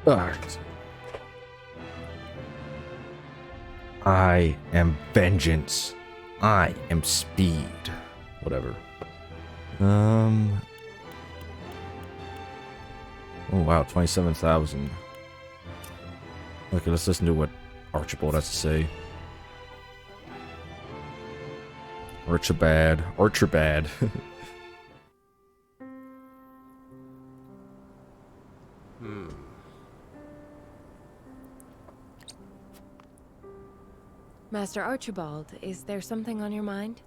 Alright. I am vengeance. I am speed. Whatever. Oh wow, 27,000. Okay, let's listen to what Archibald has to say. Archibald. Master Archibald, is there something on your mind?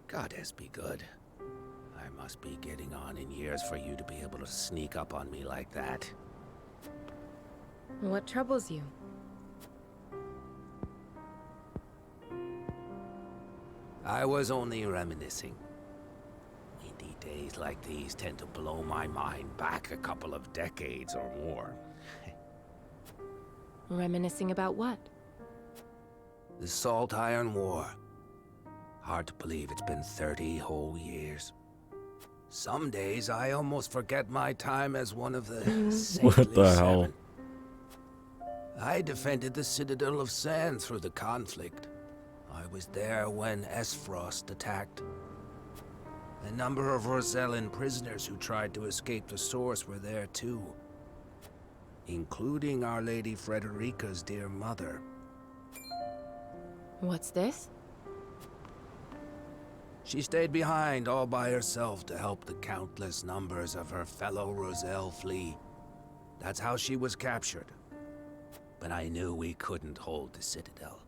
Goddess be good. I must be getting on in years for you to be able to sneak up on me like that. What troubles you? I was only reminiscing. Windy days like these tend to blow my mind back a couple of decades or more. Reminiscing about what? The Salt Iron War. Hard to believe it's been 30 whole years. Some days I almost forget my time as one of the saintly What the hell? seven. I defended the Citadel of Sand through the conflict. I was there when Esfrost attacked. A number of Rosellan prisoners who tried to escape the Source were there too. Including Our Lady Frederica's dear mother. What's this? She stayed behind all by herself to help the countless numbers of her fellow Roselle flee. That's how she was captured. But I knew we couldn't hold the Citadel.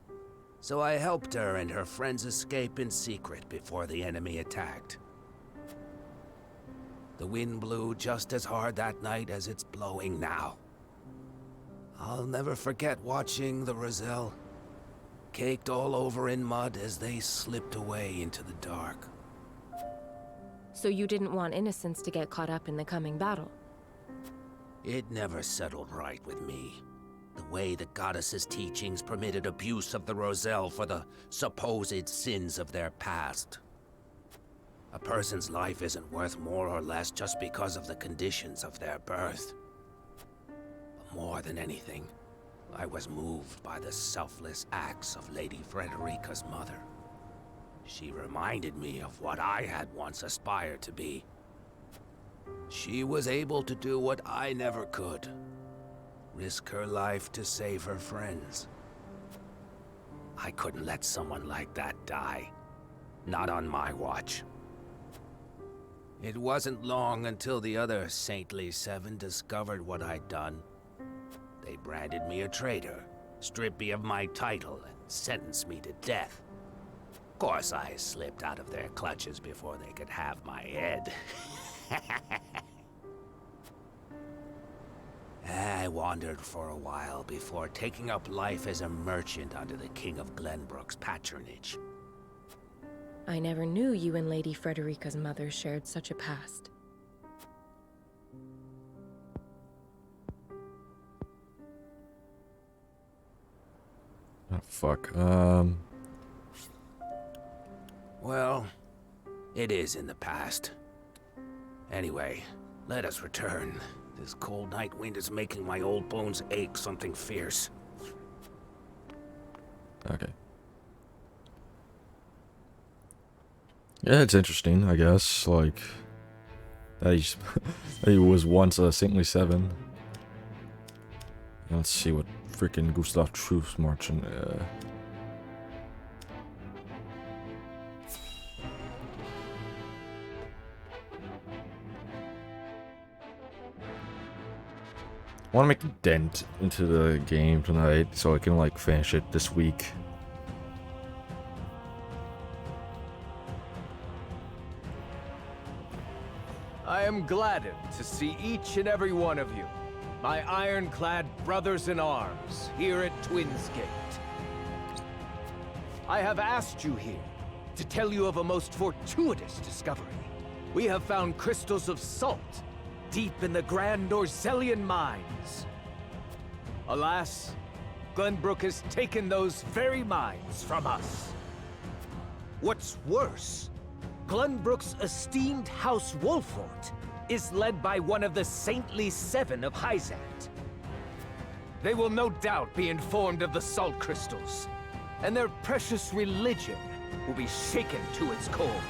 So I helped her and her friends escape in secret before the enemy attacked. The wind blew just as hard that night as it's blowing now. I'll never forget watching the Roselle, caked all over in mud as they slipped away into the dark. So you didn't want innocents to get caught up in the coming battle? It never settled right with me. The way the goddess's teachings permitted abuse of the Roselle for the supposed sins of their past. A person's life isn't worth more or less just because of the conditions of their birth. But more than anything, I was moved by the selfless acts of Lady Frederica's mother. She reminded me of what I had once aspired to be. She was able to do what I never could. Risk her life to save her friends. I couldn't let someone like that die. Not on my watch. It wasn't long until the other saintly seven discovered what I'd done. They branded me a traitor, stripped me of my title, and sentenced me to death. Of course, I slipped out of their clutches before they could have my head. I wandered for a while before taking up life as a merchant under the King of Glenbrook's patronage. I never knew you and Lady Frederica's mother shared such a past. Oh, fuck. Well, it is in the past. Anyway, let us return. This cold night wind is making my old bones ache something fierce. Okay. Yeah, it's interesting, I guess. Like, that he was once a saintly seven. Let's see what freaking Gustav Truth's marching. I want to make a dent into the game tonight so I can like finish it this week. I am gladdened to see each and every one of you, my ironclad brothers in arms, here at Twinsgate. I have asked you here to tell you of a most fortuitous discovery. We have found crystals of salt deep in the Grand Orzellian mines. Alas, Glenbrook has taken those very mines from us. What's worse, Glenbrook's esteemed House Wolfort is led by one of the Saintly Seven of Hyzant. They will no doubt be informed of the salt crystals, and their precious religion will be shaken to its core.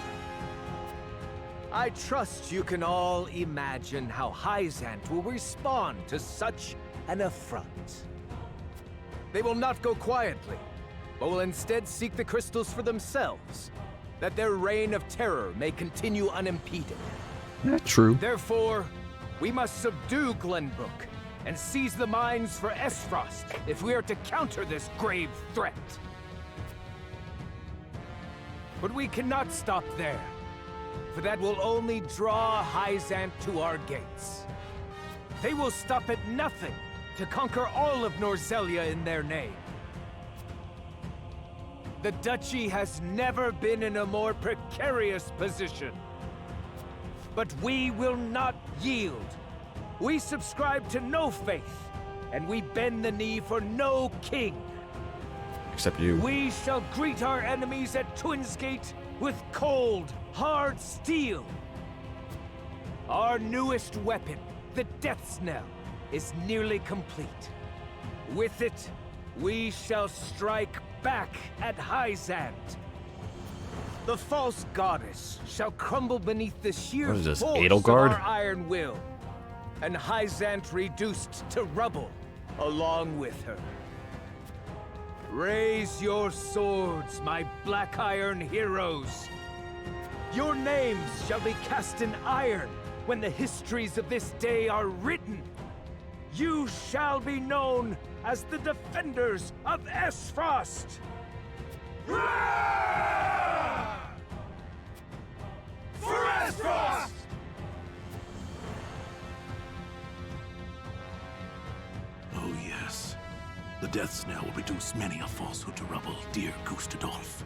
I trust you can all imagine how Hyzant will respond to such an affront. They will not go quietly, but will instead seek the crystals for themselves, that their reign of terror may continue unimpeded. Yeah, true. Therefore, we must subdue Glenbrook and seize the mines for Esfrost if we are to counter this grave threat. But we cannot stop there, for that will only draw Hyzant to our gates. They will stop at nothing to conquer all of Norzelia in their name. The Duchy has never been in a more precarious position. But we will not yield. We subscribe to no faith, and we bend the knee for no king. Except you. We shall greet our enemies at Twinsgate with cold, hard steel. Our newest weapon, the Death's Knell, is nearly complete. With it, we shall strike back at Hyzant. The false goddess shall crumble beneath the sheer What is this, force Edelgard? of our iron will, and Hyzant reduced to rubble along with her. Raise your swords, my black iron heroes. Your names shall be cast in iron when the histories of this day are written. You shall be known as the defenders of Esfrost. For Esfrost! Oh yes. The Death's Knell will reduce many a falsehood to rubble, dear Gustadolf.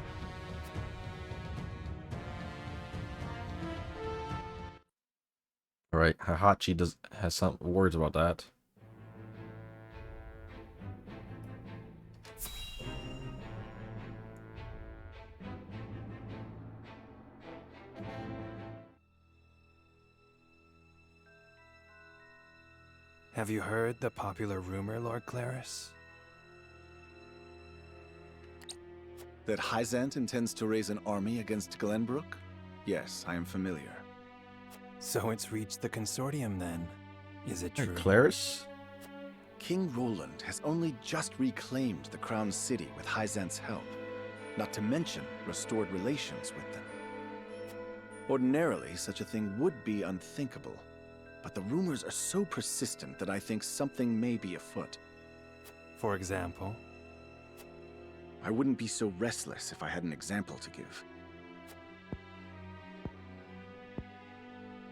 Alright, Hahachi has some words about that. Have you heard the popular rumor, Lord Claris? That Hyzant intends to raise an army against Glenbrook? Yes, I am familiar. So it's reached the Consortium then. Is it true? Claris? King Roland has only just reclaimed the Crown City with Hyzant's help, not to mention restored relations with them. Ordinarily, such a thing would be unthinkable, but the rumors are so persistent that I think something may be afoot. For example? I wouldn't be so restless if I had an example to give.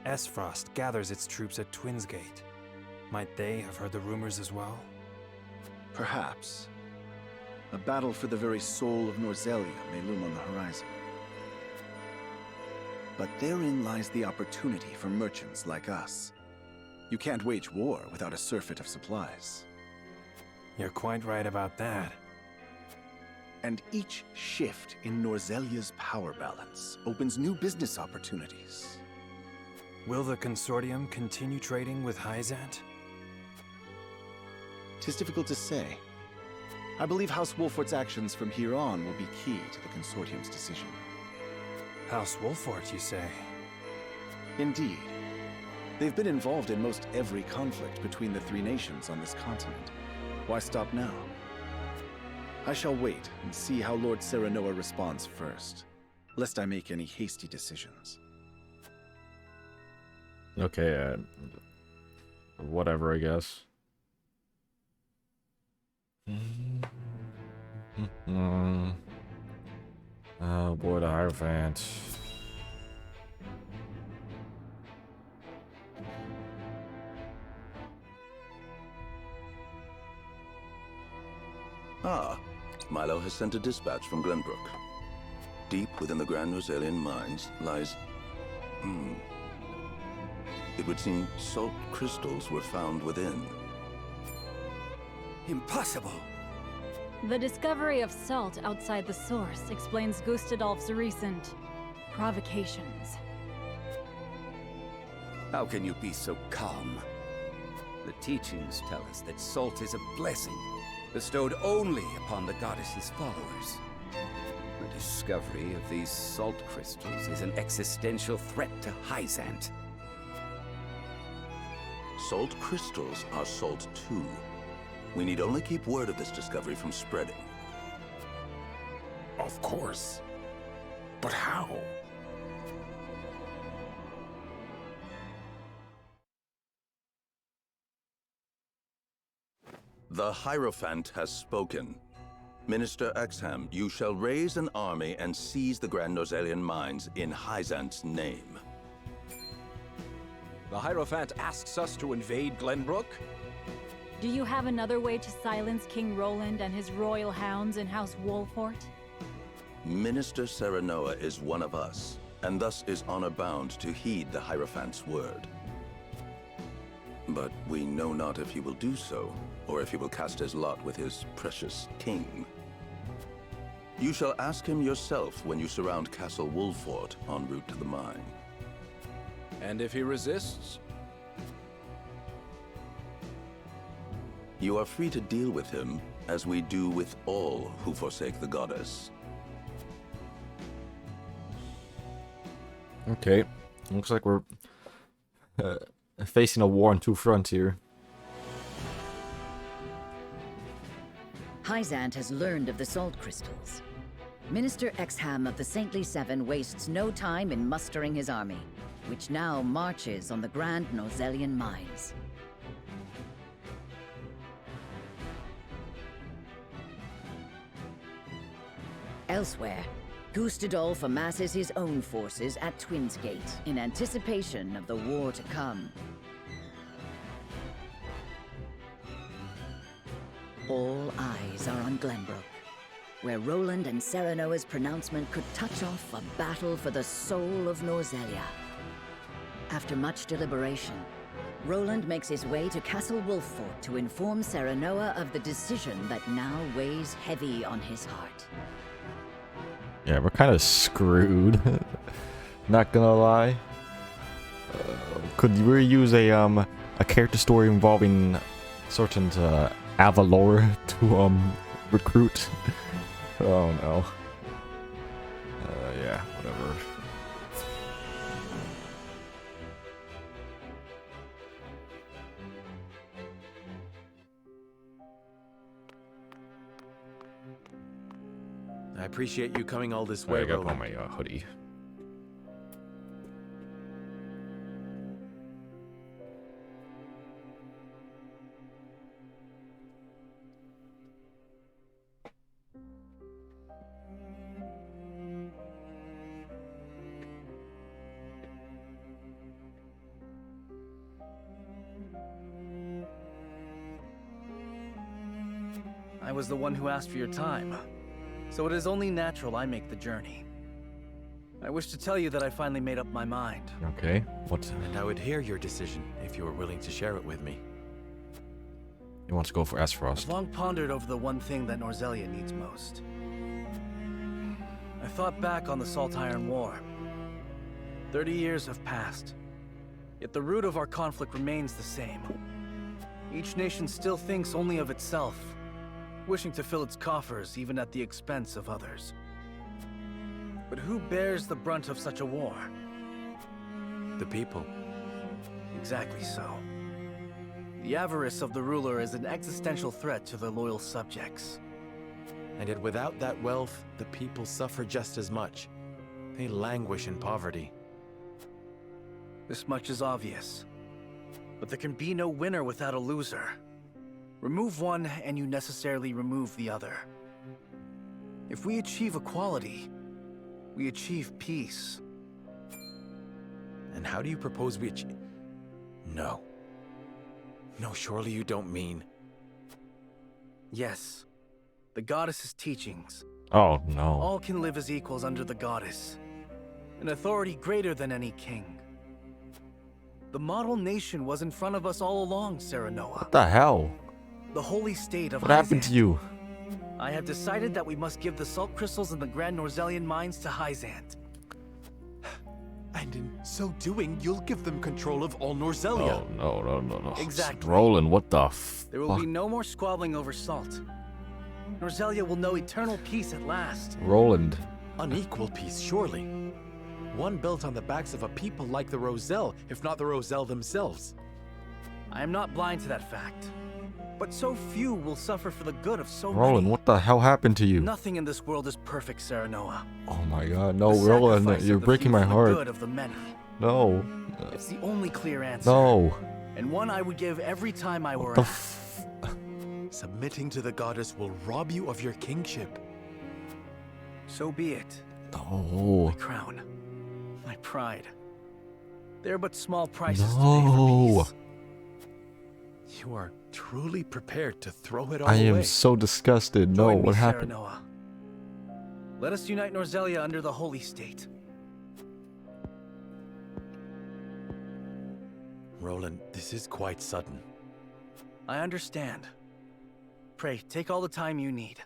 Esfrost gathers its troops at Twinsgate. Might they have heard the rumors as well? Perhaps. A battle for the very soul of Norzelia may loom on the horizon. But therein lies the opportunity for merchants like us. You can't wage war without a surfeit of supplies. You're quite right about that. And each shift in Norzelia's power balance opens new business opportunities. Will the Consortium continue trading with Hyzant? 'Tis difficult to say. I believe House Wolfort's actions from here on will be key to the Consortium's decision. House Wolfort, you say? Indeed. They've been involved in most every conflict between the three nations on this continent. Why stop now? I shall wait and see how Lord Serenoa responds first, lest I make any hasty decisions. Okay, whatever, I guess. Oh boy, the Hierophant. Ah, Milo has sent a dispatch from Glenbrook. Deep within the Grand Norzelian mines lies... It would seem salt crystals were found within. Impossible! The discovery of salt outside the source explains Gustadolf's recent provocations. How can you be so calm? The teachings tell us that salt is a blessing, bestowed only upon the goddess's followers. The discovery of these salt crystals is an existential threat to Hyzant. Salt crystals are salt too. We need only keep word of this discovery from spreading. Of course. But how? The Hierophant has spoken. Minister Exham, you shall raise an army and seize the Grand Norzelian mines in Hyzant's name. The Hierophant asks us to invade Glenbrook? Do you have another way to silence King Roland and his royal hounds in House Wolfort? Minister Serenoa is one of us, and thus is honor-bound to heed the Hierophant's word. But we know not if he will do so, or if he will cast his lot with his precious king. You shall ask him yourself when you surround Castle Wolfort en route to the mine. And if he resists? You are free to deal with him, as we do with all who forsake the goddess. Okay. Looks like we're facing a war on two fronts here. Hyzant has learned of the salt crystals. Minister Exham of the Saintly Seven wastes no time in mustering his army, which now marches on the Grand Norzelian mines. Elsewhere, Gustadolf amasses his own forces at Twinsgate in anticipation of the war to come. All eyes are on Glenbrook, where Roland and Serenoa's pronouncement could touch off a battle for the soul of Norzelia. After much deliberation, Roland makes his way to Castle Wolfort to inform Serenoa of the decision that now weighs heavy on his heart. Yeah, we're kind of screwed. Not gonna lie. Could we use a character story involving certain Avalor to recruit? Oh no. Yeah, whatever. I appreciate you coming all this I way, got on Roland. my hoodie. I was the one who asked for your time, so it is only natural I make the journey. I wish to tell you that I finally made up my mind. Okay, what? And I would hear your decision if you were willing to share it with me. He wants to go for I've Aspharost. long pondered over the one thing that Norzelia needs most. I thought back on the Salt Iron War. 30 years have passed, yet the root of our conflict remains the same. Each nation still thinks only of itself, wishing to fill its coffers even at the expense of others. But who bears the brunt of such a war? The people. Exactly so. The avarice of the ruler is an existential threat to their loyal subjects. And yet without that wealth, the people suffer just as much. They languish in poverty. This much is obvious. But there can be no winner without a loser. Remove one, and you necessarily remove the other. If we achieve equality, we achieve peace. And how do you propose we achieve? No. No, surely you don't mean... Yes. The goddess's teachings. Oh no. All can live as equals under the goddess. An authority greater than any king. The model nation was in front of us all along, Serenoa. What the hell? The holy state of What happened to you? I have decided that we must give the salt crystals in the Grand Norzelian mines to Hyzant. And And in so doing, you'll give them control of all Norzelia. Oh, no. Exactly. Roland, what the There will be no more squabbling over Salt. Norzelia will know eternal peace at last. Roland. Unequal peace, surely. One built on the backs of a people like the Roselle, if not the Roselle themselves. I am not blind to that fact. But so few will suffer for the good of so Roland, many. what the hell happened to you? Nothing in this world is perfect, Serenoa. Oh my god, no, The Roland, sacrifice you're of the breaking few my for the heart. good of the many. No. It's the only clear answer. No. And one I would give every time I were The asked. Submitting to the goddess will rob you of your kingship. So be it. No. My crown. My pride. They're but small prices to pay No. for peace. You are truly prepared to throw it all I away. am so disgusted. No, Join me, what happened? Serenoa. Let us unite Norzelia under the Holy State. Roland, this is quite sudden. I understand. Pray, take all the time you need.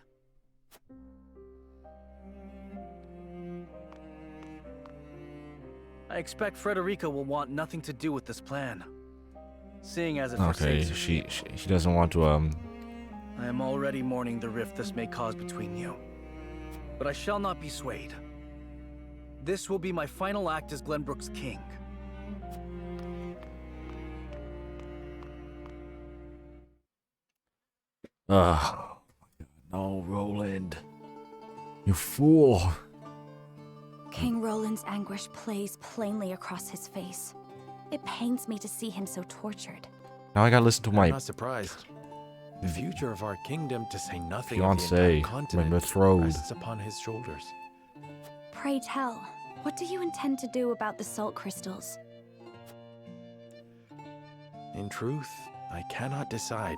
I expect Frederica will want nothing to do with this plan. Seeing as it Okay, forsakes her she people. doesn't want to I am already mourning the rift this may cause between you. But I shall not be swayed. This will be my final act as Glenbrook's king. No, Roland. You fool. King Roland's anguish plays plainly across his face. It pains me to see him so tortured. Now I gotta listen to I'm my not surprised. The future of our kingdom, to say nothing Fiancé, of the entire my continent, betrothed. rests upon his shoulders. Pray tell, what do you intend to do about the salt crystals? In truth, I cannot decide.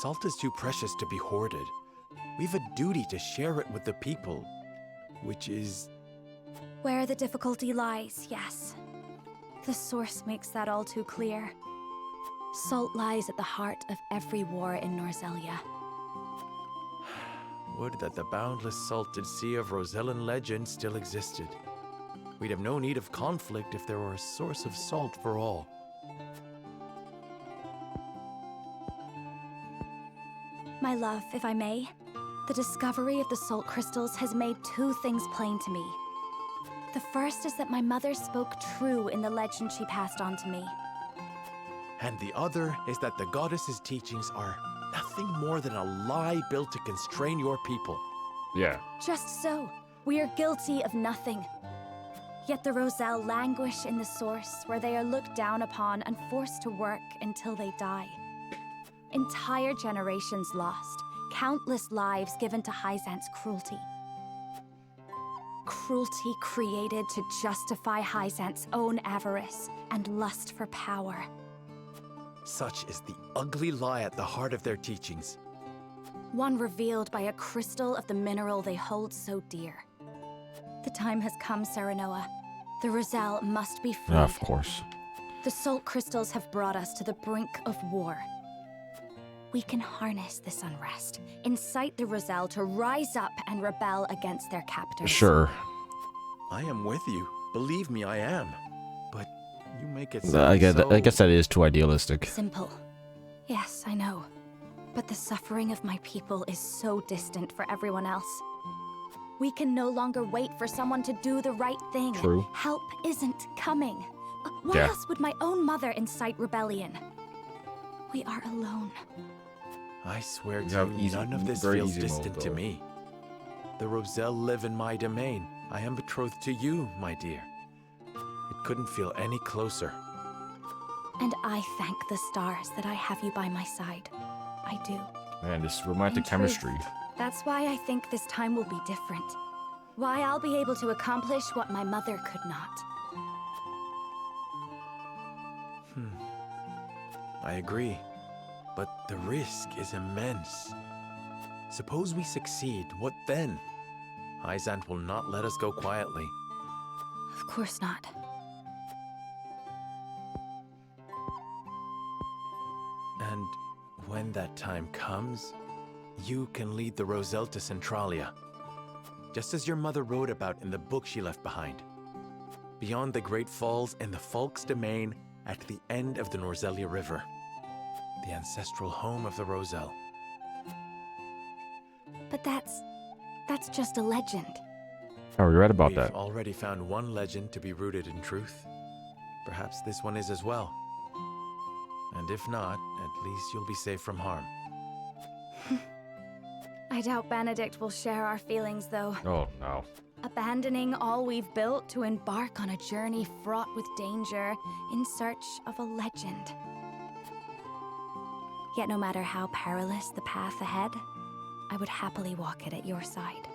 Salt is too precious to be hoarded. We've a duty to share it with the people, which is... Where the difficulty lies, yes. The source makes that all too clear. Salt lies at the heart of every war in Norzelia. Would that the boundless salted sea of Rosellan legend still existed. We'd have no need of conflict if there were a source of salt for all. My love, if I may, the discovery of the salt crystals has made two things plain to me. The first is that my mother spoke true in the legend she passed on to me. And the other is that the goddess's teachings are nothing more than a lie built to constrain your people. Yeah. Just so, we are guilty of nothing. Yet the Roselle languish in the source, where they are looked down upon and forced to work until they die. Entire generations lost, countless lives given to Hyzant's cruelty. Cruelty created to justify Hyzant's own avarice and lust for power. Such is the ugly lie at the heart of their teachings. One revealed by a crystal of the mineral they hold so dear. The time has come, Serenoa. The Roselle must be freed. Of course. The salt crystals have brought us to the brink of war. We can harness this unrest, incite the Roselle to rise up and rebel against their captors. Sure. I am with you. Believe me, I am. But you make it I sound guess that is too idealistic. Simple. Yes, I know. But the suffering of my people is so distant for everyone else. We can no longer wait for someone to do the right thing. True. Help isn't coming. Why Yeah. else would my own mother incite rebellion? We are alone. I swear You to have you, easy- none of this very feels easy mode, distant to though. me. The Roselle live in my domain. I am betrothed to you, my dear. It couldn't feel any closer. And I thank the stars that I have you by my side. I do. Man, this romantic In truth, chemistry. That's why I think this time will be different. Why I'll be able to accomplish what my mother could not. I agree. But the risk is immense. Suppose we succeed, what then? Hyzant will not let us go quietly. Of course not. And when that time comes, you can lead the Roselle to Centralia. Just as your mother wrote about in the book she left behind. beyond the Great Falls and the Falk's domain at the end of the Norzelia River, the ancestral home of the Roselle. But that's just a legend. Oh, we read about We've that. already found one legend to be rooted in truth. Perhaps this one is as well. And if not, at least you'll be safe from harm. I doubt Benedict will share our feelings, though. Oh, no. Abandoning all we've built to embark on a journey fraught with danger in search of a legend. Yet no matter how perilous the path ahead, I would happily walk it at your side.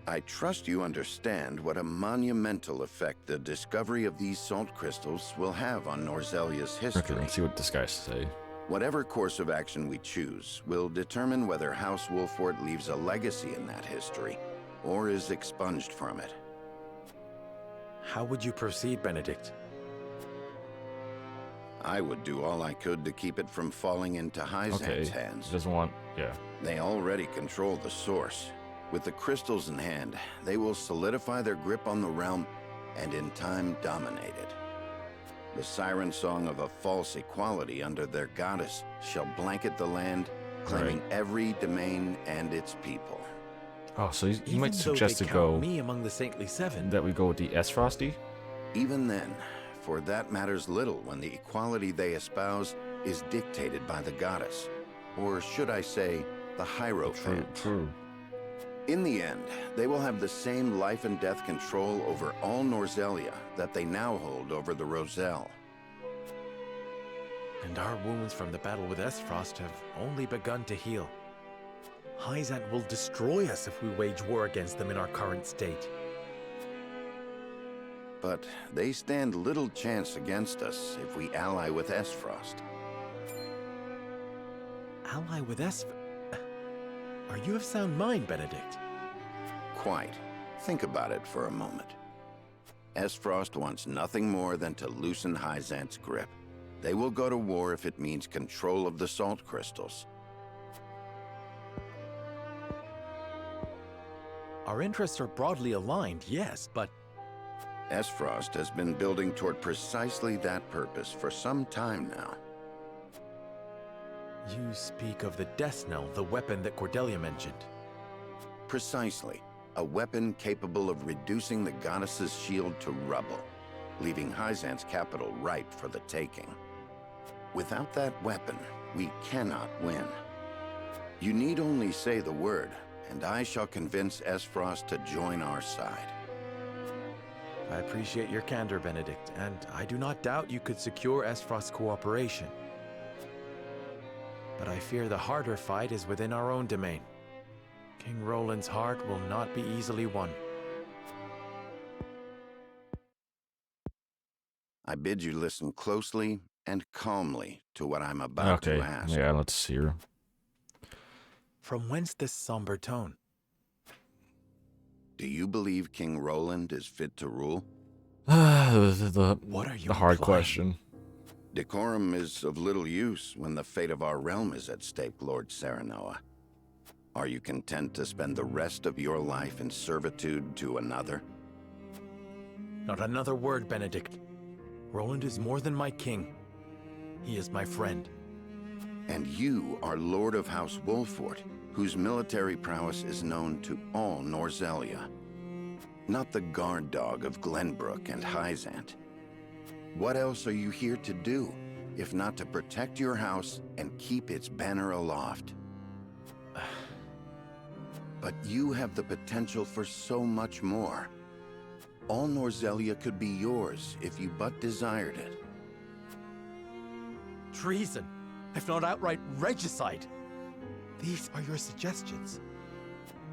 I trust you understand what a monumental effect the discovery of these salt crystals will have on Norzelia's Okay, history. let's see what this guy say. Whatever course of action we choose will determine whether House Wolfort leaves a legacy in that history, or is expunged from it. How would you proceed, Benedict? I would do all I could to keep it from falling into Hyzant's Okay, hands. doesn't want... yeah. They already control the source. With the crystals in hand, they will solidify their grip on the realm and in time dominate it. The siren song of a false equality under their goddess shall blanket the land, claiming every domain and its people. Oh, so he Even might though suggest they to count go... me among the Saintly Seven. that we go with the Esfrosty? Even then, for that matters little when the equality they espouse is dictated by the goddess, or should I say, the Hierophant. True. In the end, they will have the same life and death control over all Norzelia that they now hold over the Roselle. And our wounds from the battle with Esfrost have only begun to heal. Hyzant will destroy us if we wage war against them in our current state. But they stand little chance against us if we ally with Esfrost. Ally with Esfrost? Are you of sound mind, Benedict? Quite. Think about it for a moment. Esfrost wants nothing more than to loosen Hyzant's grip. They will go to war if it means control of the salt crystals. Our interests are broadly aligned, yes, but... Esfrost has been building toward precisely that purpose for some time now. You speak of the Death Knell, the weapon that Cordelia mentioned. Precisely. A weapon capable of reducing the goddess's shield to rubble, leaving Hyzant's capital ripe for the taking. Without that weapon, we cannot win. You need only say the word, and I shall convince Esfrost to join our side. I appreciate your candor, Benedict, and I do not doubt you could secure Esfrost's cooperation. But I fear the harder fight is within our own domain. King Roland's heart will not be easily won. I bid you listen closely and calmly to what I'm about to ask. Yeah, let's hear. From whence this somber tone? Do you believe King Roland is fit to rule? What are you the hard implying? question. Decorum is of little use when the fate of our realm is at stake, Lord Serenoa. Are you content to spend the rest of your life in servitude to another? Not another word, Benedict. Roland is more than my king. He is my friend. And you are Lord of House Wolfort, whose military prowess is known to all Norzelia. Not the guard dog of Glenbrook and Hyzant. What else are you here to do, if not to protect your house and keep its banner aloft? But you have the potential for so much more. All Norzelia could be yours if you but desired it. Treason, if not outright regicide. These are your suggestions.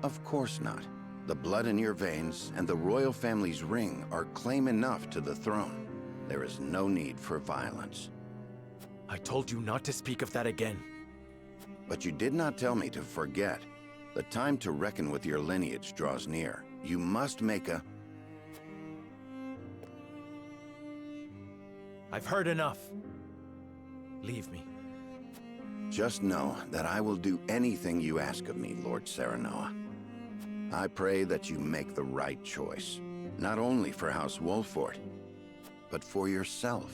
Of course not. The blood in your veins and the royal family's ring are claim enough to the throne. There is no need for violence. I told you not to speak of that again. But you did not tell me to forget. The time to reckon with your lineage draws near. You must make a... I've heard enough. Leave me. Just know that I will do anything you ask of me, Lord Serenoa. I pray that you make the right choice, not only for House Wolfort, but for yourself.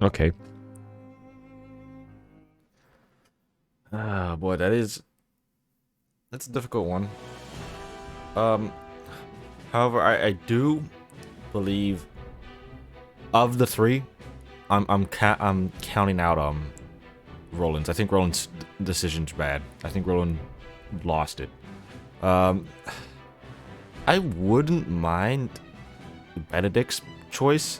Okay. Ah, boy, that's a difficult one. However, I do believe of the three, I'm counting out Roland's. I think Roland's decision's bad. I think Roland lost it. I wouldn't mind Benedict's choice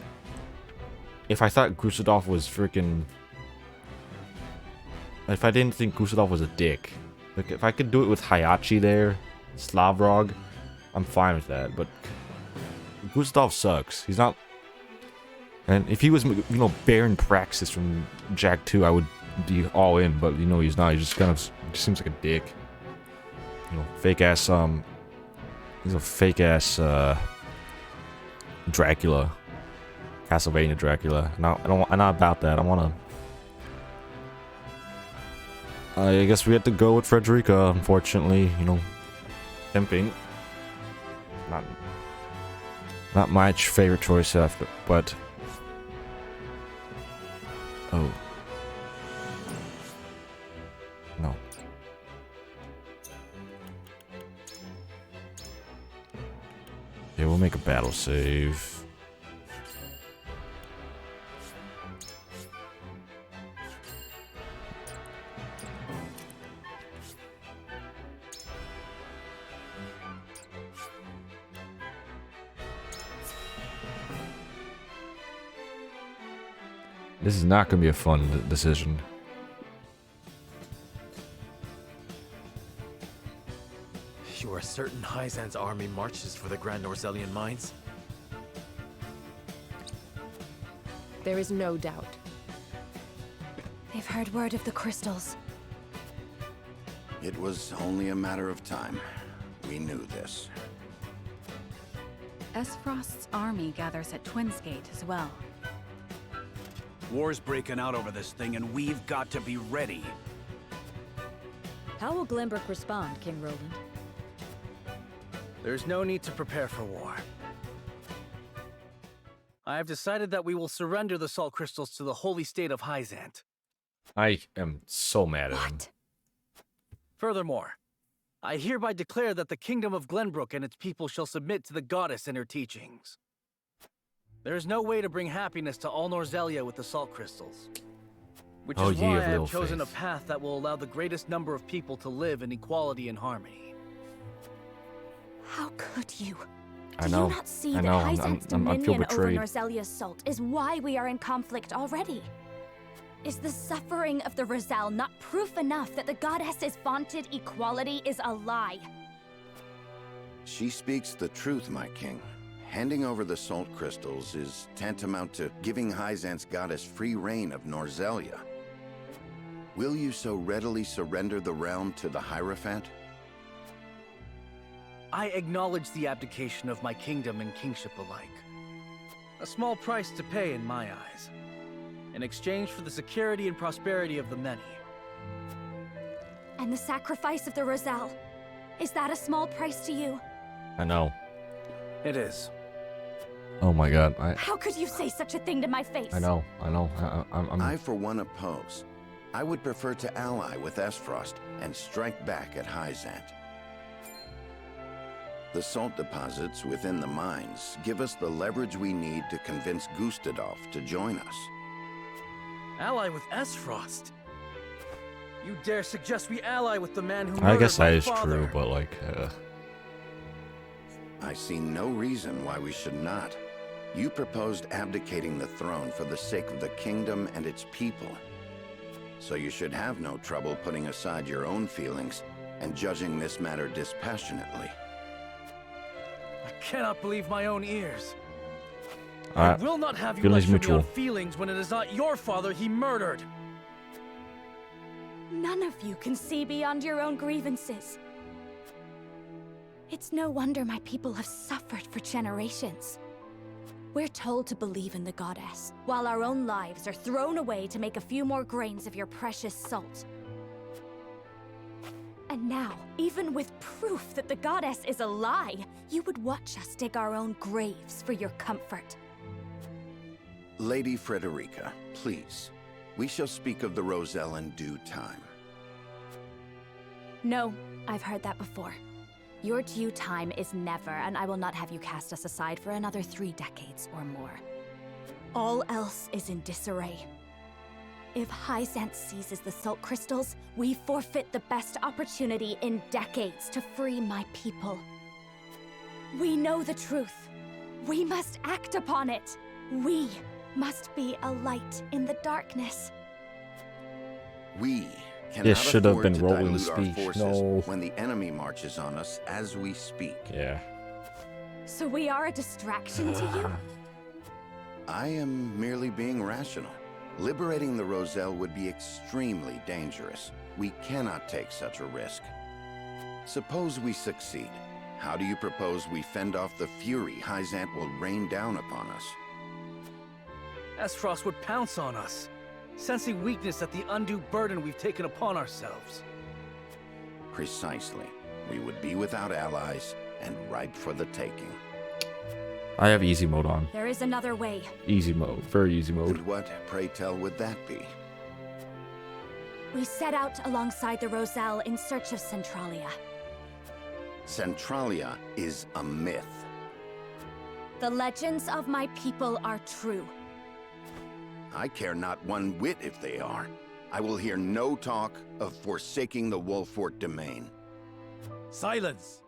if I thought Gustadolf was freaking. If I didn't think Gustadolf was a dick. Like, if I could do it with Hayachi there, Slavrog, I'm fine with that. But Gustadolf sucks. He's not. And if he was, you know, Baron Praxis from Jak 2, I would be all in. But you know, he's not. He just kind of just seems like a dick. You know, fake ass. He's a fake ass Dracula, Castlevania Dracula. No, I'm not about that. I want to. I guess we had to go with Frederica, unfortunately, you know, pimping. Not my favorite choice after, but... Oh. No. Yeah, we'll make a battle save. This is not going to be a fun decision. You are certain Hyzan's army marches for the Grand Norzelian mines? There is no doubt. They've heard word of the crystals. It was only a matter of time. We knew this. Esfrost's army gathers at Twinsgate as well. War's breaking out over this thing, and we've got to be ready. How will Glenbrook respond, King Roland? There's no need to prepare for war. I have decided that we will surrender the salt crystals to the holy state of Hyzant. I am so mad at him. Furthermore, I hereby declare that the kingdom of Glenbrook and its people shall submit to the goddess and her teachings. There is no way to bring happiness to all Norzelia with the salt crystals. Which is why I have chosen a path that will allow the greatest number of people to live in equality and harmony. How could you? I know. Do you not see I that know. Hyzant's I feel dominion over betrayed. Norzelia's salt is why we are in conflict already? Is the suffering of the Rosal not proof enough that the goddess's vaunted equality is a lie? She speaks the truth, my king. Handing over the salt crystals is tantamount to giving Hyzant's goddess free reign of Norzelia. Will you so readily surrender the realm to the Hierophant? I acknowledge the abdication of my kingdom and kingship alike. A small price to pay in my eyes, in exchange for the security and prosperity of the many. And the sacrifice of the Rosal, is that a small price to you? I know. It is. Oh my god. How could you say such a thing to my face? I know. I, for one, oppose. I would prefer to ally with Esfrost and strike back at Hyzant. The salt deposits within the mines give us the leverage we need to convince Gustadolf to join us. Ally with Esfrost? You dare suggest we ally with the man who I guess that murdered is my father? true, but like... I see no reason why we should not. You proposed abdicating the throne for the sake of the kingdom and its people. So you should have no trouble putting aside your own feelings and judging this matter dispassionately. I cannot believe my own ears. I will not have you feelings lecture me on mutual. feelings when it is not your father he murdered. None of you can see beyond your own grievances. It's no wonder my people have suffered for generations. We're told to believe in the goddess, while our own lives are thrown away to make a few more grains of your precious salt. And now, even with proof that the goddess is a lie, you would watch us dig our own graves for your comfort. Lady Frederica, please. We shall speak of the Roselle in due time. No, I've heard that before. Your due time is never, and I will not have you cast us aside for another 3 decades or more. All else is in disarray. If Hyzanthe seizes the salt crystals, we forfeit the best opportunity in decades to free my people. We know the truth. We must act upon it. We must be a light in the darkness. We cannot This should have been afford to rolling the dilute our speech. forces No. when the enemy marches on us as we speak. Yeah. So we are a distraction to you? I am merely being rational. Liberating the Roselle would be extremely dangerous. We cannot take such a risk. Suppose we succeed. How do you propose we fend off the fury Hyzanthe will rain down upon us? Esfrost would pounce on us, sensing weakness at the undue burden we've taken upon ourselves. Precisely. We would be without allies and ripe for the taking. I have easy mode on. There is another way. Easy mode. Very easy mode. And what, pray tell, would that be? We set out alongside the Roselle in search of Centralia. Centralia is a myth. The legends of my people are true. I care not one whit if they are. I will hear no talk of forsaking the Wolfort domain. Silence!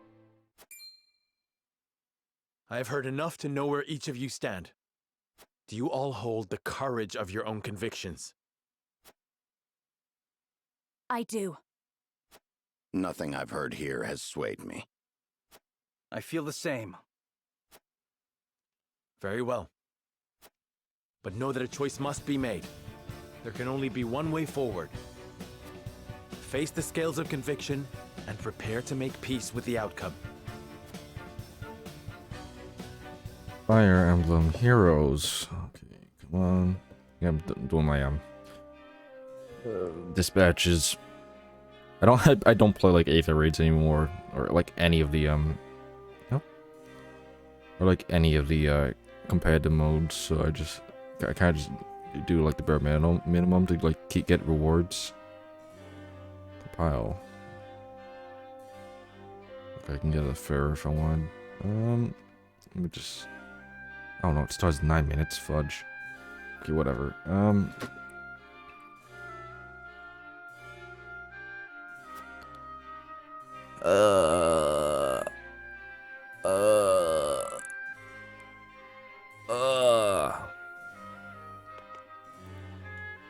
I have heard enough to know where each of you stand. Do you all hold the courage of your own convictions? I do. Nothing I've heard here has swayed me. I feel the same. Very well. But know that a choice must be made. There can only be one way forward. Face the scales of conviction and prepare to make peace with the outcome. Fire Emblem Heroes. Okay, come on. Yeah, I'm doing my dispatches. I don't play like Aether raids anymore, or like any of the no, or like any of the competitive modes. So I kind of just do like the bare minimum to like get rewards. Compile. Okay, I can get a fair if I want. Let me just. Oh no, it starts 9 minutes. Fudge. Okay, whatever.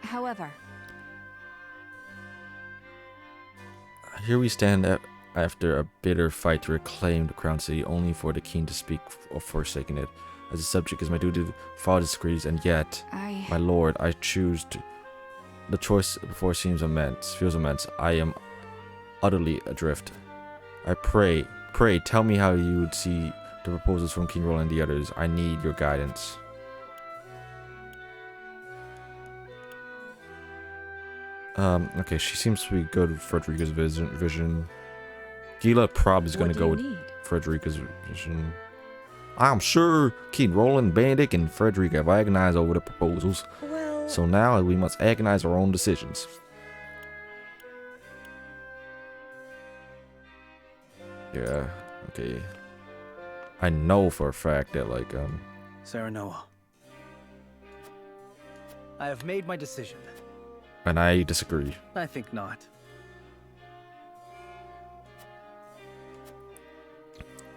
However, Here we stand after a bitter fight to reclaim the Crown City, only for the king to speak of forsaking it. As a subject, is my duty to follow his decrees, and yet, my lord, I choose to. The choice before feels immense. I am utterly adrift. I pray, tell me how you would see the proposals from King Roland and the others. I need your guidance. Okay, she seems to be good with Frederica's vision. Gila probably is going to go with Frederica's vision. I'm sure King Roland, Benedict, and Frederica have agonized over the proposals. Well... So now we must agonize our own decisions. Yeah, okay. I know for a fact that, like, Serenoa. I have made my decision. And I disagree. I think not.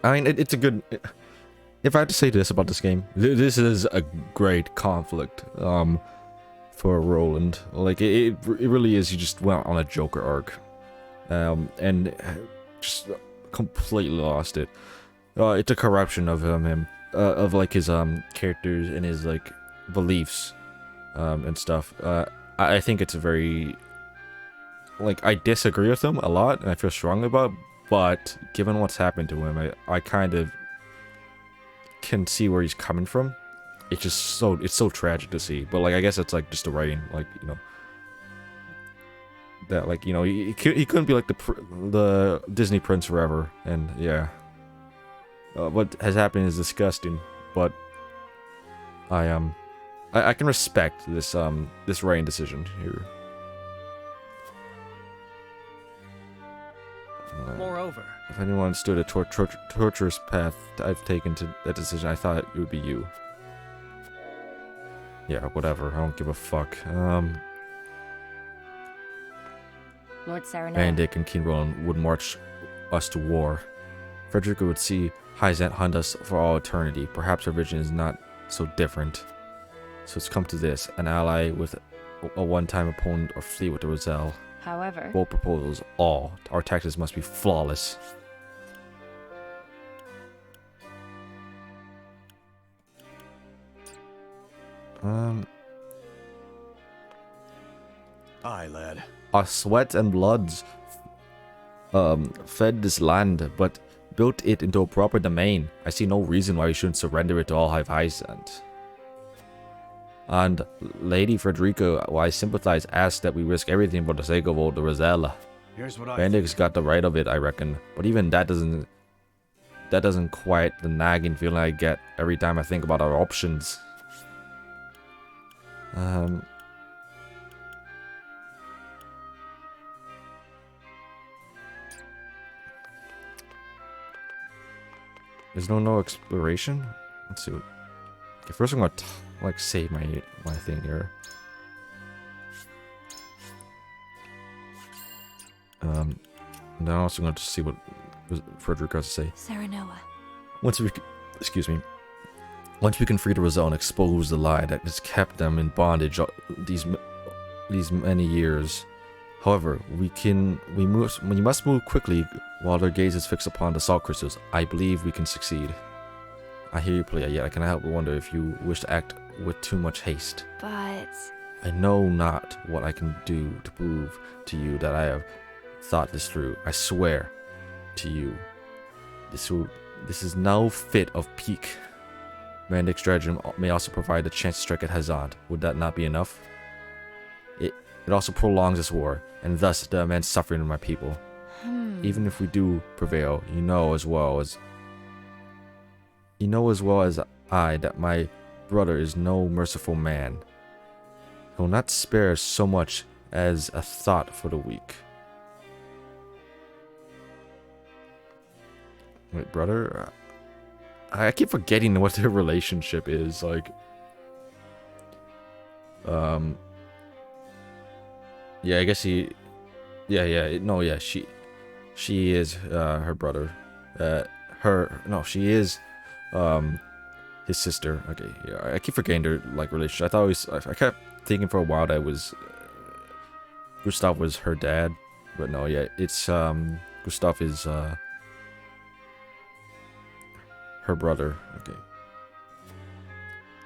I mean, it's a good... If I had to say this about this game, this is a great conflict, for Roland. Like, it really is. You just went on a Joker arc. And just completely lost it. It's a corruption of him, of, like, his, characters and his, like, beliefs, and stuff. I think it's a very... Like, I disagree with him a lot, and I feel strongly about it, but given what's happened to him, I kind of can see where he's coming from. It's just so tragic to see. But like, I guess it's like just the writing, like, you know, that, like, you know, he couldn't be like the Disney prince forever. And yeah, what has happened is disgusting. But I can respect this this writing decision here. Moreover, If anyone understood a torturous path I've taken to that decision, I thought it would be you. Yeah, whatever. I don't give a fuck. Lord Serenoa. Benedict and King Roland would march us to war. Frederica would see Hyzant hunt us for all eternity. Perhaps our vision is not so different. So it's come to this: an ally with a one-time opponent, or flee with the Roselle. However, Both proposals, all our tactics must be flawless. Aye, lad. Our sweat and bloods fed this land, but built it into a proper domain. I see no reason why we shouldn't surrender it to all Hyzant. And Lady Frederica, who I sympathize, asked that we risk everything for the sake of old Rosella. Here's what I Benedict's got the right of it, I reckon. But even that doesn't quiet the nagging feeling I get every time I think about our options. There's no exploration? Let's see what... Okay, first I'm gonna like save my thing here. And then I'm also going to see what Frederica has to say. Serenoa. Once we can free the Roselle and expose the lie that has kept them in bondage these many years. However, we must move quickly while their gaze is fixed upon the salt crystals. I believe we can succeed. I hear you play, yet I cannot help but wonder if you wish to act with too much haste. But... I know not what I can do to prove to you that I have thought this through. I swear to you, this is no fit of pique. Benedict's stratagem may also provide a chance to strike at Hyzant. Would that not be enough? It also prolongs this war, and thus the immense suffering of my people. Even if we do prevail, you know as well as I that my brother is no merciful man. He will not spare so much as a thought for the weak. Wait, brother? I keep forgetting what their relationship is, like... Yeah, I guess he... Yeah, she is, her brother. She is, his sister. Okay, yeah, I keep forgetting their, like, relationship. I kept thinking for a while that it was, Gustav was her dad. But no, yeah, it's, Gustav is, her brother. Okay.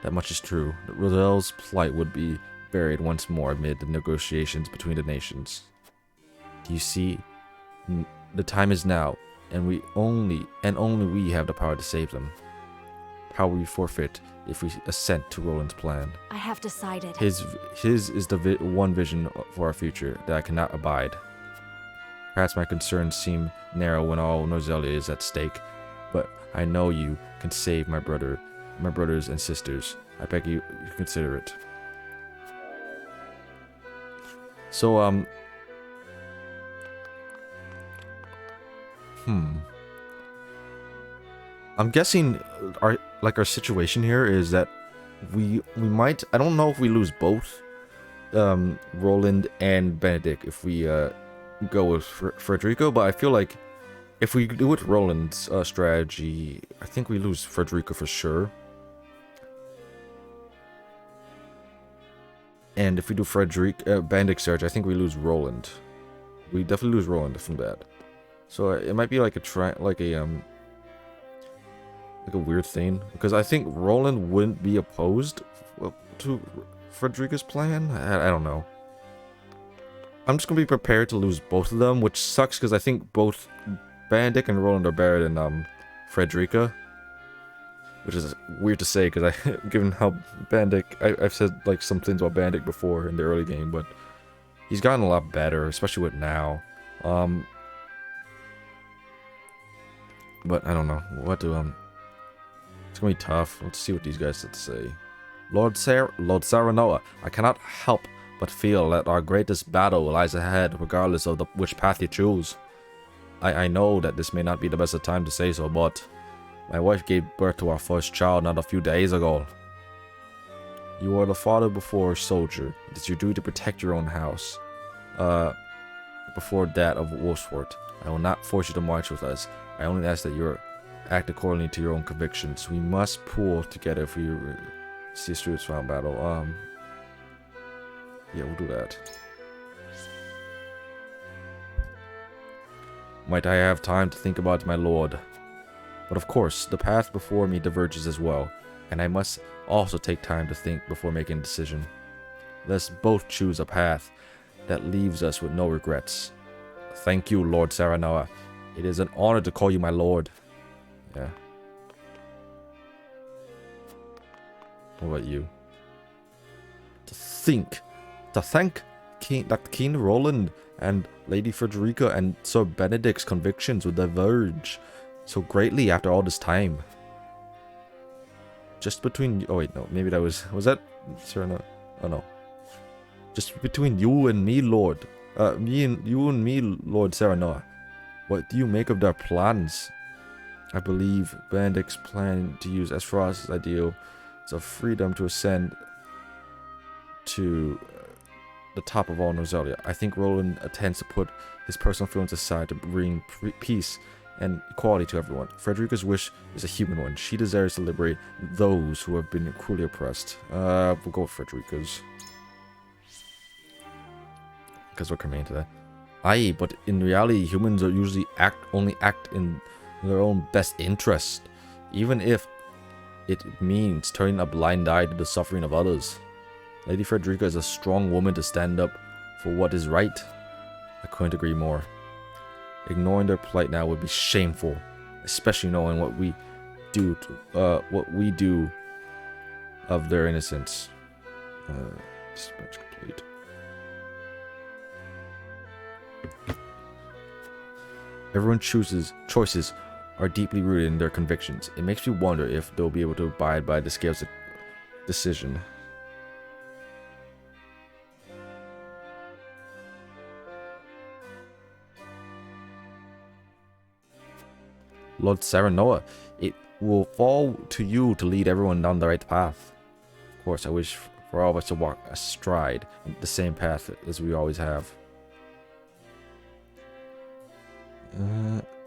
That much is true. Roselle's plight would be buried once more amid the negotiations between the nations. You see, the time is now, and only we have the power to save them. How will we forfeit if we assent to Roland's plan? I have decided. His is the one vision for our future that I cannot abide. Perhaps my concerns seem narrow when all Norzelia is at stake, but I know you can save my brothers and sisters. I beg you to consider it. So, I'm guessing our situation here is that we might, I don't know if we lose both Roland and Benedict if we go with Frederico, but I feel like if we do with Roland's strategy, I think we lose Frederico for sure. And if we do Benedict's strategy, I think we lose Roland. We definitely lose Roland from that. So it might be like a weird thing, because I think Roland wouldn't be opposed to Frederica's plan. I don't know. I'm just gonna be prepared to lose both of them, which sucks because I think both Benedict and Roland are better than Frederica, which is weird to say because given how Benedict, I've said like some things about Benedict before in the early game, but he's gotten a lot better, especially with now. But I don't know what to It's gonna be tough. Let's see what these guys have to say. Lord Serenoa, I cannot help but feel that our greatest battle lies ahead, regardless of which path you choose. I know that this may not be the best of time to say so, but my wife gave birth to our first child not a few days ago. You are the father before a soldier. It is your duty to protect your own house, before that of Wolfsfort. I will not force you to march with us. I only ask that you act accordingly to your own convictions. We must pull together if we see a streets round battle. Yeah, we'll do that. Might I have time to think about it, my lord? But of course, the path before me diverges as well, and I must also take time to think before making a decision. Let's both choose a path that leaves us with no regrets. Thank you, Lord Serenoa. It is an honor to call you my lord. Yeah. What about you? To thank King Roland and Lady Frederica and Sir Benedict's convictions would diverge so greatly after all this time. Just between... Oh wait, no. Maybe that was... Was that Serenoa? Oh no. Just between you and me, Lord. You and me, Lord Serenoa. What do you make of their plans? I believe Benedict's plan to use Aesfrost's ideal of freedom to ascend to the top of all Noselia. I think Roland intends to put his personal feelings aside to bring peace and equality to everyone. Frederica's wish is a human one. She desires to liberate those who have been cruelly oppressed. We'll go with Frederica's. Because we're coming into that. Aye, but in reality, humans are usually only act in their own best interest, even if it means turning a blind eye to the suffering of others. Lady Frederica is a strong woman to stand up for what is right. I couldn't agree more. Ignoring their plight now would be shameful, especially knowing what we do of their innocence. Dispatch complete. Everyone's choices are deeply rooted in their convictions. It makes me wonder if they'll be able to abide by the Scales' decision. Lord Serenoa, it will fall to you to lead everyone down the right path. Of course, I wish for all of us to walk astride the same path as we always have.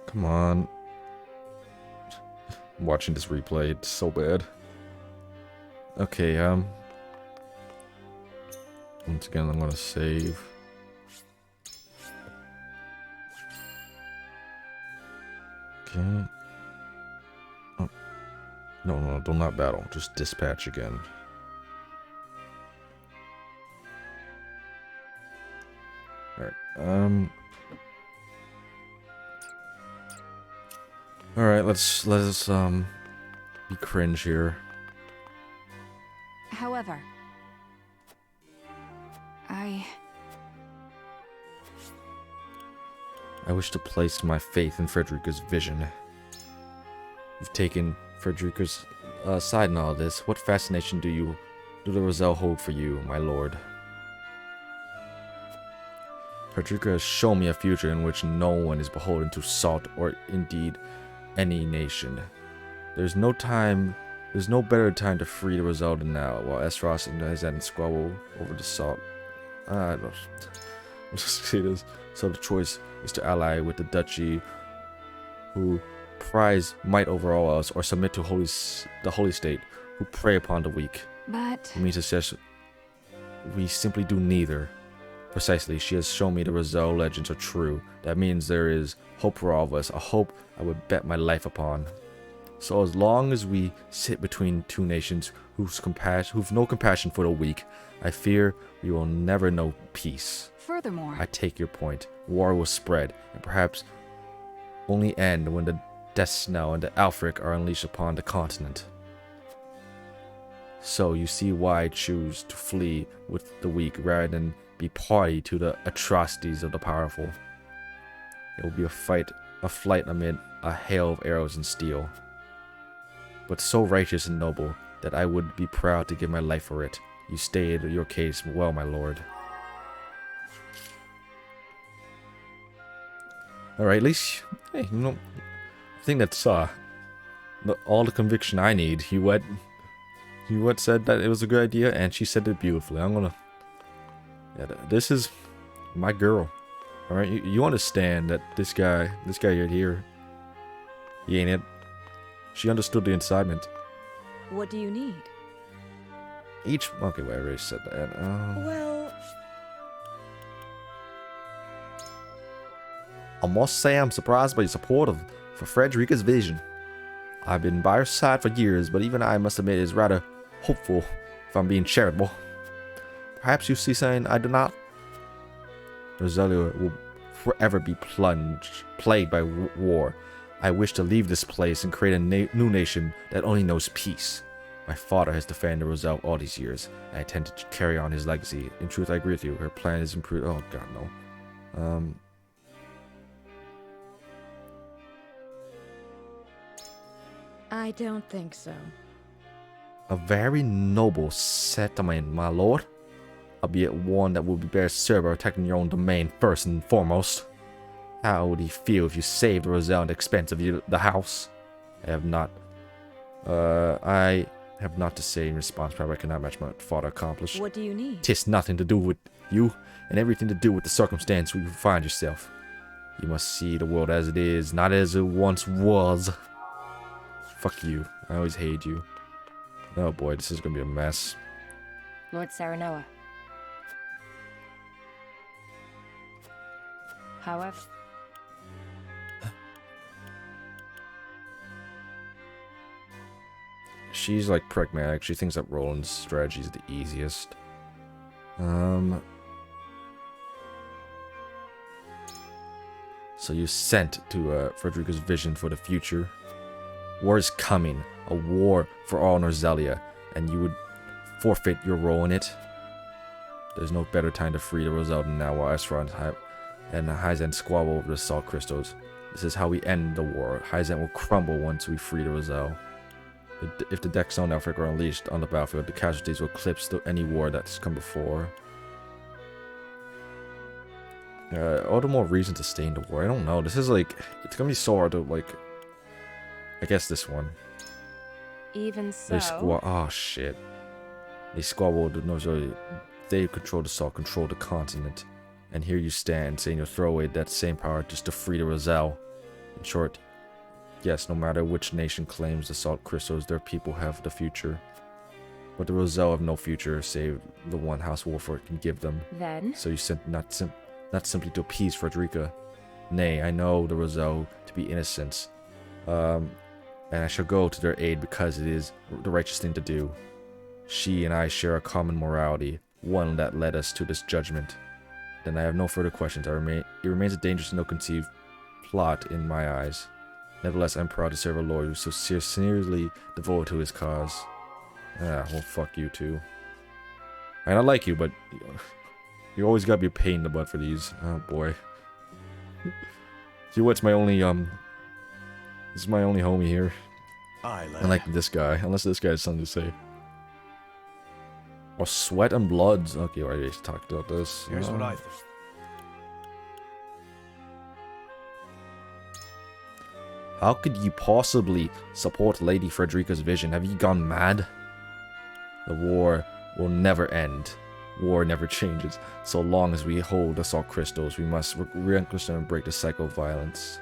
Come on. I'm watching this replay, it's so bad. Okay, once again, I'm gonna save. Okay. Oh. No, do not battle. Just dispatch again. Alright, Alright, let's be cringe here. However, I wish to place my faith in Frederica's vision. You've taken Frederica's side in all this. What fascination do the Roselle hold for you, my lord? Frederica has shown me a future in which no one is beholden to Salt or indeed any nation. There's no better time to free the Roselle than now, while Aesfrost and Hyzan squabble over the Salt. I'll just say this. So the choice is to ally with the Duchy, who prize might over all else, or submit to the Holy State, who prey upon the weak. But You mean to suggest we simply do neither? Precisely, she has shown me the Roselle legends are true. That means there is hope for all of us, a hope I would bet my life upon. So as long as we sit between two nations who've no compassion for the weak, I fear we will never know peace. furthermore, I take your point. War will spread, and perhaps only end when the Death Snow and the Alfric are unleashed upon the continent. So you see why I choose to flee with the weak rather than be party to the atrocities of the powerful. It will be a flight amid a hail of arrows and steel, but so righteous and noble that I would be proud to give my life for it. You stated your case well, my lord. Alright, at least, hey, you know, I think that's all the conviction I need. Huet said that it was a good idea, and she said it beautifully. I'm gonna, yeah, this is my girl. Alright, you understand that this guy right here, he ain't it. She understood the incitement. What do you need? Okay, well, I already said that. Well, I must say I'm surprised by your support for Frederica's vision. I've been by her side for years, but even I must admit it is rather hopeful, if I'm being charitable. Perhaps you see something I do not. Rosalia will forever be plagued by war. I wish to leave this place and create a new nation that only knows peace. My father has defended Roselle all these years, and I intend to carry on his legacy. In truth, I agree with you. Her plan is improved. Oh god, no. I don't think so. A very noble settlement, my lord. Albeit one that will be best served by protecting your own domain first and foremost. How would he feel if you saved Roselle at the expense of the house? I have not to say in response, but I cannot match my father accomplished. What do you need? 'Tis nothing to do with you, and everything to do with the circumstance where you find yourself. You must see the world as it is, not as it once was. Fuck you. I always hate you. Oh boy, this is gonna be a mess. Lord Saranoa. However... She's like pragmatic. She thinks that Roland's strategy is the easiest. So you sent to Frederica's vision for the future. War is coming. A war for all Norzelia. And you would forfeit your role in it. There's no better time to free the Roselle than now while Esra and Hyzant squabble over the salt crystals. This is how we end the war. Hyzant will crumble once we free the Roselle. If the Death Snow and Alfric are unleashed on the battlefield, the casualties will eclipse any war that's come before. All the more reason to stay in the war. I don't know. This is like, it's gonna be so hard to like. I guess this one. Even so. Oh shit. They squabbled with Norzelia. They control the salt, control the continent, and here you stand saying you'll throw away that same power just to free the Roselle. In short. Yes, no matter which nation claims the salt crystals, their people have the future. But the Roselle have no future, save the one House Wolford can give them. Then? So you sent not simply to appease Frederica. Nay, I know the Roselle to be innocent. And I shall go to their aid because it is the righteous thing to do. She and I share a common morality, one that led us to this judgment. Then I have no further questions. It remains a dangerous and ill-conceived plot in my eyes. Nevertheless, I'm proud to serve a lord who is so sincerely devoted to his cause. Ah, well, fuck you too. And I like you, but you always gotta be a pain in the butt for these. Oh boy. See what's my only this is my only homie here. I like this guy, unless this guy has something to say. Or Sweat and Bloods. Okay, I already talked about this. Here's what I think. How could you possibly support Lady Frederica's vision? Have you gone mad? The war will never end. War never changes. So long as we hold the salt crystals, we must relinquish them and break the cycle of violence.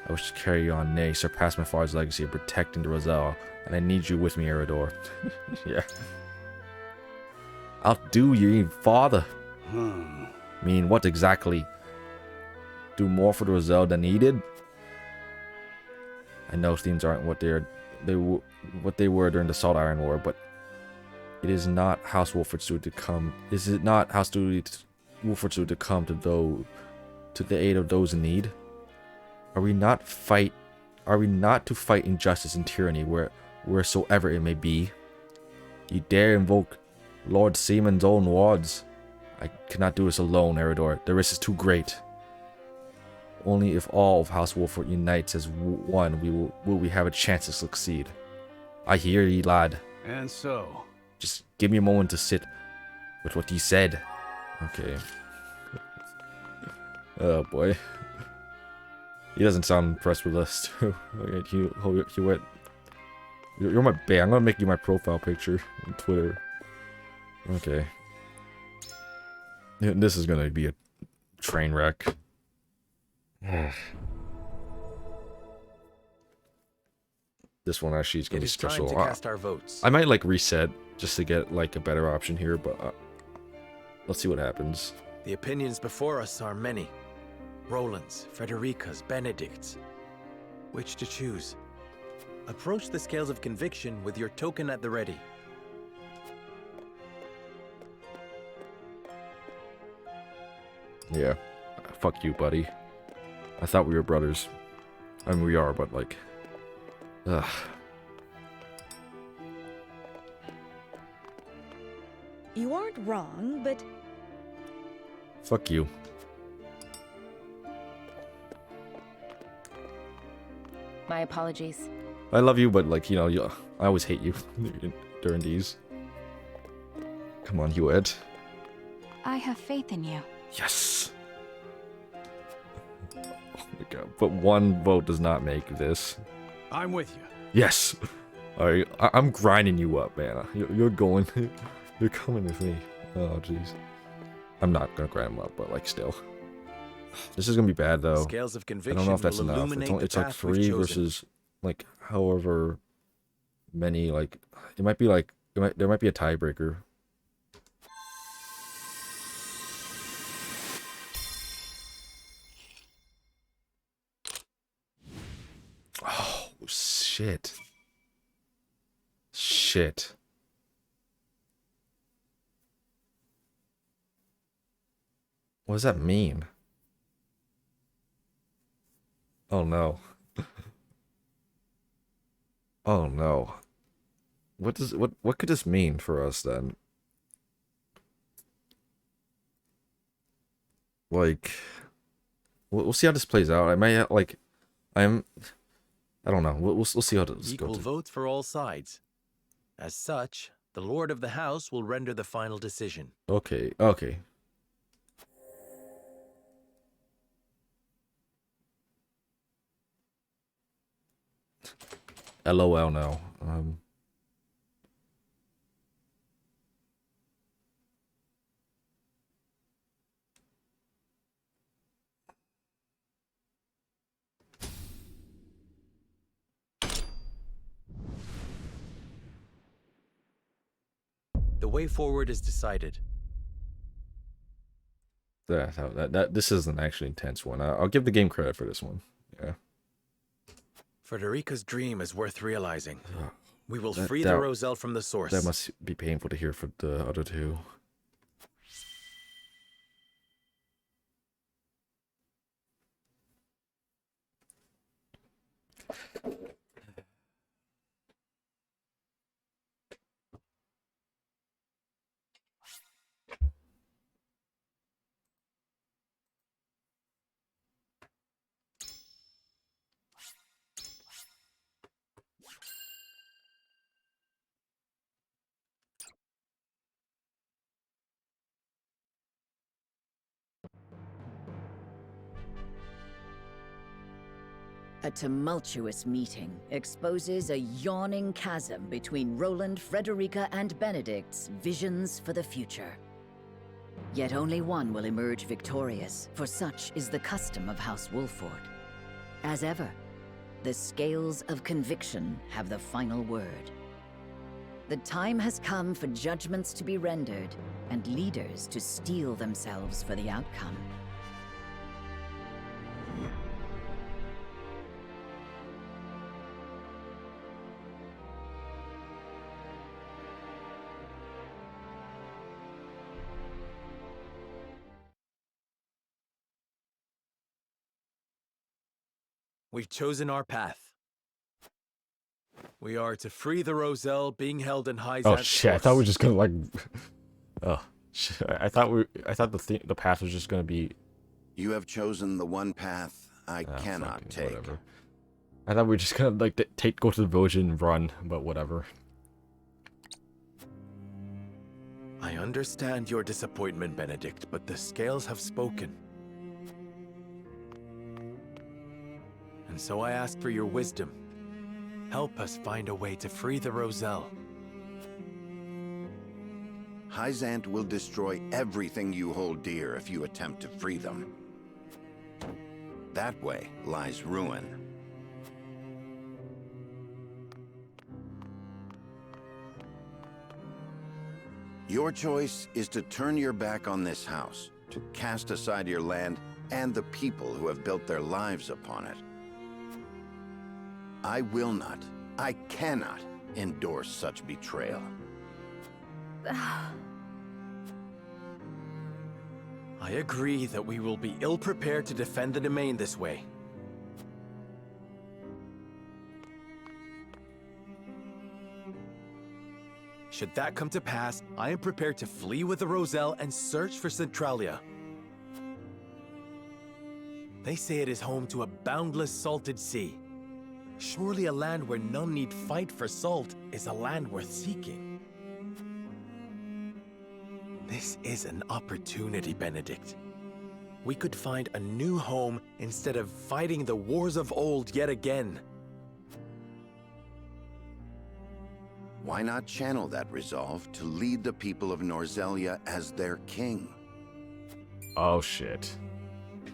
I wish to carry on, nay, surpass my father's legacy of protecting the Roselle, and I need you with me, Eredor. Yeah. Outdo your father. I mean, what exactly? Do more for the Roselle than he did? I know themes aren't what they were during the Salt Iron War, but it is not House Wolford's duty to come. Is it not Wolford's duty to come to the aid of those in need? Are we not to fight injustice and tyranny wheresoever it may be? You dare invoke Lord Seaman's own words. I cannot do this alone, Eredor. The risk is too great. Only if all of House Wolford unites as one will we have a chance to succeed. I hear ye, lad. And so? Just give me a moment to sit with what you said. Okay. Oh boy. He doesn't sound impressed with us too. He went. You're my bae. I'm gonna make you my profile picture on Twitter. Okay. This is gonna be a train wreck. This one actually is gonna be special. Time to cast our votes. I might like reset just to get like a better option here, but let's see what happens. The opinions before us are many. Roland's, Frederica's, Benedict's. Which to choose? Approach the scales of conviction with your token at the ready. Yeah. Fuck you, buddy. I thought we were brothers. I mean, we are, but like... Ugh. You aren't wrong, but... Fuck you. My apologies. I love you, but like, you know, I always hate you during these. Come on, you Ed. I have faith in you. Yes! Oh my god. But one vote does not make this. I'm with you. Yes! Alright, I'm grinding you up, man. You're going... You're coming with me. Oh, jeez. I'm not gonna grind him up, but like, still. This is gonna be bad, though. Scales of I don't know if that's enough. It's like 3 versus, like, however many, like... It might be like... there might be a tiebreaker. Oh, shit. Shit. What does that mean? Oh no. Oh no. What could this mean for us then? Like, we'll see how this plays out. I might like, I don't know. We'll see how this goes. Equal votes for all sides. As such, the Lord of the House will render the final decision. Okay. Okay. LOL now. The way forward is decided. This is an actually intense one. I'll give the game credit for this one. Yeah. Frederica's dream is worth realizing. We will free the Roselle from the source. That must be painful to hear for the other two. A tumultuous meeting exposes a yawning chasm between Roland, Frederica, and Benedict's visions for the future. Yet only one will emerge victorious, for such is the custom of House Wolford. As ever, the scales of conviction have the final word. The time has come for judgments to be rendered, and leaders to steel themselves for the outcome. We've chosen our path. We are to free the Roselle being held in Hyzant's Oh shit! I thought we were force. just gonna like. Oh shit! I thought the path was just gonna be. You have chosen the one path I cannot fucking take. Whatever. I thought we were just gonna like go to the village and run, but whatever. I understand your disappointment, Benedict, but the scales have spoken. And so I ask for your wisdom. Help us find a way to free the Roselle. Hyzant will destroy everything you hold dear if you attempt to free them. That way lies ruin. Your choice is to turn your back on this house, to cast aside your land and the people who have built their lives upon it. I will not, I cannot endorse such betrayal. I agree that we will be ill-prepared to defend the domain this way. Should that come to pass, I am prepared to flee with the Roselle and search for Centralia. They say it is home to a boundless salted sea. Surely a land where none need fight for salt is a land worth seeking. This is an opportunity, Benedict. We could find a new home instead of fighting the wars of old yet again. Why not channel that resolve to lead the people of Norzelia as their king? Oh shit.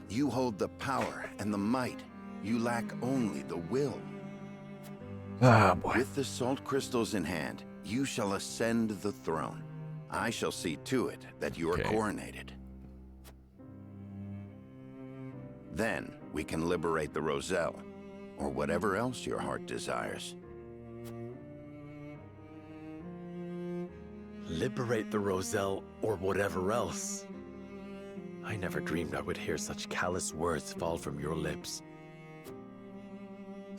You hold the power and the might. You lack only the will. Ah, boy. With the salt crystals in hand, you shall ascend the throne. I shall see to it that you are coronated. Then we can liberate the Roselle, or whatever else your heart desires. Liberate the Roselle, or whatever else. I never dreamed I would hear such callous words fall from your lips.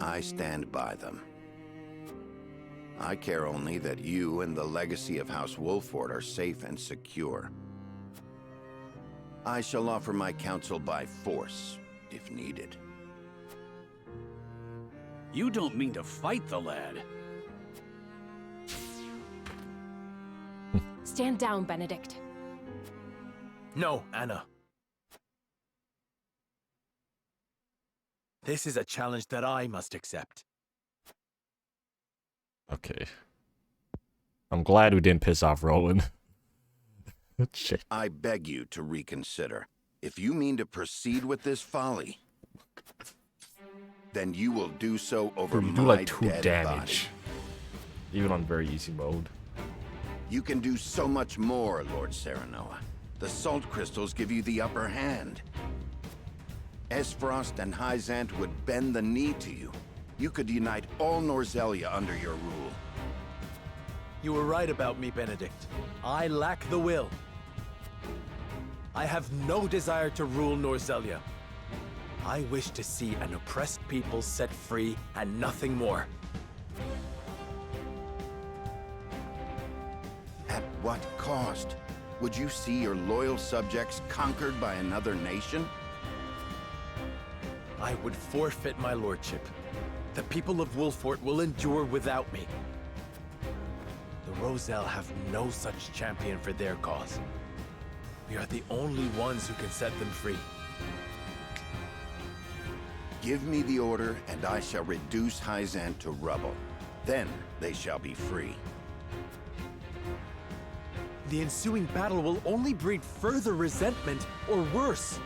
I stand by them. I care only that you and the legacy of House Wolford are safe and secure. I shall offer my counsel by force, if needed. You don't mean to fight the lad. Stand down, Benedict. No, Anna. This is a challenge that I must accept. Okay. I'm glad we didn't piss off Roland. Shit. I beg you to reconsider. If you mean to proceed with this folly, then you will do so over You my do like 2 dead damage. body. Even on very easy mode. You can do so much more, Lord Serenoa. The salt crystals give you the upper hand. Esfrost and Hyzant would bend the knee to you. You could unite all Norzelia under your rule. You were right about me, Benedict. I lack the will. I have no desire to rule Norzelia. I wish to see an oppressed people set free and nothing more. At what cost? Would you see your loyal subjects conquered by another nation? I would forfeit my lordship. The people of Wolfort will endure without me. The Roselle have no such champion for their cause. We are the only ones who can set them free. Give me the order, and I shall reduce Hyzant to rubble. Then they shall be free. The ensuing battle will only breed further resentment, or worse,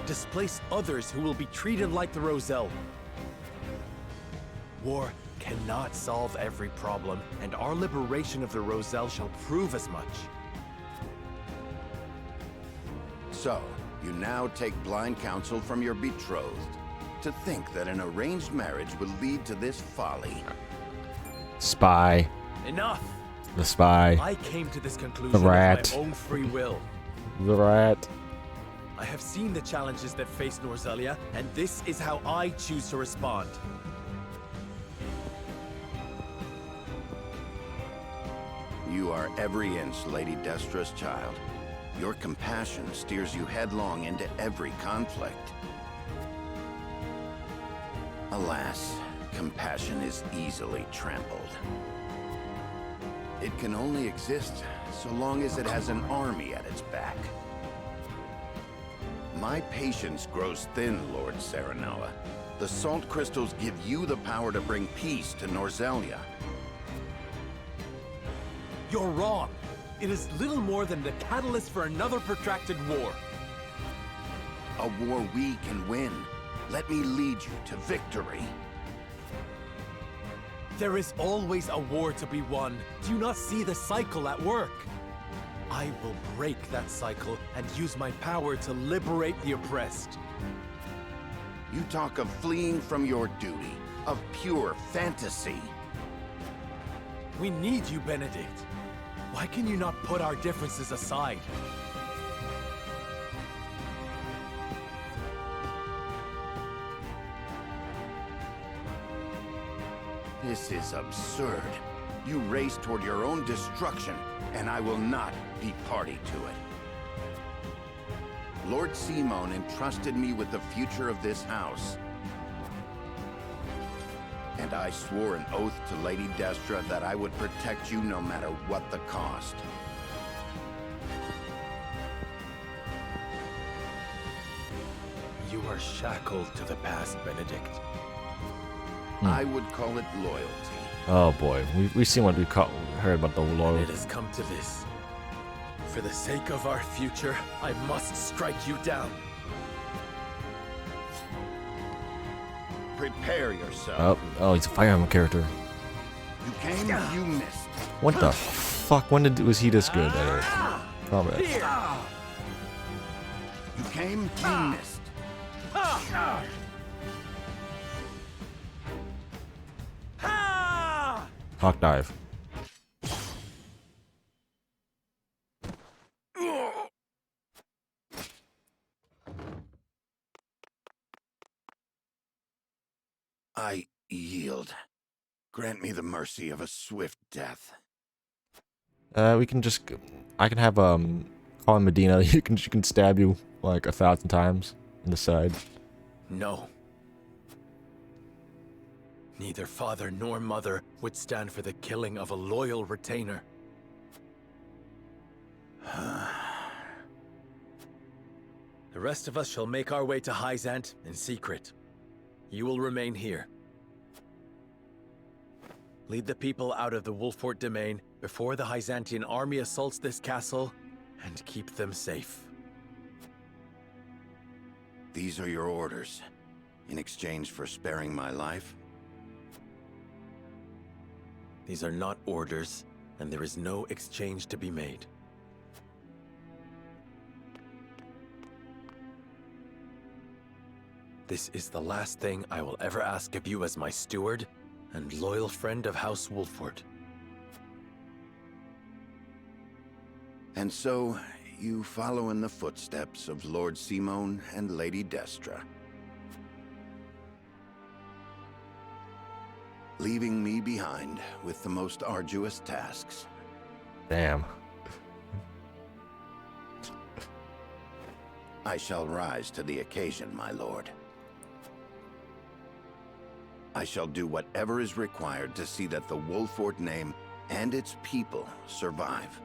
displace others who will be treated like the Roselle. War cannot solve every problem, and our liberation of the Roselle shall prove as much. So, you now take blind counsel from your betrothed. To think that an arranged marriage would lead to this folly. Spy. Enough! The spy. I came to this conclusion The rat. of my own free will. The rat. I have seen the challenges that face Norzelia, and this is how I choose to respond. You are every inch Lady Destra's child. Your compassion steers you headlong into every conflict. Alas, compassion is easily trampled. It can only exist so long as it has an army at its back. My patience grows thin, Lord Serenoa. The salt crystals give you the power to bring peace to Norzelia. You're wrong. It is little more than the catalyst for another protracted war. A war we can win. Let me lead you to victory. There is always a war to be won. Do you not see the cycle at work? I will break that cycle and use my power to liberate the oppressed. You talk of fleeing from your duty, of pure fantasy. We need you, Benedict. Why can you not put our differences aside? This is absurd. You race toward your own destruction, and I will not be party to it. Lord Simon entrusted me with the future of this house. And I swore an oath to Lady Destra that I would protect you no matter what the cost. You are shackled to the past, Benedict. I would call it loyalty. Oh boy, we've seen what heard about the loyalty. It has come to this. For the sake of our future, I must strike you down. Prepare yourself. Oh, he's a Fire Emblem character. You came, you missed. What the fuck? When was he this good at combat? You came, you missed. Hawk dive. I yield. Grant me the mercy of a swift death. We can just. I can have Colin Medina. She can stab you like 1,000 times in the side. No. Neither father nor mother would stand for the killing of a loyal retainer. The rest of us shall make our way to Hyzant in secret. You will remain here. Lead the people out of the Wolfort domain before the Hyzantian army assaults this castle, and keep them safe. These are your orders. In exchange for sparing my life? These are not orders, and there is no exchange to be made. This is the last thing I will ever ask of you as my steward and loyal friend of House Wolfort. And so, you follow in the footsteps of Lord Simon and Lady Destra. Leaving me behind with the most arduous tasks. Damn. I shall rise to the occasion, my lord. I shall do whatever is required to see that the Wolfort name and its people survive.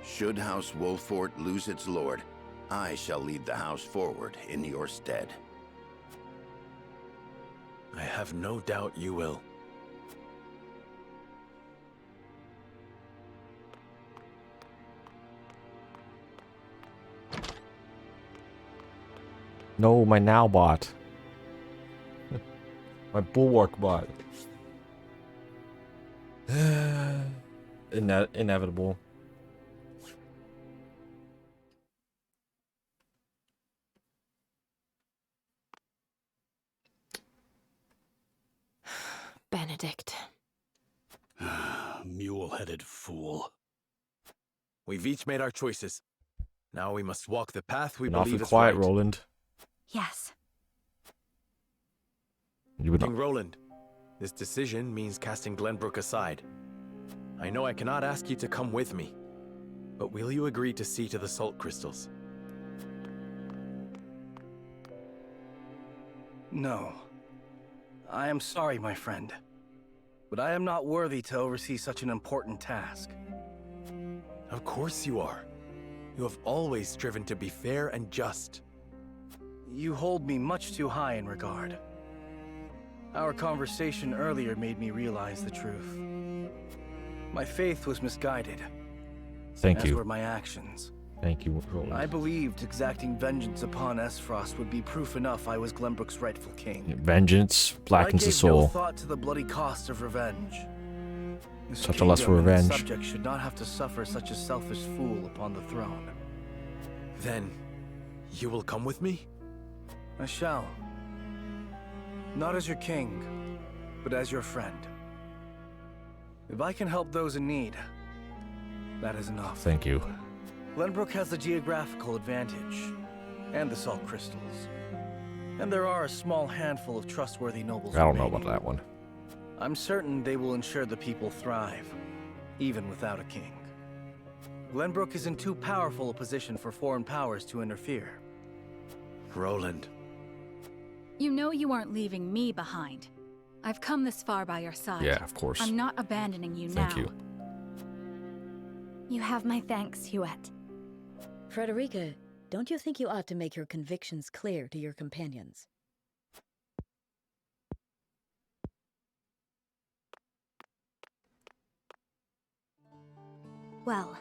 Should House Wolfort lose its lord, I shall lead the house forward in your stead. I have no doubt you will. No, my now bot. My bulwark bot. Inevitable. Benedict. Mule-headed fool. We've each made our choices. Now we must walk the path we Been believe awfully is quiet, right. Roland. Yes. You would King Roland, this decision means casting Glenbrook aside. I know I cannot ask you to come with me, but will you agree to see to the salt crystals? No. I am sorry, my friend. But I am not worthy to oversee such an important task. Of course you are. You have always striven to be fair and just. You hold me much too high in regard. Our conversation earlier made me realize the truth. My faith was misguided. Thank as you. were my actions. Thank you, Roland. I believed exacting vengeance upon Esfrost would be proof enough I was Glenbrook's rightful king. Vengeance blackens the I gave no soul. thought to the bloody cost of revenge. This Such a lust for kingdom and its revenge. subjects should not have to suffer such a selfish fool upon the throne. Then, you will come with me? I shall. Not as your king, but as your friend. If I can help those in need, that is enough. Thank you. Glenbrook has the geographical advantage, and the salt crystals. And there are a small handful of trustworthy nobles I don't know remaining. about that one. I'm certain they will ensure the people thrive, even without a king. Glenbrook is in too powerful a position for foreign powers to interfere. Roland. You know you aren't leaving me behind. I've come this far by your side. Yeah, of course. I'm not abandoning you Thank now. you. You have my thanks, Huette. Frederica, don't you think you ought to make your convictions clear to your companions? Well,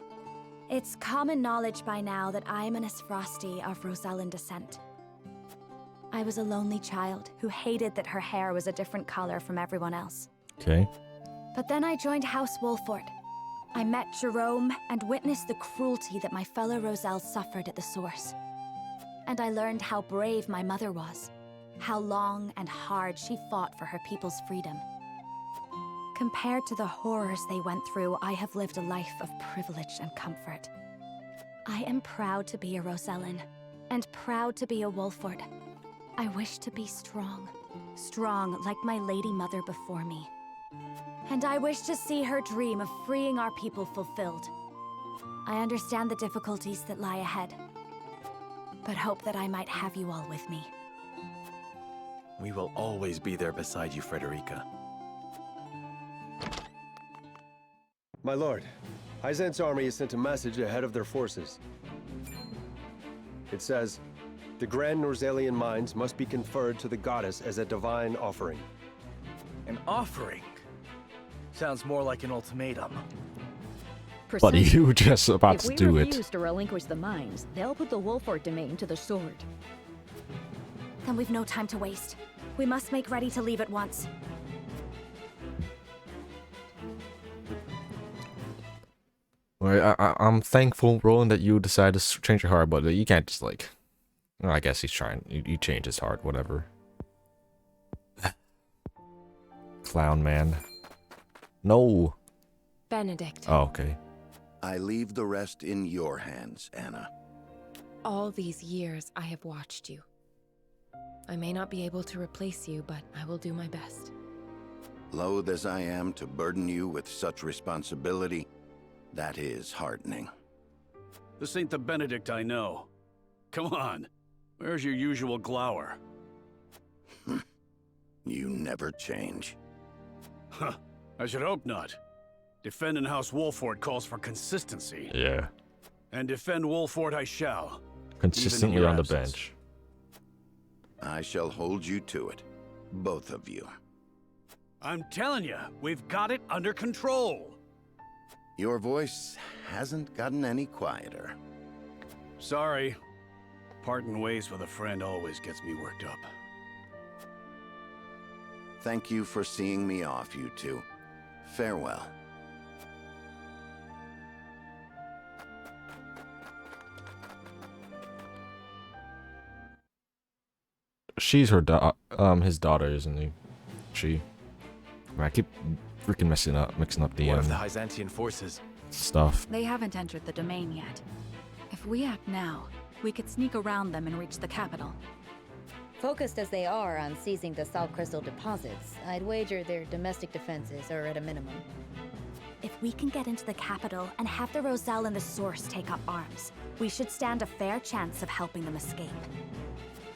it's common knowledge by now that I'm an Esfrosti of Rosellan descent. I was a lonely child who hated that her hair was a different color from everyone else. Okay. But then I joined House Wolford. I met Jerome and witnessed the cruelty that my fellow Roselle suffered at the source. And I learned how brave my mother was, how long and hard she fought for her people's freedom. Compared to the horrors they went through, I have lived a life of privilege and comfort. I am proud to be a Rosellan, and proud to be a Wolford. I wish to be strong, strong like my lady mother before me. And I wish to see her dream of freeing our people fulfilled. I understand the difficulties that lie ahead, but hope that I might have you all with me. We will always be there beside you, Frederica. My lord, Hyzant's army has sent a message ahead of their forces. It says, the Grand Norzalian mines must be conferred to the goddess as a divine offering. An offering? Sounds more like an ultimatum. But you were just about to do If we it. refuse to relinquish the mines, they'll put the Wolford domain to the sword. Then we've no time to waste. We must make ready to leave at once. Well, I'm thankful, Roland, that you decided to change your heart, but you can't just like. Well, I guess he's trying. You changed his heart, whatever. Clown man. No. Benedict. Oh, okay. I leave the rest in your hands, Anna. All these years I have watched you. I may not be able to replace you, but I will do my best. Loath as I am to burden you with such responsibility, that is heartening. This ain't the Benedict I know. Come on, where's your usual glower? You never change. Huh, I should hope not. Defending House Wolford calls for consistency. Yeah. And defend Wolford I shall. Consistently your on the absence. bench. I shall hold you to it. Both of you. I'm telling you, we've got it under control. Your voice hasn't gotten any quieter. Sorry. Parting ways with a friend always gets me worked up. Thank you for seeing me off, you two. Farewell. She's her his daughter, isn't he? She. I keep freaking mixing up the One of the Hyzantian forces stuff. They haven't entered the domain yet. If we act now, we could sneak around them and reach the capital. Focused as they are on seizing the salt crystal deposits, I'd wager their domestic defenses are at a minimum. If we can get into the capital and have the Roselle and the Source take up arms, we should stand a fair chance of helping them escape.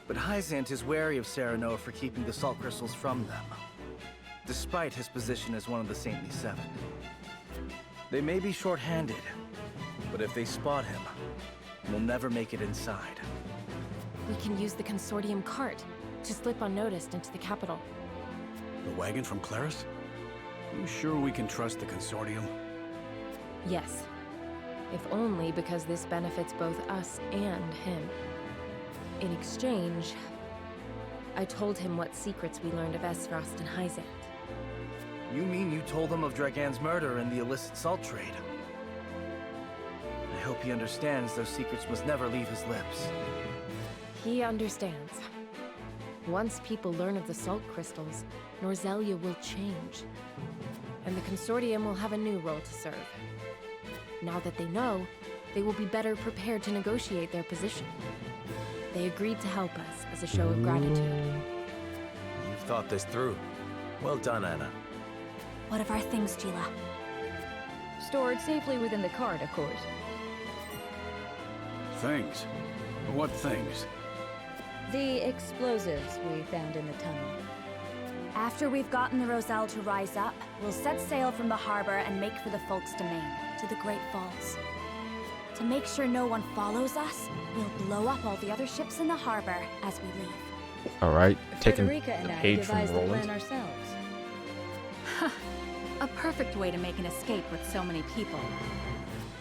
But Hyzant is wary of Serenoa for keeping the salt crystals from them, despite his position as one of the Saintly Seven. They may be short-handed, but if they spot him, we'll never make it inside. We can use the Consortium cart to slip unnoticed into the capital. The wagon from Claris? You sure we can trust the Consortium? Yes. If only because this benefits both us and him. In exchange, I told him what secrets we learned of Esfrost and Hyzant. You mean you told him of Dragan's murder and the illicit salt trade? I hope he understands those secrets must never leave his lips. He understands. Once people learn of the salt crystals, Norzelia will change. And the Consortium will have a new role to serve. Now that they know, they will be better prepared to negotiate their position. They agreed to help us as a show of gratitude. You've thought this through. Well done, Anna. What of our things, Gila? Stored safely within the cart, of course. Things? What things? The explosives we found in the tunnel. After we've gotten the Roselle to rise up, we'll set sail from the harbor and make for the Folk's Domain, to the Great Falls. To make sure no one follows us, we'll blow up all the other ships in the harbor as we leave. Alright, taking the Frederica and I page from devised the Roland. plan ourselves. A perfect way to make an escape with so many people.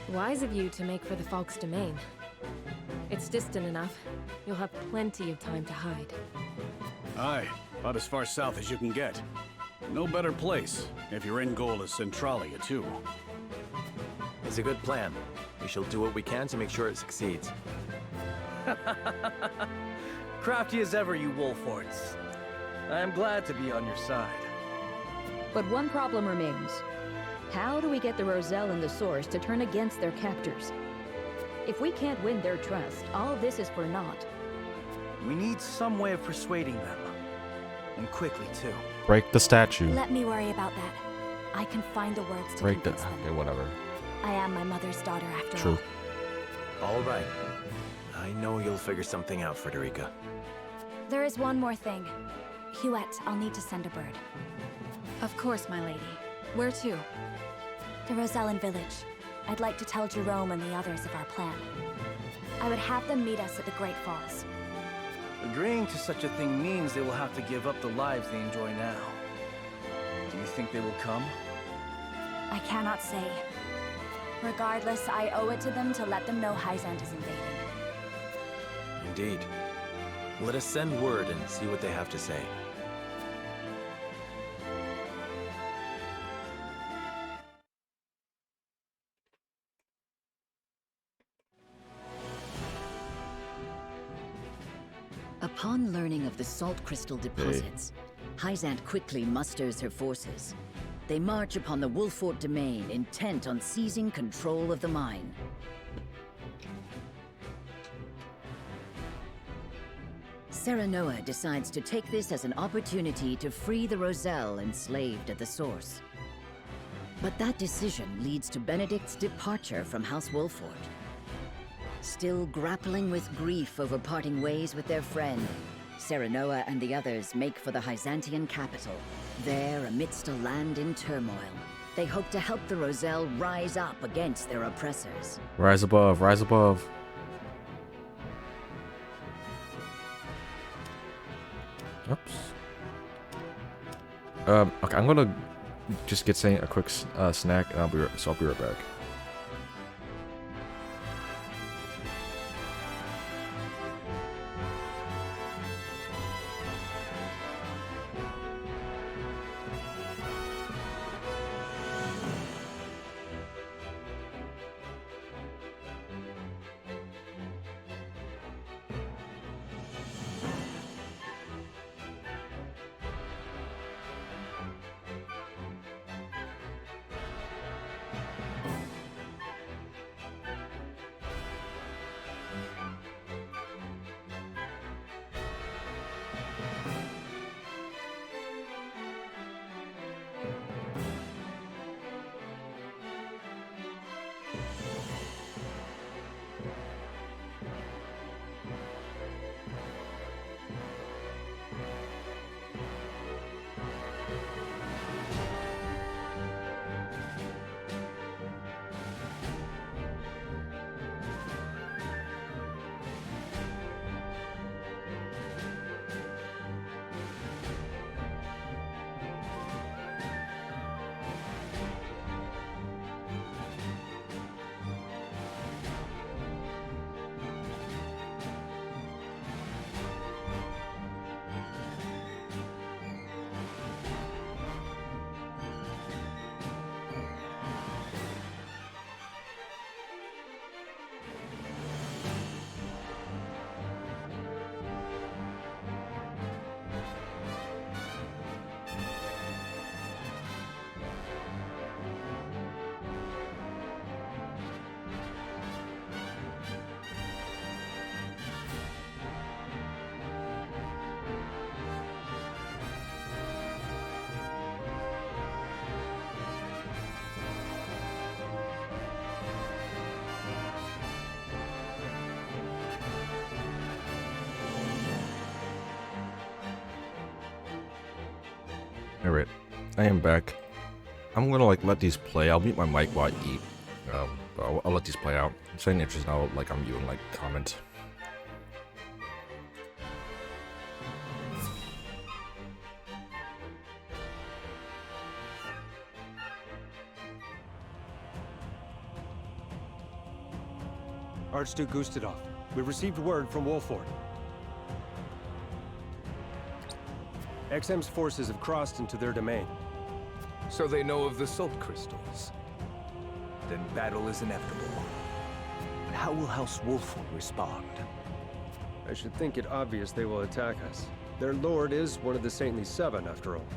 Wise of you to make for the Folk's Domain. It's distant enough. You'll have plenty of time to hide. Aye, about as far south as you can get. No better place, if your end goal is Centralia, too. It's a good plan. We shall do what we can to make sure it succeeds. Crafty as ever, you Wolforts. I am glad to be on your side. But one problem remains. How do we get the Roselle and the Source to turn against their captors? If we can't win their trust, all this is for naught. We need some way of persuading them. And quickly, too. Break the statue. Let me worry about that. I can find the words to Break the. convince them. Okay, whatever. I am my mother's daughter after True. all. All right. I know you'll figure something out, Frederica. There is one more thing. Huette, I'll need to send a bird. Of course, my lady. Where to? The Rosellan village. I'd like to tell Jerome and the others of our plan. I would have them meet us at the Great Falls. Agreeing to such a thing means they will have to give up the lives they enjoy now. Do you think they will come? I cannot say. Regardless, I owe it to them to let them know Hyzant is invading. Indeed. Let us send word and see what they have to say. Upon learning of the salt crystal deposits, Hyzant quickly musters her forces. They march upon the Wolfort domain, intent on seizing control of the mine. Serenoa decides to take this as an opportunity to free the Roselle enslaved at the Source. But that decision leads to Benedict's departure from House Wolfort. Still grappling with grief over parting ways with their friend, Serenoa and the others make for the Hyzantian capital. There, amidst a land in turmoil, they hope to help the Roselle rise up against their oppressors. Rise above, rise above. Oops. Okay, I'm gonna just get saying a quick snack, and I'll be right back. Alright, I am back. I'm gonna like let these play. I'll mute my mic while I eat. But I'll let these play out. If it's any interest, I'll like unmute and like comment. Archduke Gustadov, we received word from Wolford. XM's forces have crossed into their domain. So they know of the salt crystals. Then battle is inevitable. But how will House Wolford respond? I should think it obvious they will attack us. Their lord is one of the Saintly Seven, after all.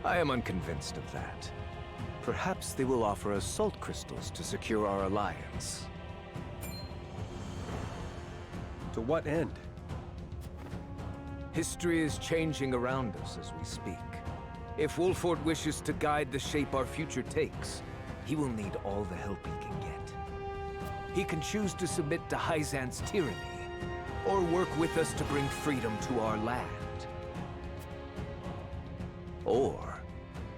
I am unconvinced of that. Perhaps they will offer us salt crystals to secure our alliance. To what end? History is changing around us as we speak. If Wolford wishes to guide the shape our future takes, he will need all the help he can get. He can choose to submit to Hyzan's tyranny, or work with us to bring freedom to our land. Or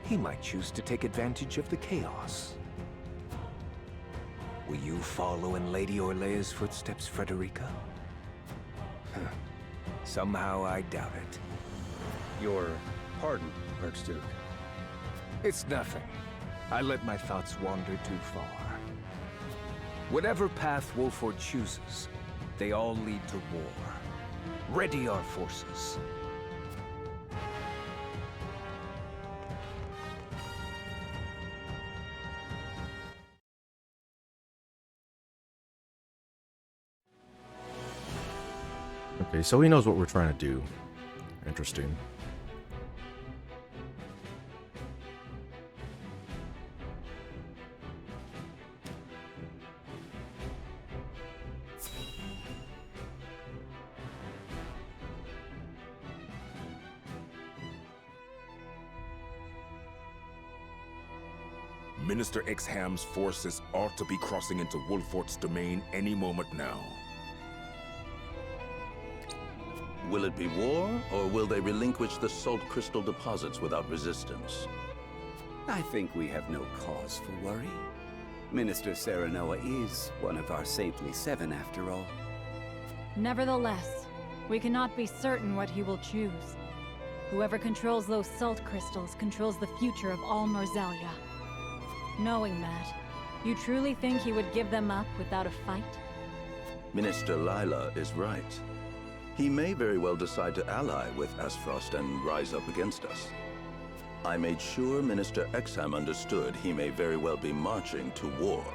he might choose to take advantage of the chaos. Will you follow in Lady Orlea's footsteps, Frederica? Somehow I doubt it. Your pardon, Archduke. It's nothing. I let my thoughts wander too far. Whatever path Wolford chooses, they all lead to war. Ready our forces. Okay, so he knows what we're trying to do. Interesting. Minister Exham's forces ought to be crossing into Wolford's domain any moment now. Will it be war, or will they relinquish the salt crystal deposits without resistance? I think we have no cause for worry. Minister Serenoa is one of our Saintly Seven, after all. Nevertheless, we cannot be certain what he will choose. Whoever controls those salt crystals controls the future of all Norzelia. Knowing that, you truly think he would give them up without a fight? Minister Lila is right. He may very well decide to ally with Aesfrost and rise up against us. I made sure Minister Exham understood he may very well be marching to war.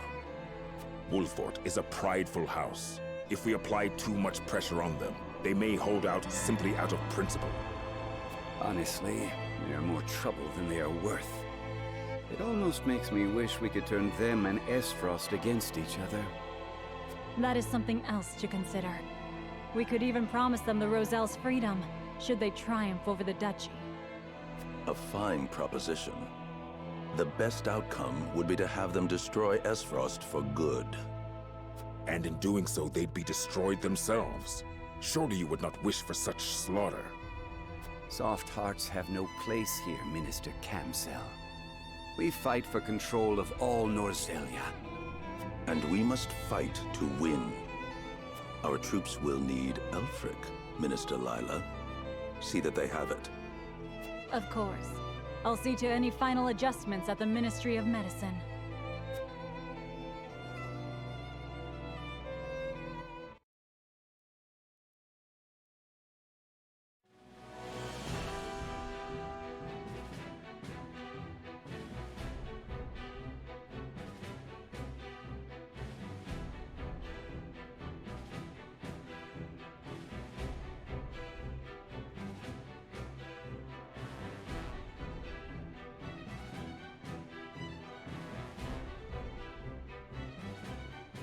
Wolford is a prideful house. If we apply too much pressure on them, they may hold out simply out of principle. Honestly, they are more trouble than they are worth. It almost makes me wish we could turn them and Aesfrost against each other. That is something else to consider. We could even promise them the Roselle's freedom, should they triumph over the duchy. A fine proposition. The best outcome would be to have them destroy Aesfrost for good. And in doing so, they'd be destroyed themselves. Surely you would not wish for such slaughter. Soft hearts have no place here, Minister Camsell. We fight for control of all Norzelia. And we must fight to win. Our troops will need Elfric, Minister Lila. See that they have it. Of course. I'll see to any final adjustments at the Ministry of Medicine.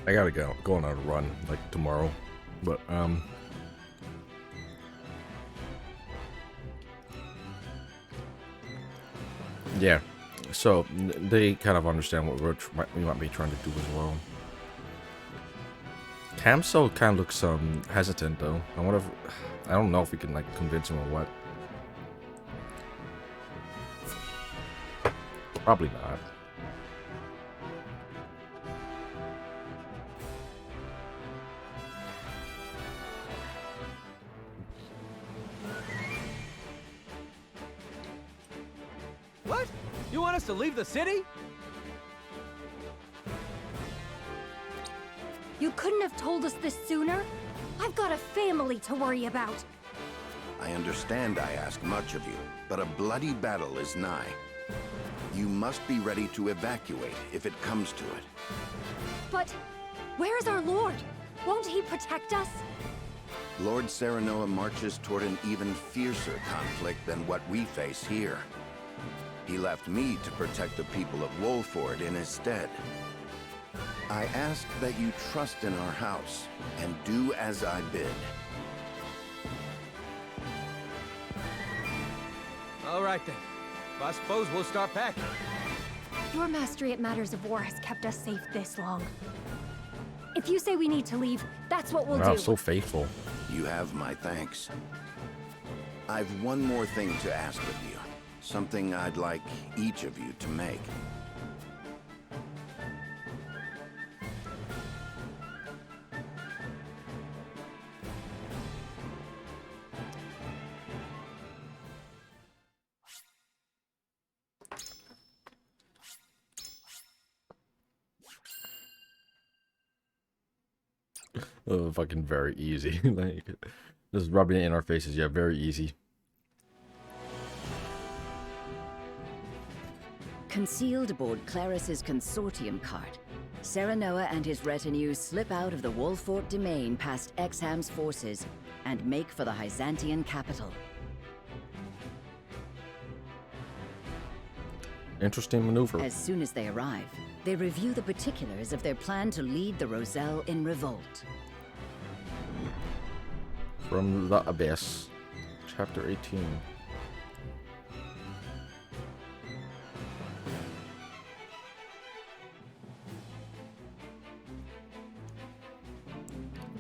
I gotta go on a run, like, tomorrow. But, yeah. So, they kind of understand what we might be trying to do as well. Camsell kind of looks, hesitant, though. I don't know if we can, like, convince him or what. Probably not. What? You want us to leave the city? You couldn't have told us this sooner? I've got a family to worry about. I understand I ask much of you, but a bloody battle is nigh. You must be ready to evacuate if it comes to it. But where is our lord? Won't he protect us? Lord Serenoa marches toward an even fiercer conflict than what we face here. He left me to protect the people of Wolford in his stead. I ask that you trust in our house and do as I bid. All right then. I suppose we'll start packing. Your mastery at matters of war has kept us safe this long. If you say we need to leave, that's what we'll Wow, do. so faithful. You have my thanks. I've one more thing to ask of you. Something I'd like each of you to make. Oh, fucking very easy. Like, just rubbing it in our faces. Yeah, very easy. Concealed aboard Claris's consortium cart, Serenoa and his retinue slip out of the Wolfort domain past Exham's forces and make for the Hyzantian capital. Interesting maneuver. As soon as they arrive, they review the particulars of their plan to lead the Roselle in revolt. From the Abyss, Chapter 18.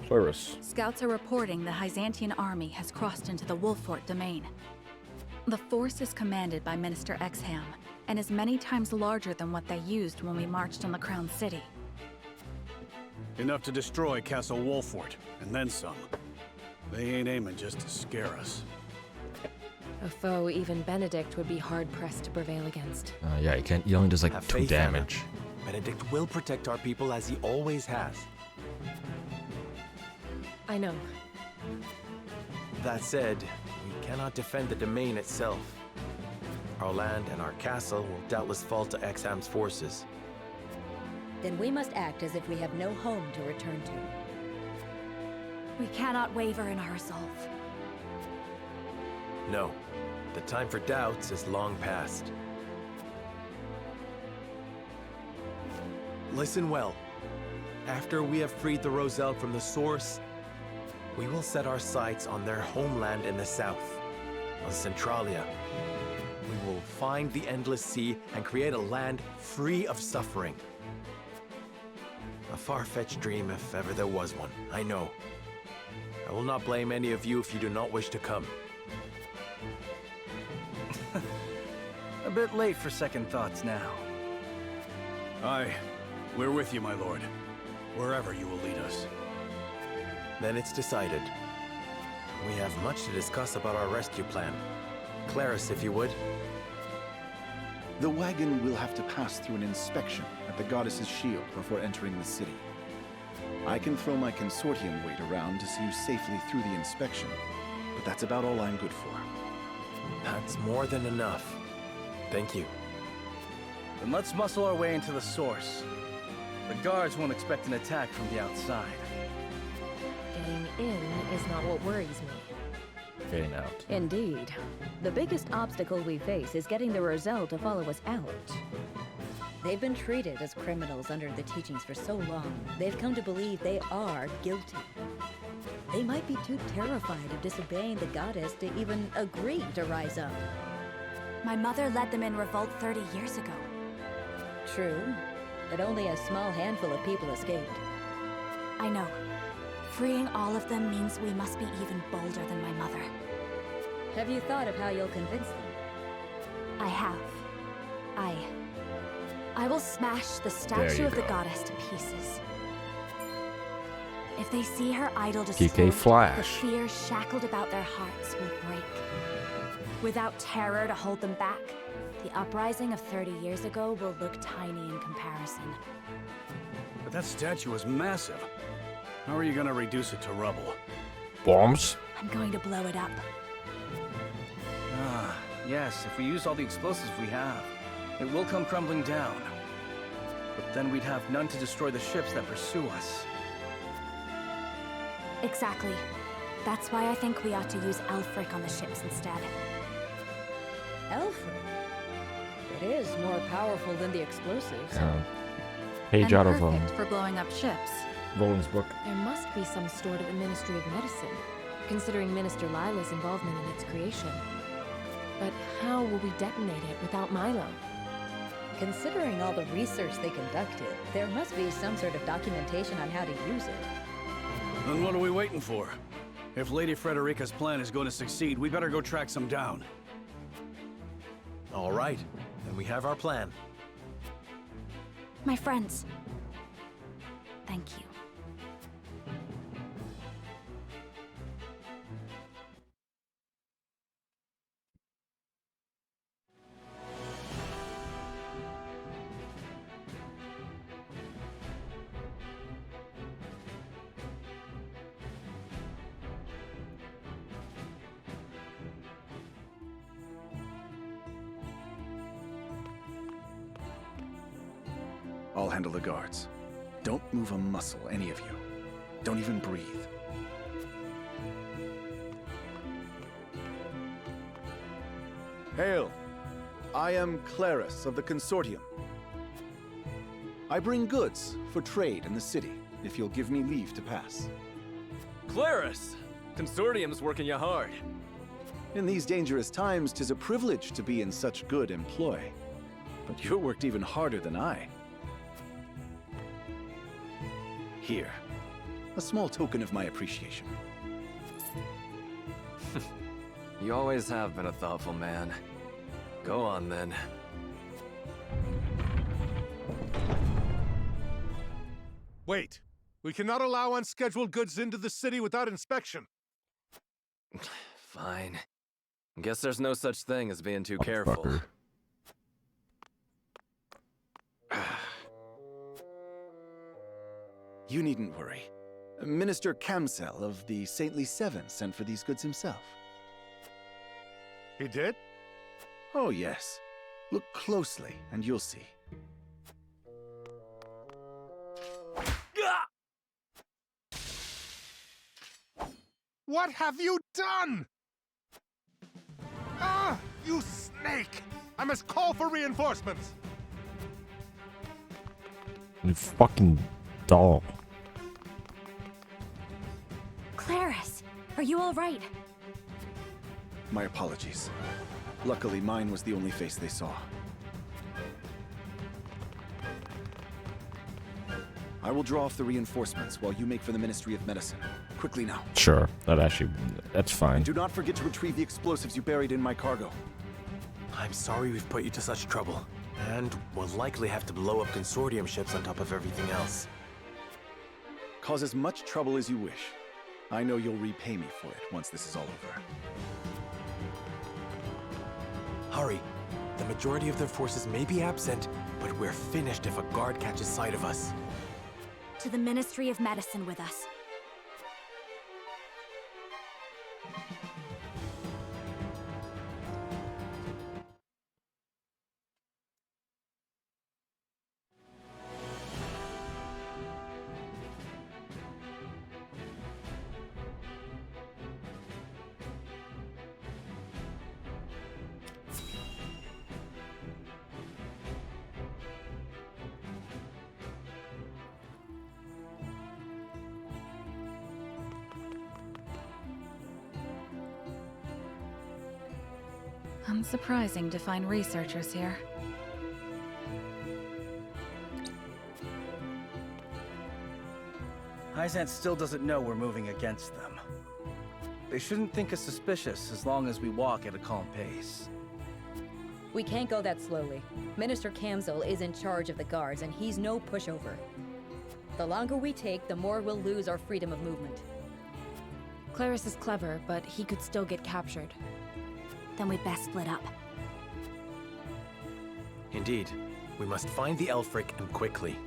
Claris. Scouts are reporting the Hyzantian army has crossed into the Wolfort domain. The force is commanded by Minister Exham, and is many times larger than what they used when we marched on the Crown City. Enough to destroy Castle Wolfort, and then some. They ain't aiming just to scare us. A foe even Benedict would be hard-pressed to prevail against. Yeah, he only does like Have 2 faith, Anna. damage. Benedict will protect our people as he always has. I know. That said, we cannot defend the domain itself. Our land and our castle will doubtless fall to Exham's forces. Then we must act as if we have no home to return to. We cannot waver in our resolve. No, the time for doubts is long past. Listen well. After we have freed the Roselle from the Source, we will set our sights on their homeland in the south, on Centralia. We will find the Endless Sea and create a land free of suffering. A far-fetched dream if ever there was one, I know. I will not blame any of you if you do not wish to come. A bit late for second thoughts now. Aye, we're with you, my lord. Wherever you will lead us. Then it's decided. We have much to discuss about our rescue plan. Claris, if you would. The wagon will have to pass through an inspection at the Goddess's Shield before entering the city. I can throw my consortium weight around to see you safely through the inspection, but that's about all I'm good for. That's more than enough. Thank you. Then let's muscle our way into the Source. The guards won't expect an attack from the outside. Getting in is not what worries me. Getting out. Indeed. The biggest obstacle we face is getting the Roselle to follow us out. They've been treated as criminals under the teachings for so long, they've come to believe they are guilty. They might be too terrified of disobeying the goddess to even agree to rise up. My mother led them in revolt 30 years ago. True, but only a small handful of people escaped. I know. Freeing all of them means we must be even bolder than my mother. Have you thought of how you'll convince them? I have. I I will smash the statue of the goddess to pieces. If they see her idol destroyed, PK Flash. the fear shackled about their hearts will break. Without terror to hold them back, the uprising of 30 years ago will look tiny in comparison. But that statue is massive. How are you gonna reduce it to rubble? Bombs? I'm going to blow it up. Ah, yes, if we use all the explosives we have, it will come crumbling down. But then we'd have none to destroy the ships that pursue us. Exactly. That's why I think we ought to use Elfric on the ships instead. Elfric? It is more powerful than the explosives. Page And out of perfect for blowing up ships. Roland's book. There must be some stored at the Ministry of Medicine, considering Minister Lila's involvement in its creation. But how will we detonate it without Milo? Considering all the research they conducted, there must be some sort of documentation on how to use it. Then what are we waiting for? If Lady Frederica's plan is going to succeed, we better go track some down. All right, then we have our plan. My friends. Thank you. I'll handle the guards. Don't move a muscle, any of you. Don't even breathe. Hail! I am Claris of the Consortium. I bring goods for trade in the city, if you'll give me leave to pass. Claris! Consortium's working you hard. In these dangerous times, 'tis a privilege to be in such good employ. But you're worked even harder than I. Here, a small token of my appreciation. You always have been a thoughtful man. Go on, then. Wait. We cannot allow unscheduled goods into the city without inspection. Fine. Guess there's no such thing as being too careful. You needn't worry. Minister Kamsel of the Saintly Seven sent for these goods himself. He did? Oh, yes. Look closely, and you'll see. What have you done? Ah, you snake! I must call for reinforcements. You fucking doll. Claris, are you all right? My apologies. Luckily, mine was the only face they saw. I will draw off the reinforcements while you make for the Ministry of Medicine. Quickly now. Sure, that's fine. And do not forget to retrieve the explosives you buried in my cargo. I'm sorry we've put you to such trouble. And we'll likely have to blow up Consortium ships on top of everything else. Cause as much trouble as you wish. I know you'll repay me for it once this is all over. Hurry. The majority of their forces may be absent, but we're finished if a guard catches sight of us. To the Ministry of Medicine with us. Unsurprising to find researchers here. Hyzant still doesn't know we're moving against them. They shouldn't think us suspicious as long as we walk at a calm pace. We can't go that slowly. Minister Kamzul is in charge of the guards, and he's no pushover. The longer we take, the more we'll lose our freedom of movement. Claris is clever, but he could still get captured. Then we'd best split up. Indeed. We must find the Elfric, and quickly.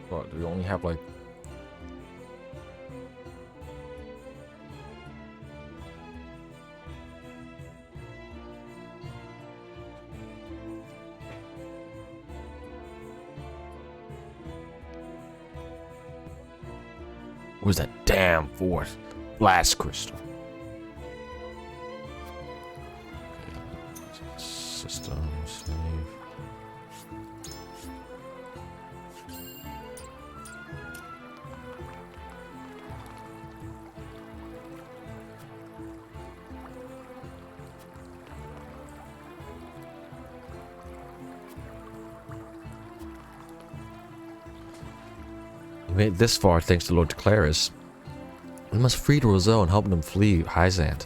What, do we only have like... Where's that damn fourth blast crystal? System save. We made it this far thanks to Lord Claris. We must free the Roselle and help them flee Hyzant.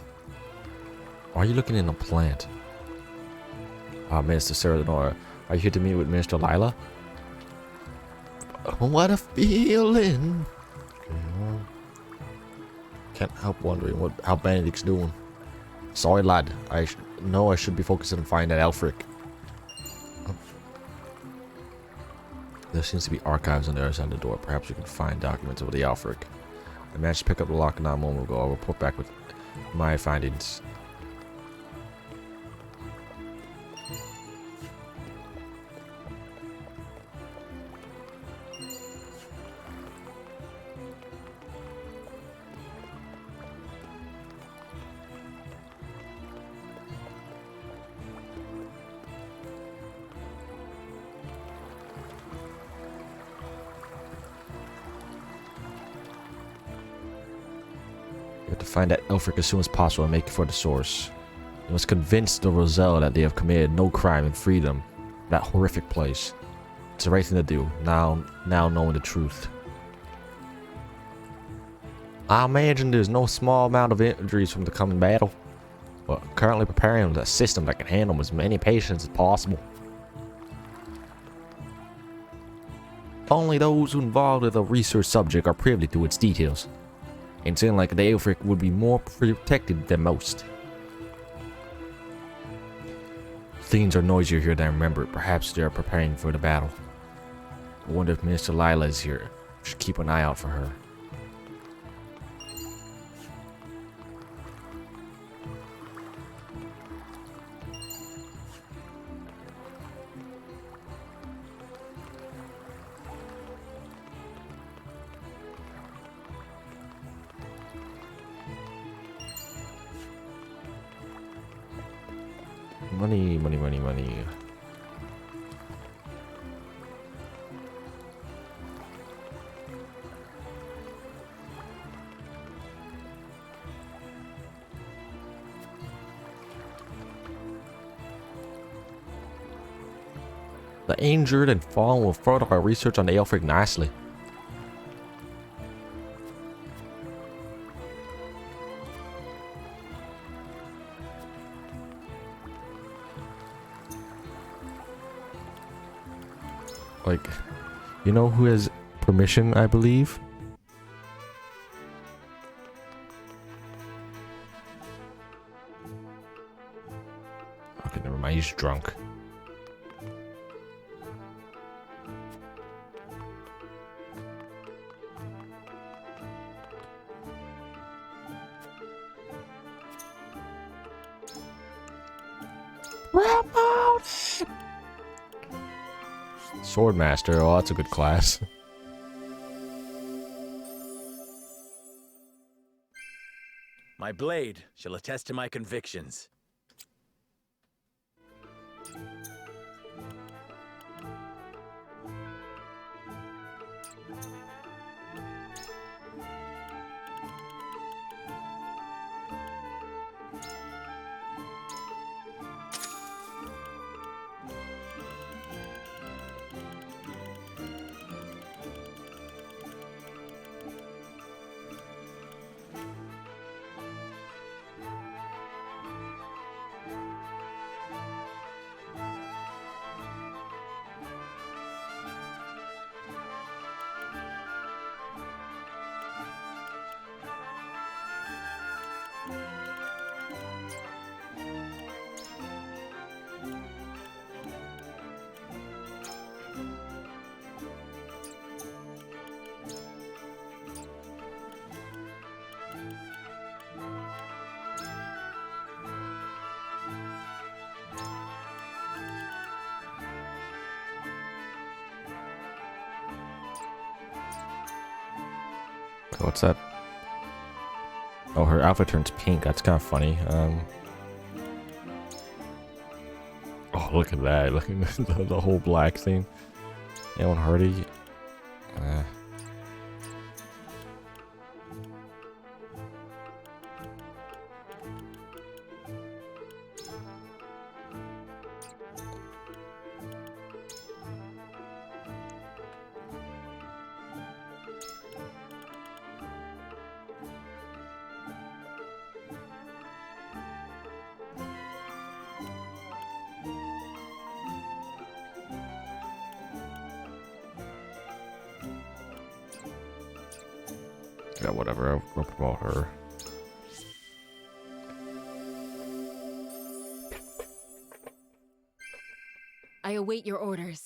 Why are you looking in a plant? Minister Serenora, are you here to meet with Minister Lila? What a feeling! Can't help wondering how Benedict's doing. Sorry, lad. I know I should be focusing on finding that Elfric. There seems to be archives on the other side of the door. Perhaps we can find documents of the Elfric. I managed to pick up the lock not a moment ago. I'll report back with my findings. We have to find that Elfric as soon as possible and make it for the source. We must convince the Roselle that they have committed no crime and free them from that horrific place. It's the right thing to do, now knowing the truth. I imagine there's no small amount of injuries from the coming battle, but I'm currently preparing a system that can handle as many patients as possible. Only those who involved with a research subject are privy to its details. It seems like the Elfric would be more protected than most. Things are noisier here than I remember. Perhaps they are preparing for the battle. I wonder if Minister Lila is here. We should keep an eye out for her. Money, money, money, money. The injured and fallen will further our research on the Elfric nicely. Like, you know who has permission, I believe? Okay, never mind, he's drunk. Swordmaster, oh, that's a good class. My blade shall attest to my convictions. What's that? Oh, her outfit turns pink. That's kind of funny. Oh, look at that. Look at the whole black thing. Alan Hardy. Yeah, whatever. I'll promote her. I await your orders.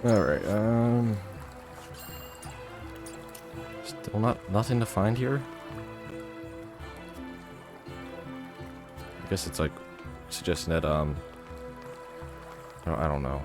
Alright, still nothing to find here? I guess it's like suggesting that, I don't know,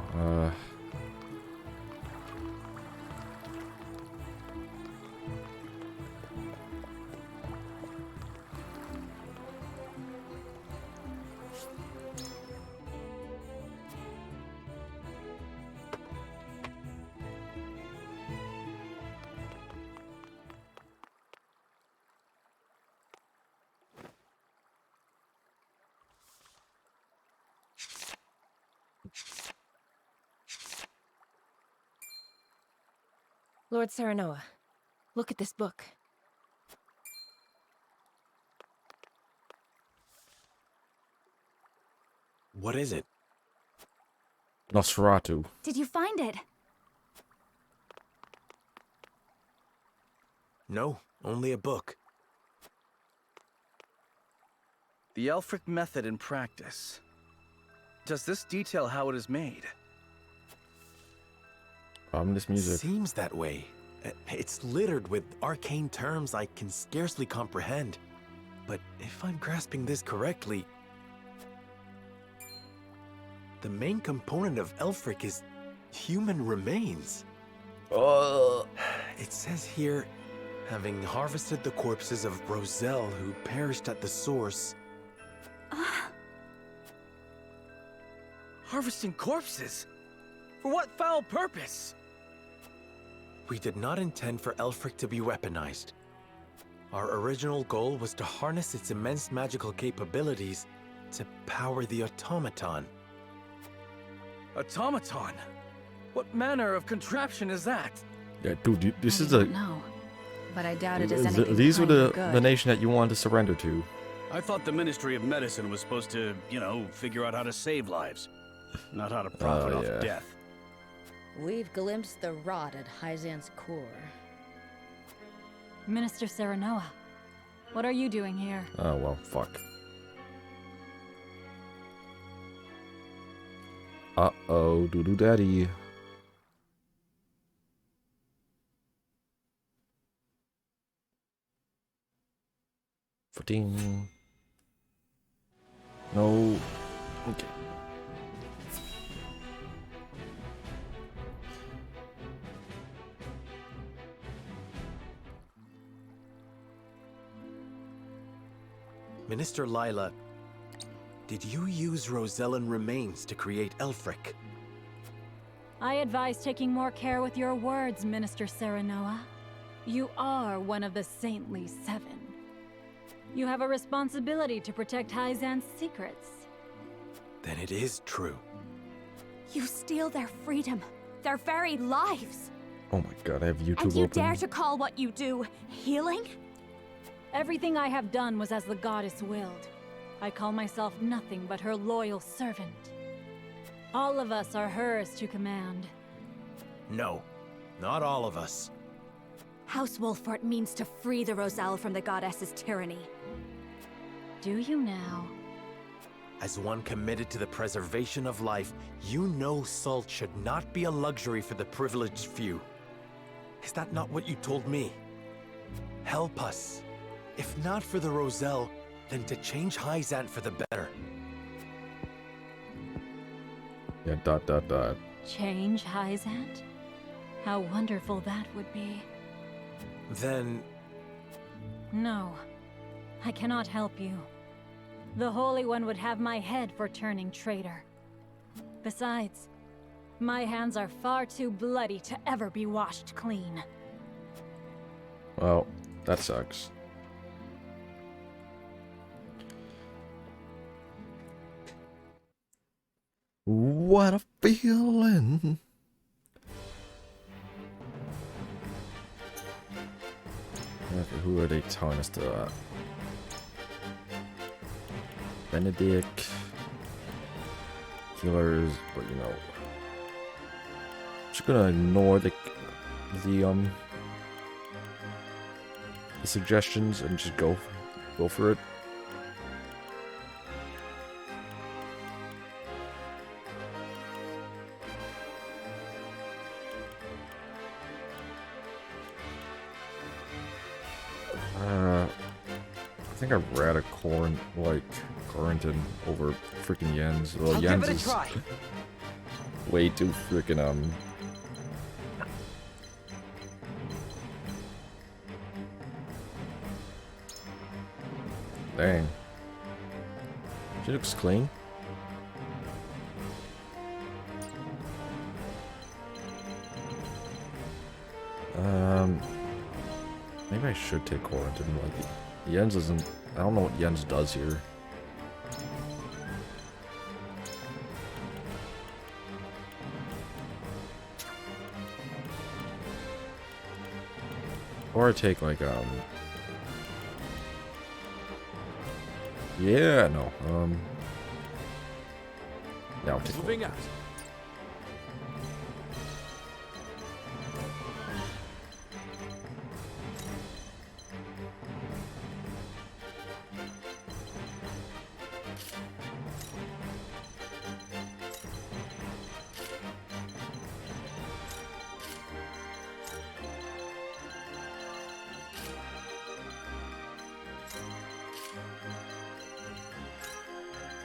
Lord Serenoa, look at this book. What is it? Nosferatu. Did you find it? No, only a book. The Elfric method in practice. Does this detail how it is made? This music. Seems that way. It's littered with arcane terms I can scarcely comprehend. But if I'm grasping this correctly, the main component of Elfric is human remains. It says here, having harvested the corpses of Roselle who perished at the source. Harvesting corpses? For what foul purpose? We did not intend for Elfric to be weaponized. Our original goal was to harness its immense magical capabilities to power the automaton. Automaton? What manner of contraption is that? Yeah, dude, this is No, but I doubt it is anything. These were kind of the nation that you wanted to surrender to. I thought the Ministry of Medicine was supposed to, you know, figure out how to save lives, not how to profit off death. We've glimpsed the rot at Hyzan's core. Minister Serenoa, what are you doing here? Oh, well, fuck. Uh-oh, doo-doo daddy. $14. No. Okay. Minister Lila, did you use Rosellan remains to create Elfric? I advise taking more care with your words, Minister Serenoa. You are one of the Saintly Seven. You have a responsibility to protect Hyzan's secrets. Then it is true. You steal their freedom, their very lives. Oh my god, I have YouTube And you open. dare to call what you do healing? Everything I have done was as the goddess willed. I call myself nothing but her loyal servant. All of us are hers to command. No, not all of us. House Wolfort means to free the Roselle from the goddess's tyranny. Do you now? As one committed to the preservation of life, you know salt should not be a luxury for the privileged few. Is that not what you told me? Help us. If not for the Roselle, then to change Hyzant for the better. Yeah, ... Change Hyzant? How wonderful that would be. Then... No, I cannot help you. The Holy One would have my head for turning traitor. Besides, my hands are far too bloody to ever be washed clean. Well, that sucks. What a feeling. Okay, who are they telling us to Benedict healers, but you know, just gonna ignore the suggestions and just go for it. I think I'd rather Corentin over freaking Jens. Well, I'll Jens give it a is try. way too freaking Dang. She looks clean. Maybe I should take Corentin. Like, Jens isn't. I don't know what Jens does here. Or I take like yeah, no. Yeah, I'll take Moving out.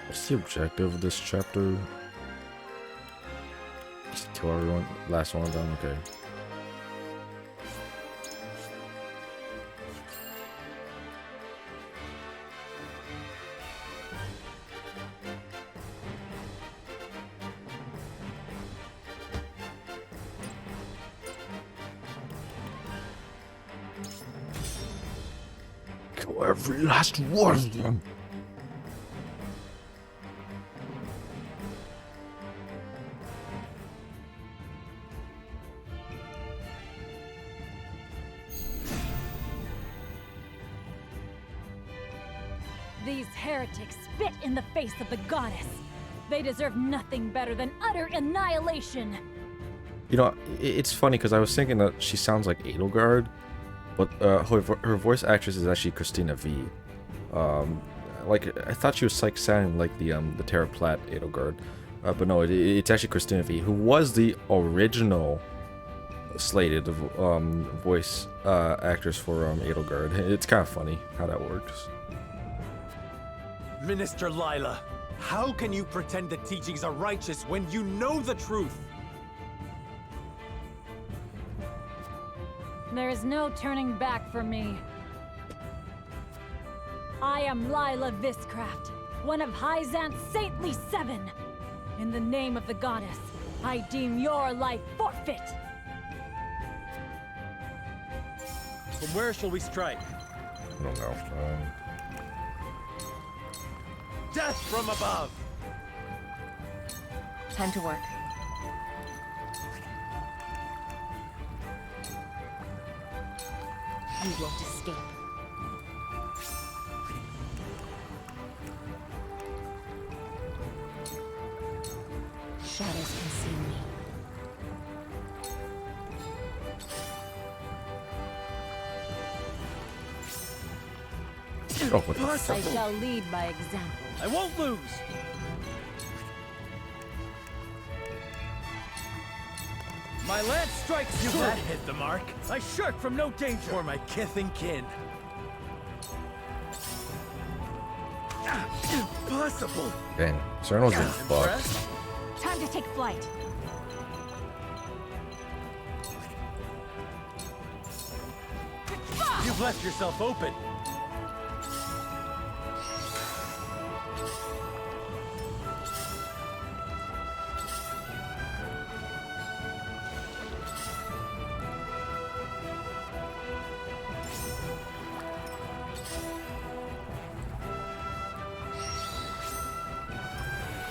What's the objective of this chapter? Just kill everyone. Last one of them, okay. Kill every last one of them. These heretics spit in the face of the goddess. They deserve nothing better than utter annihilation. You know, it's funny because I was thinking that she sounds like Edelgard, but her voice actress is actually Christina V. Like I thought she was like sounding like the Terra Platt Edelgard, but no, it's actually Christina V, who was the original slated voice actress for Edelgard. It's kind of funny how that works. Minister Lila, how can you pretend the teachings are righteous when you know the truth? There is no turning back for me. I am Lila Viscraft, one of Hyzant's saintly 7. In the name of the goddess, I deem your life forfeit. From where shall we strike? I don't know. Death from above! Time to work. You won't escape. Shadows can see me. Oh, what the I fuck? shall lead by example. I won't lose! My lance strikes you. That hit the mark. I shirk from no danger. For my kith and kin. Impossible! Dang, Cerno's been fucked. Time to take flight. You've left yourself open.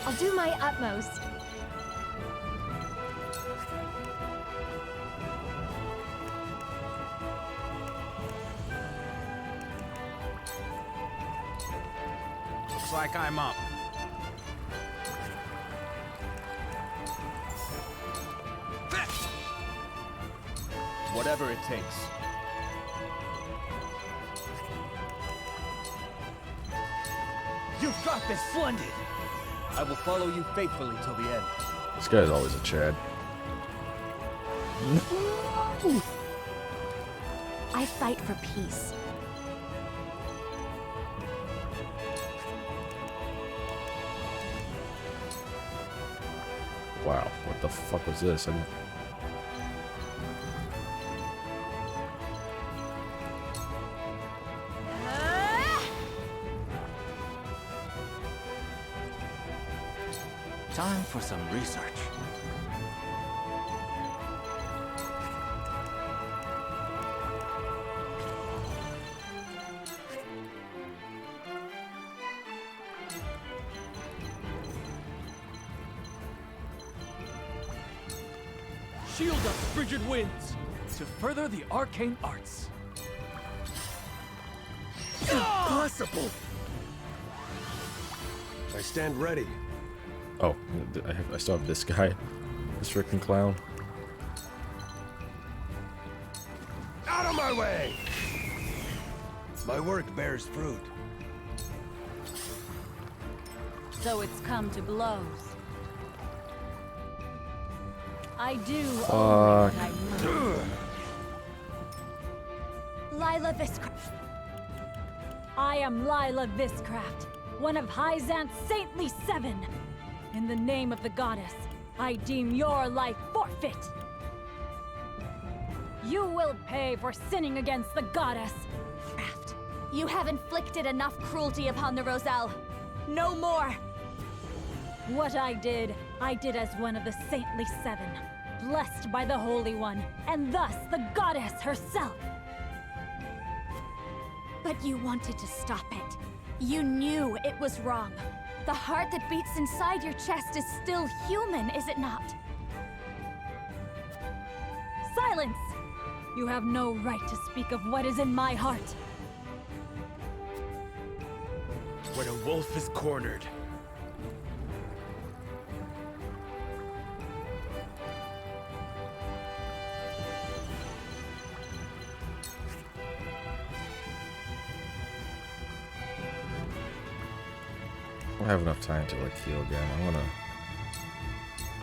I'll do my utmost. Looks like I'm up. Whatever it takes. You've got this, splendid! I will follow you faithfully till the end. This guy's always a Chad. I fight for peace. Wow, what the fuck was this? Time for some research. Shield us, frigid winds, to further the arcane arts. Impossible! I stand ready. Oh, I still have this guy, this freaking clown. Out of my way! My work bears fruit. So it's come to blows. I do Fuck. only what I must. Lila Viscraft. I am Lila Viscraft, one of Hyzant's saintly 7. In the name of the goddess, I deem your life forfeit. You will pay for sinning against the goddess. You have inflicted enough cruelty upon the Roselle. No more. What I did as one of the saintly 7, blessed by the Holy One, and thus the goddess herself. But you wanted to stop it. You knew it was wrong. The heart that beats inside your chest is still human, is it not? Silence! You have no right to speak of what is in my heart. When a wolf is cornered. I don't have enough time to like heal again. I'm gonna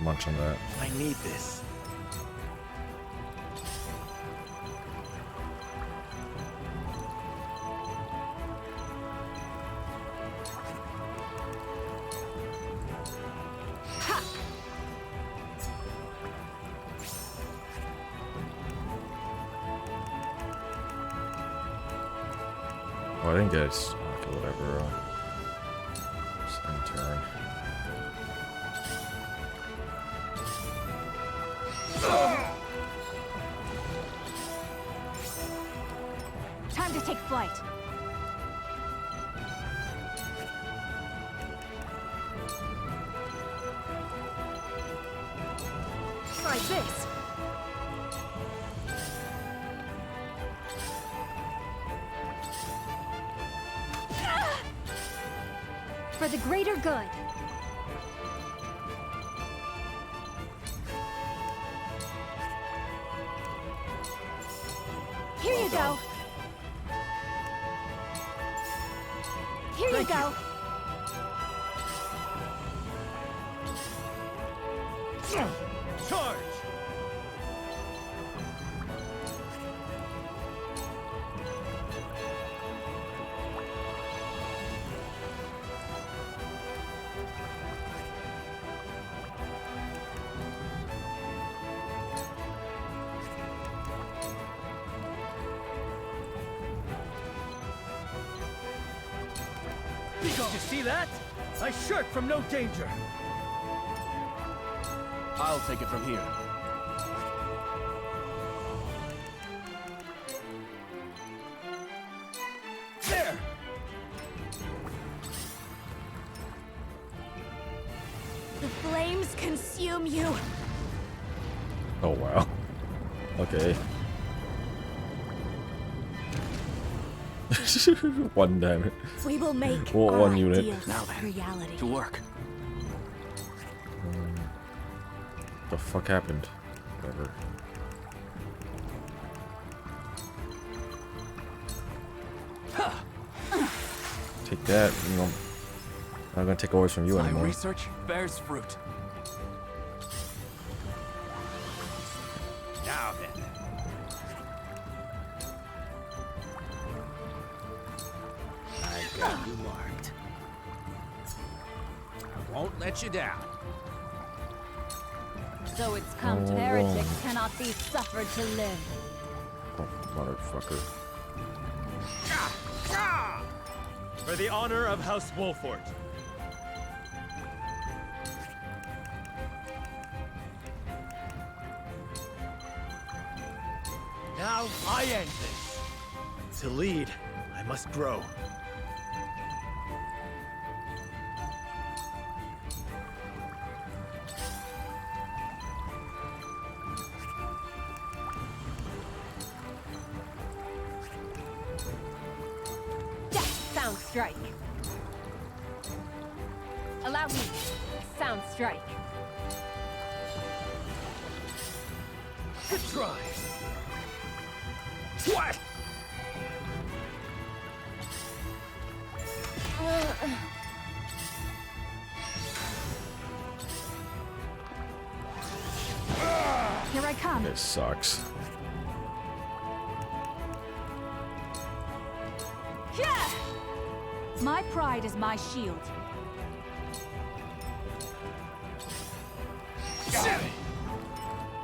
munch on that. I need this. Oh, I didn't get it. Okay. whatever. Just end turn. Time to take flight. Try this. For the greater good. Here you go. Here you go. Charge! Did you see that? I shirk from no danger. I'll take it from here. There! The flames consume you. Oh wow. Okay. One damage. We will make one unit. ideals reality. To work. The fuck happened? Whatever. Take that. You know, I'm not gonna take orders from you My anymore. research bears fruit. Now then. I've got you marked. I won't let you down. So it's come to heretics cannot be suffered to live. Oh, motherfucker. For the honor of House Wolfort. Now I end this. To lead, I must grow. Sound strike. Allow me. Sound strike. Good try. What? Here I come. This sucks. Yeah! My pride is my shield.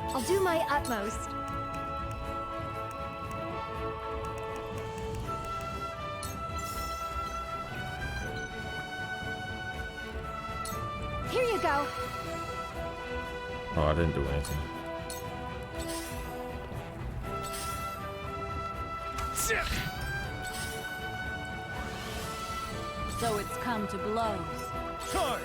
I'll do my utmost. Here you go. Oh, I didn't do anything. So it's come to blows. Charge!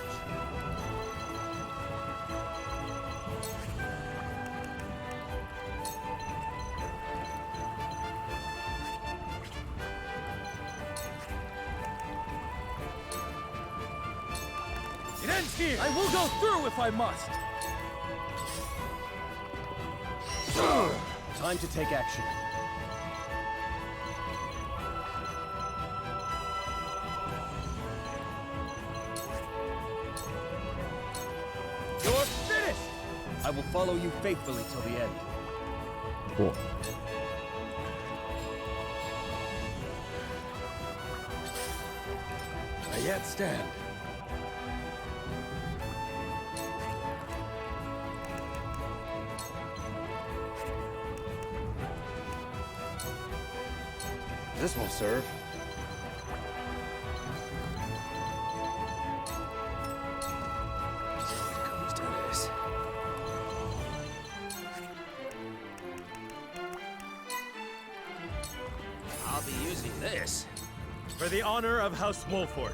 It ends here! I will go through if I must! Time to take action. You're finished! I will follow you faithfully till the end. Cool. I yet stand. This will serve. this? For the honor of House Wolfort.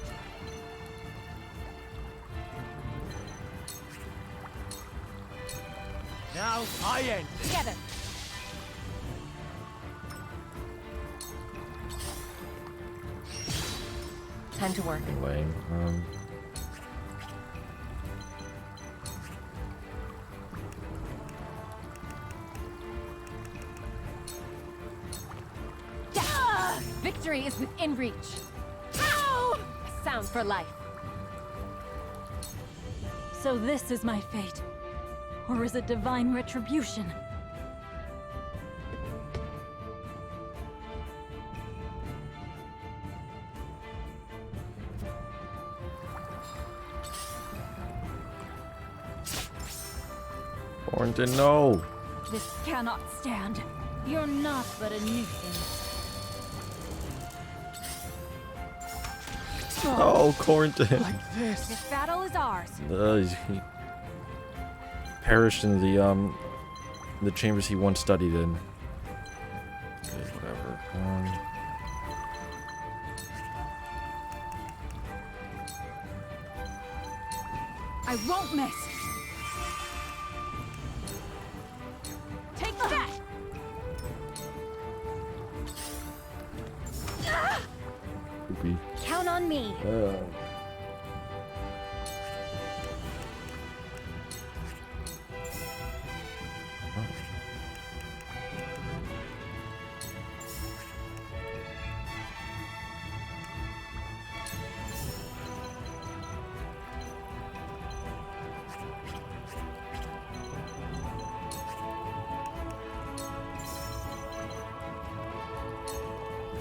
Now, I end this. Together. Time to work. Anyway, Victory is within reach. Ow! A sound for life. So this is my fate. Or is it divine retribution? Thornton, no. This cannot stand. You're not but a nuisance. Oh, Cornton. Like this. This battle is ours. He perished in the chambers he once studied in. Okay, whatever. I won't miss. Take that. Poopy. Count on me.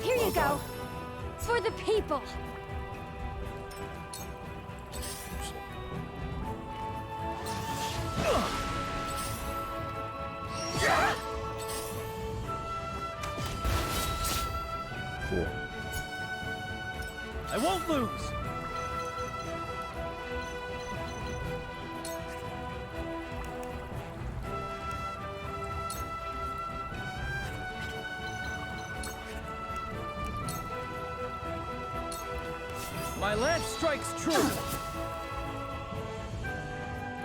Here you go. For the people. Cool. I won't lose. My lance strikes true.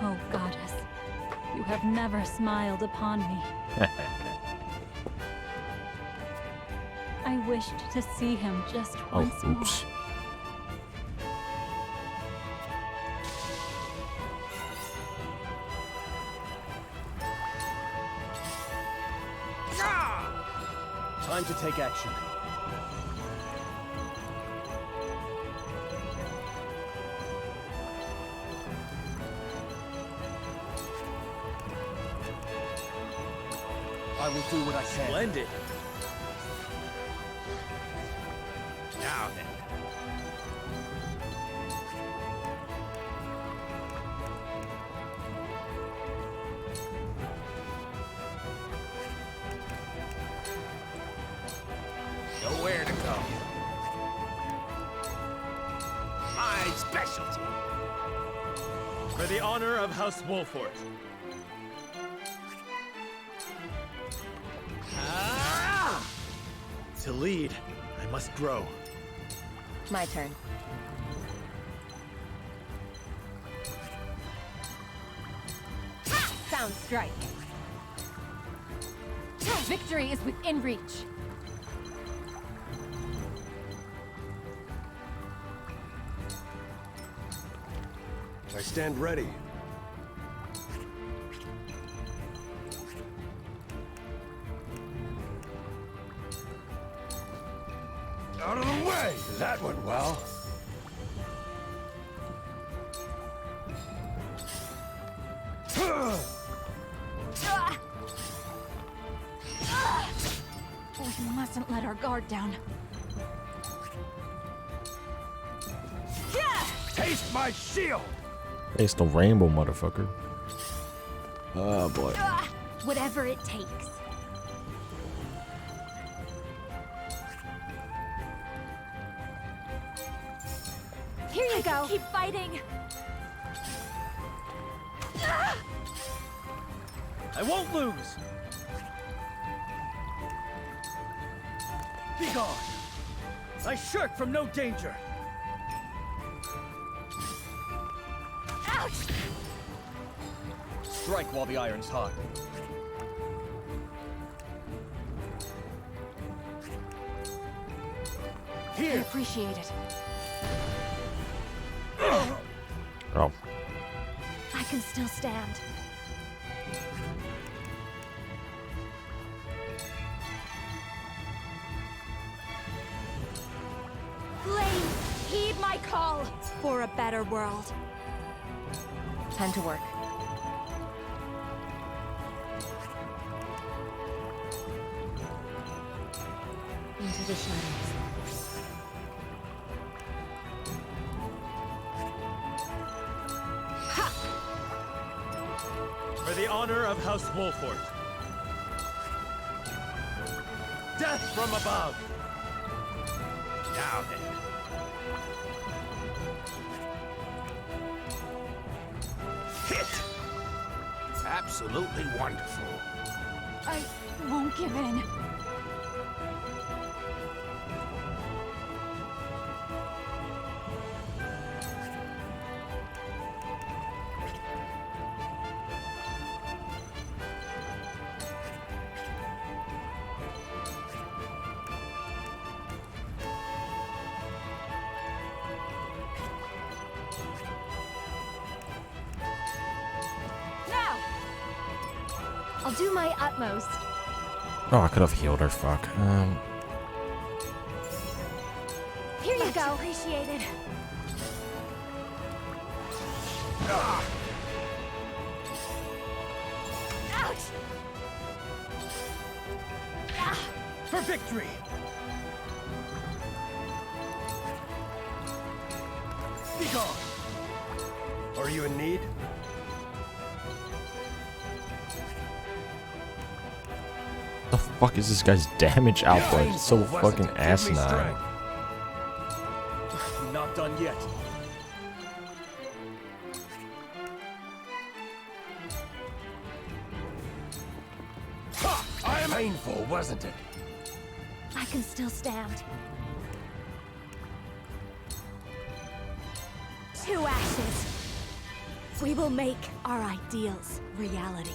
Oh, goddess. You have never smiled upon me. I wished to see him just once more. Oops. Time to take action. I will do what I can. Splendid. Now then. Nowhere to go. My specialty. For the honor of House Wolfort. To lead, I must grow. My turn. Ha! Sound strike. Victory is within reach. I stand ready. Out of the way! That went well. We mustn't let our guard down. Taste my shield! It's the rainbow, motherfucker. Oh boy. Whatever it takes. Here you go. Keep fighting. I won't lose. Be gone. I shirk from no danger. Ouch! Strike while the iron's hot. I appreciate it. Oh. I can still stand. Flames, heed my call for a better world. Time to work. Into the shadows. For the honor of House Wolfort. Death from above! Now then. Hit! Absolutely wonderful. I won't give in. I'll do my utmost. Oh, I could have healed her. Fuck. Here you go. Appreciated. Ouch! For victory! Be gone! Are you in need? The fuck is this guy's damage output? It's so fucking asinine. Not done yet. I am painful, wasn't it? I can still stand. To ashes. We will make our ideals reality.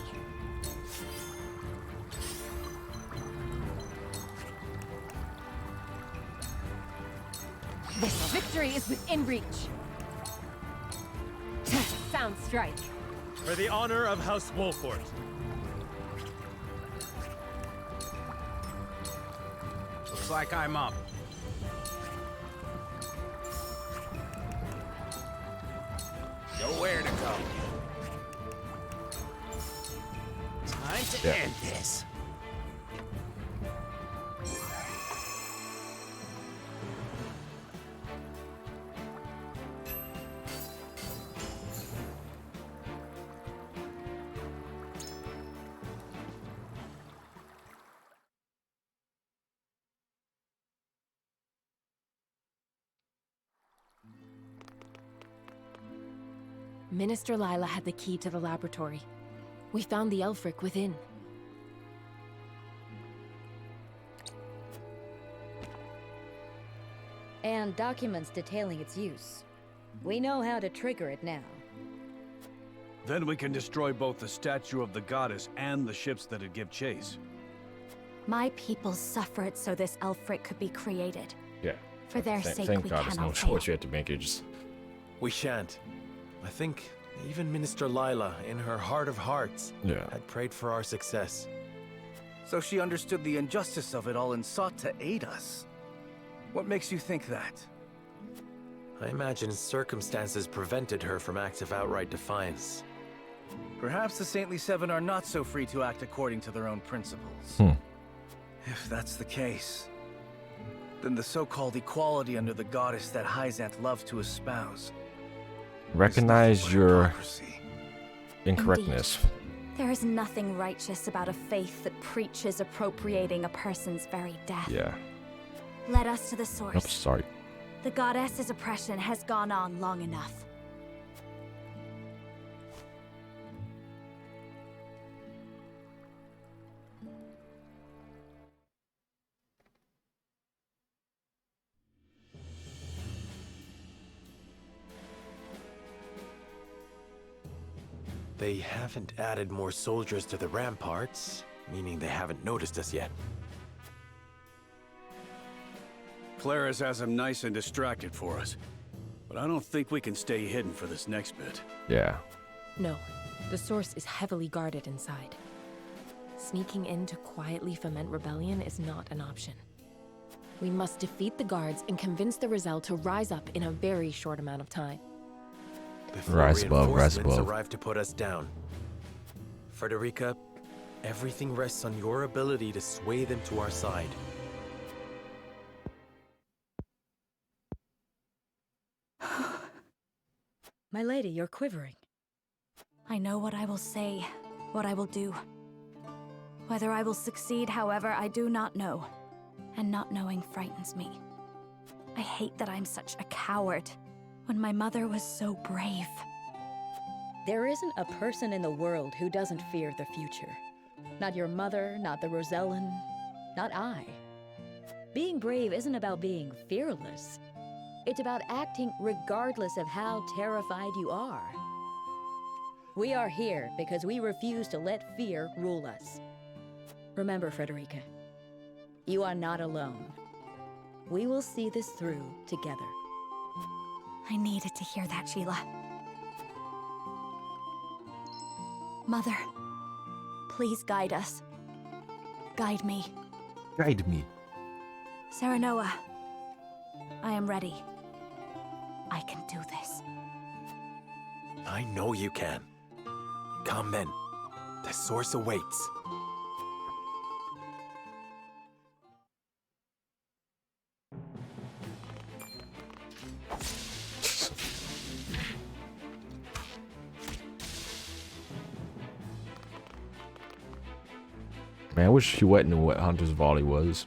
This victory is within reach. Sound strike. For the honor of House Wolfort. Looks like I'm up. Nowhere to go. Time to end this. Minister Lila had the key to the laboratory. We found the Elfric within. And documents detailing its use. We know how to trigger it now. Then we can destroy both the statue of the goddess and the ships that'd give chase. My people suffered so this Elfric could be created. Yeah. For their sake, Thank we God there's no cannot fail. choice we had to make. It just. We shan't. I think even Minister Lila, in her heart of hearts, Yeah. had prayed for our success. So she understood the injustice of it all and sought to aid us. What makes you think that? I imagine circumstances prevented her from acts of outright defiance. Perhaps the Saintly Seven are not so free to act according to their own principles. If that's the case, then the so-called equality under the goddess that Hyzanth loved to espouse. Recognize your incorrectness. There is nothing righteous about a faith that preaches appropriating a person's very death. Yeah. Let us to the source. Oops, sorry. The goddess's oppression has gone on long enough. They haven't added more soldiers to the ramparts, meaning they haven't noticed us yet. Claris has him nice and distracted for us. But I don't think we can stay hidden for this next bit. Yeah. No, the source is heavily guarded inside. Sneaking in to quietly foment rebellion is not an option. We must defeat the guards and convince the Roselle to rise up in a very short amount of time. Before Rise above, rise reinforcements above. arrive to put us down. Frederica, everything rests on your ability to sway them to our side. My lady, you're quivering. I know what I will say, what I will do. Whether I will succeed, however, I do not know. And not knowing frightens me. I hate that I'm such a coward, when my mother was so brave. There isn't a person in the world who doesn't fear the future. Not your mother, not the Rosellan, not I. Being brave isn't about being fearless. It's about acting regardless of how terrified you are. We are here because we refuse to let fear rule us. Remember, Frederica, you are not alone. We will see this through together. I needed to hear that, Sheila. Mother, please guide us. Guide me. Guide me. Serenoa, I am ready. I can do this. I know you can. Come then. The source awaits. Man, I wish Huet knew what Hunter's Volley was.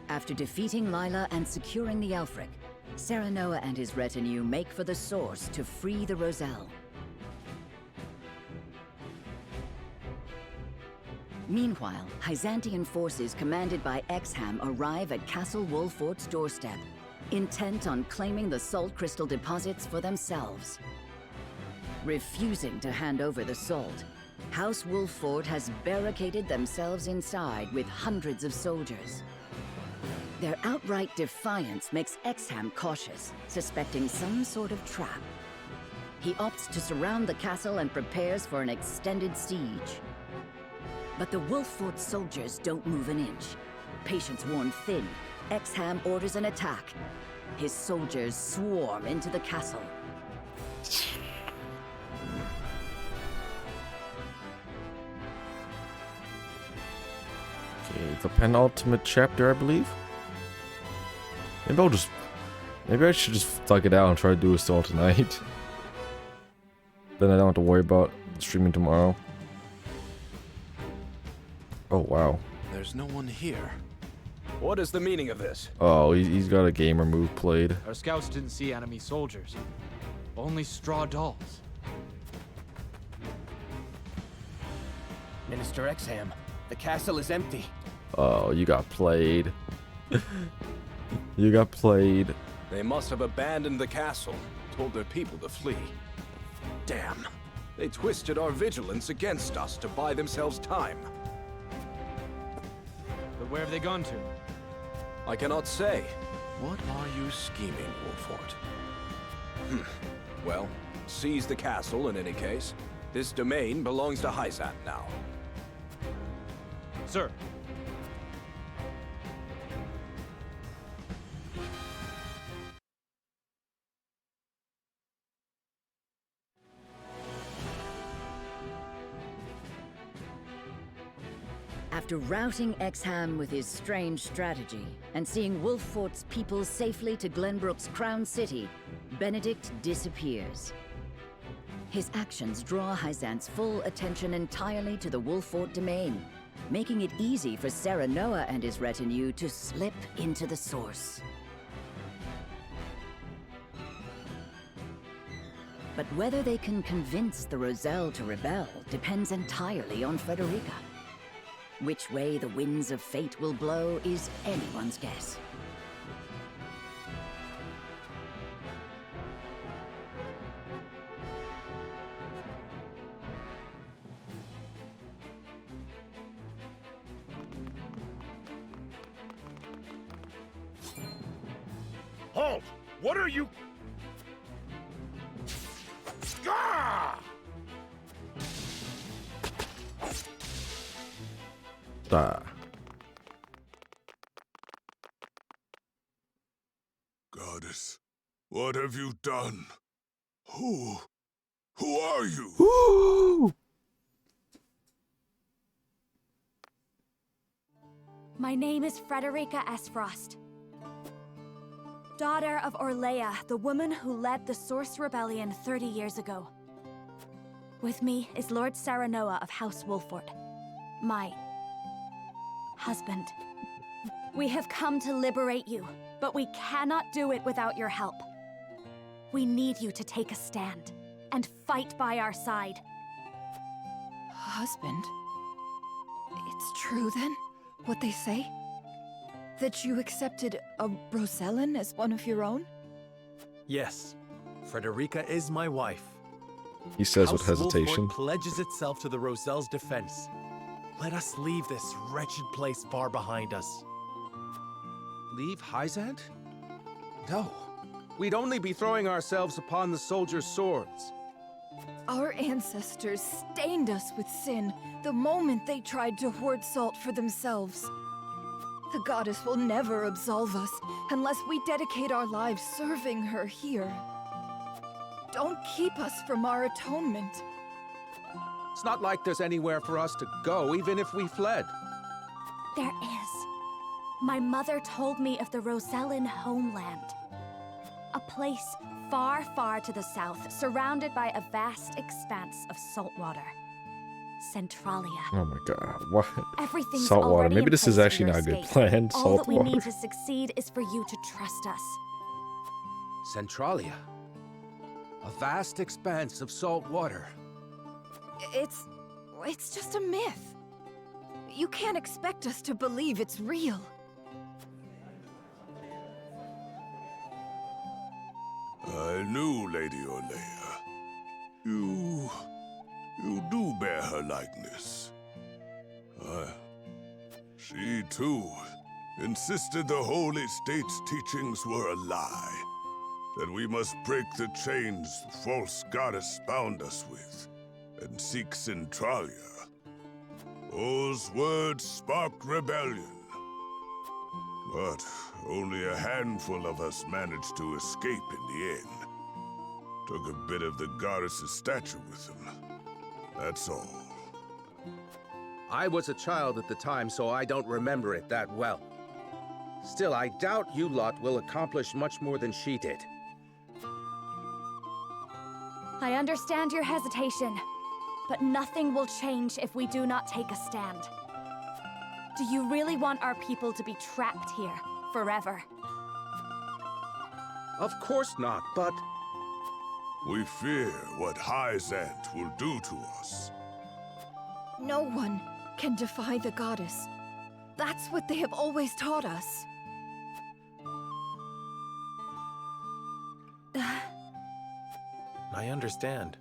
After defeating Lila and securing the Elfric, Serenoa and his retinue make for the source to free the Roselle. Meanwhile, Hyzantian forces commanded by Exham arrive at Castle Wolfort's doorstep, intent on claiming the salt crystal deposits for themselves. Refusing to hand over the salt, House Wolfort has barricaded themselves inside with hundreds of soldiers. Their outright defiance makes Exham cautious, suspecting some sort of trap. He opts to surround the castle and prepares for an extended siege. But the Wolfort soldiers don't move an inch. Patience worn thin, Exham orders an attack. His soldiers swarm into the castle. Okay, the penultimate chapter, I believe. Maybe I should just thug it out and try to do this all tonight. Then I don't have to worry about streaming tomorrow. Oh, wow. There's no one here. What is the meaning of this? Oh, he's got a gamer move played. Our scouts didn't see enemy soldiers. Only straw dolls. Minister Exham, the castle is empty. Oh, you got played. You got played. They must have abandoned the castle, told their people to flee. Damn. They twisted our vigilance against us to buy themselves time. But where have they gone to? I cannot say. What are you scheming, Wolfort? Well, seize the castle in any case. This domain belongs to Hyzant now. Sir. After routing Exham with his strange strategy, and seeing Wolfort's people safely to Glenbrook's crown city, Benedict disappears. His actions draw Hyzant's full attention entirely to the Wolffort domain, making it easy for Serenoa and his retinue to slip into the source. But whether they can convince the Roselle to rebel depends entirely on Frederica. Which way the winds of fate will blow is anyone's guess. Halt! What are you... Ah! Goddess, what have you done? Who are you? Woo! My name is Frederica Esfrost. Daughter of Orlea, the woman who led the Source Rebellion 30 years ago. With me is Lord Serenoa of House Wolffort, my husband. We have come to liberate you, but we cannot do it without your help. We need you to take a stand and fight by our side. Husband? It's true then, what they say? That you accepted a Rosellan as one of your own? Yes, Frederica is my wife. He says with House hesitation. Wolffort pledges itself to the Roselle's defense. Let us leave this wretched place far behind us. Leave Hyzant? No. We'd only be throwing ourselves upon the soldiers' swords. Our ancestors stained us with sin the moment they tried to hoard salt for themselves. The goddess will never absolve us unless we dedicate our lives serving her here. Don't keep us from our atonement. It's not like there's anywhere for us to go, even if we fled. There is. My mother told me of the Rosellan homeland. A place far, far to the south, surrounded by a vast expanse of salt water. Centralia. Oh my god, what? Everything's Salt water. already Maybe in this is place for actually your not a good escape. plan. All Salt that we water. need to succeed is for you to trust us. Centralia. A vast expanse of salt water. It's just a myth. You can't expect us to believe it's real. I knew Lady Orlea. You do bear her likeness. She, too, insisted the Holy State's teachings were a lie. That we must break the chains the false goddess bound us with, and seek Centralia. Those words sparked rebellion. But only a handful of us managed to escape in the end. Took a bit of the goddess's statue with them. That's all. I was a child at the time, so I don't remember it that well. Still, I doubt you lot will accomplish much more than she did. I understand your hesitation, but nothing will change if we do not take a stand. Do you really want our people to be trapped here forever? Of course not, but... We fear what Hyzant will do to us. No one can defy the goddess. That's what they have always taught us. I understand.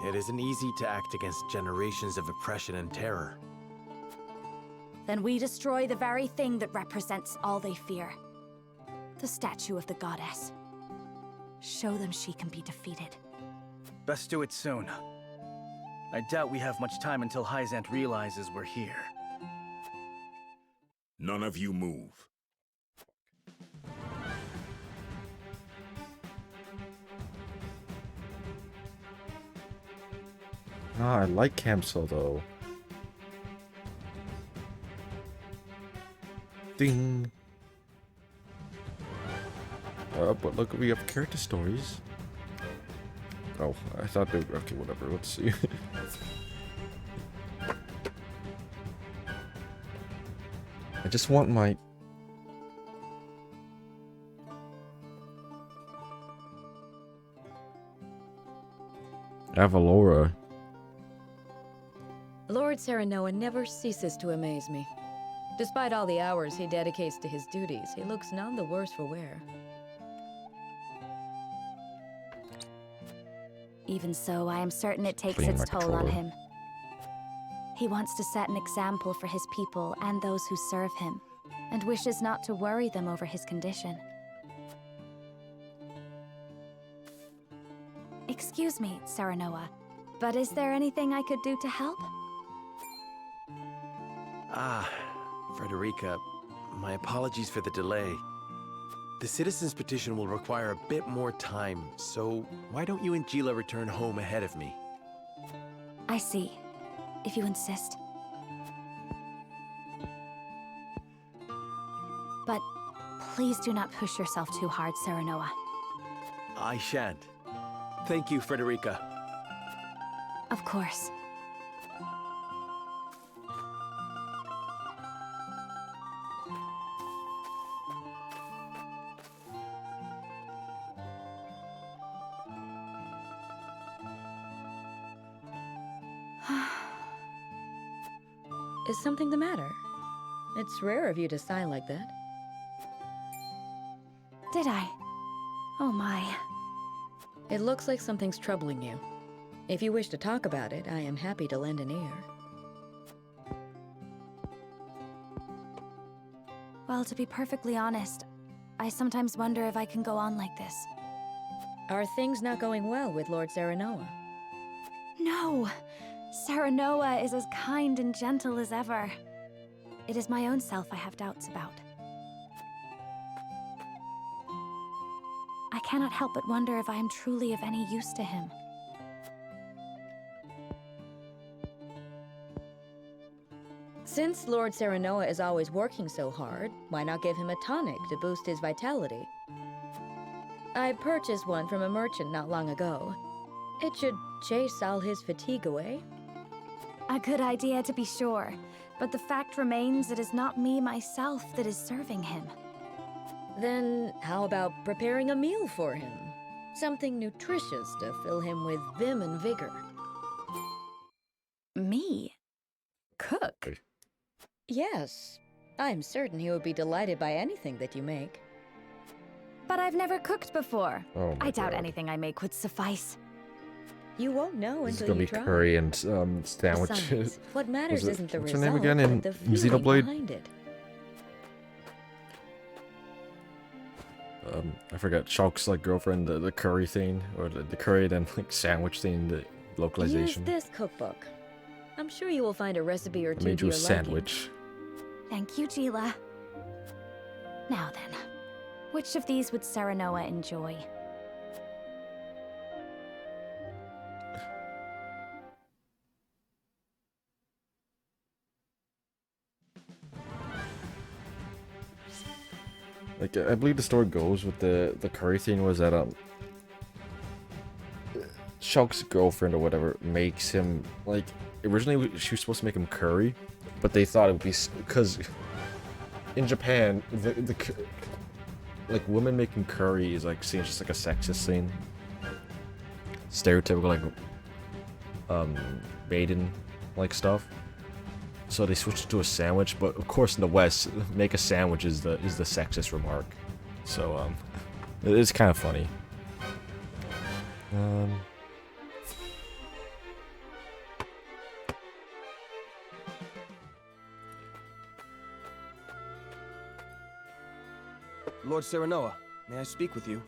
It isn't easy to act against generations of oppression and terror. Then we destroy the very thing that represents all they fear. The statue of the goddess. Show them she can be defeated. Best do it soon. I doubt we have much time until Hyzant realizes we're here. None of you move. Ah, I like Camso though. Ding. But look, we have character stories. Oh, I thought they were... Okay, whatever. Let's see. I just want my... Avalora. Lord Serenoa never ceases to amaze me. Despite all the hours he dedicates to his duties, he looks none the worse for wear. Even so, I am certain it takes Clean its my toll on controller. him. He wants to set an example for his people and those who serve him, and wishes not to worry them over his condition. Excuse me, Serenoa, but is there anything I could do to help? Ah, Frederica, my apologies for the delay. The citizen's petition will require a bit more time, so why don't you and Gila return home ahead of me? I see, if you insist. But please do not push yourself too hard, Serenoa. I shan't. Thank you, Frederica. Of course. Is something the matter? It's rare of you to sigh like that. Did I? Oh my. It looks like something's troubling you. If you wish to talk about it, I am happy to lend an ear. Well, to be perfectly honest, I sometimes wonder if I can go on like this. Are things not going well with Lord Serenoa? No! Serenoa is as kind and gentle as ever. It is my own self I have doubts about. I cannot help but wonder if I am truly of any use to him. Since Lord Serenoa is always working so hard, why not give him a tonic to boost his vitality? I purchased one from a merchant not long ago. It should chase all his fatigue away. A good idea to be sure, but the fact remains it is not me myself that is serving him. Then how about preparing a meal for him? Something nutritious to fill him with vim and vigor. Me? Cook? Yes. I'm certain he would be delighted by anything that you make. But I've never cooked before. Oh my I doubt God. anything I make would suffice. You won't know This is until gonna you be try. curry and sandwiches. Besides, what matters Was it- isn't the what's result, her name again in but the feeling Xenoblade? behind it. I forgot Shulk's like girlfriend, the curry thing, or the curry then like sandwich thing, the Use localization. this cookbook. I'm sure you will find a recipe or I two made to you your a liking. sandwich. Thank you, Gila. Now then, which of these would Serenoa enjoy? Like I believe the story goes with the curry thing was that Shulk's girlfriend or whatever makes him like originally she was supposed to make him curry, but they thought it would be because in Japan like women making curry is like seen as just like a sexist thing, stereotypical like maiden like stuff. So they switched it to a sandwich, but of course in the West, make a sandwich is the sexist remark. So it is kind of funny. Lord Serenoa, may I speak with you?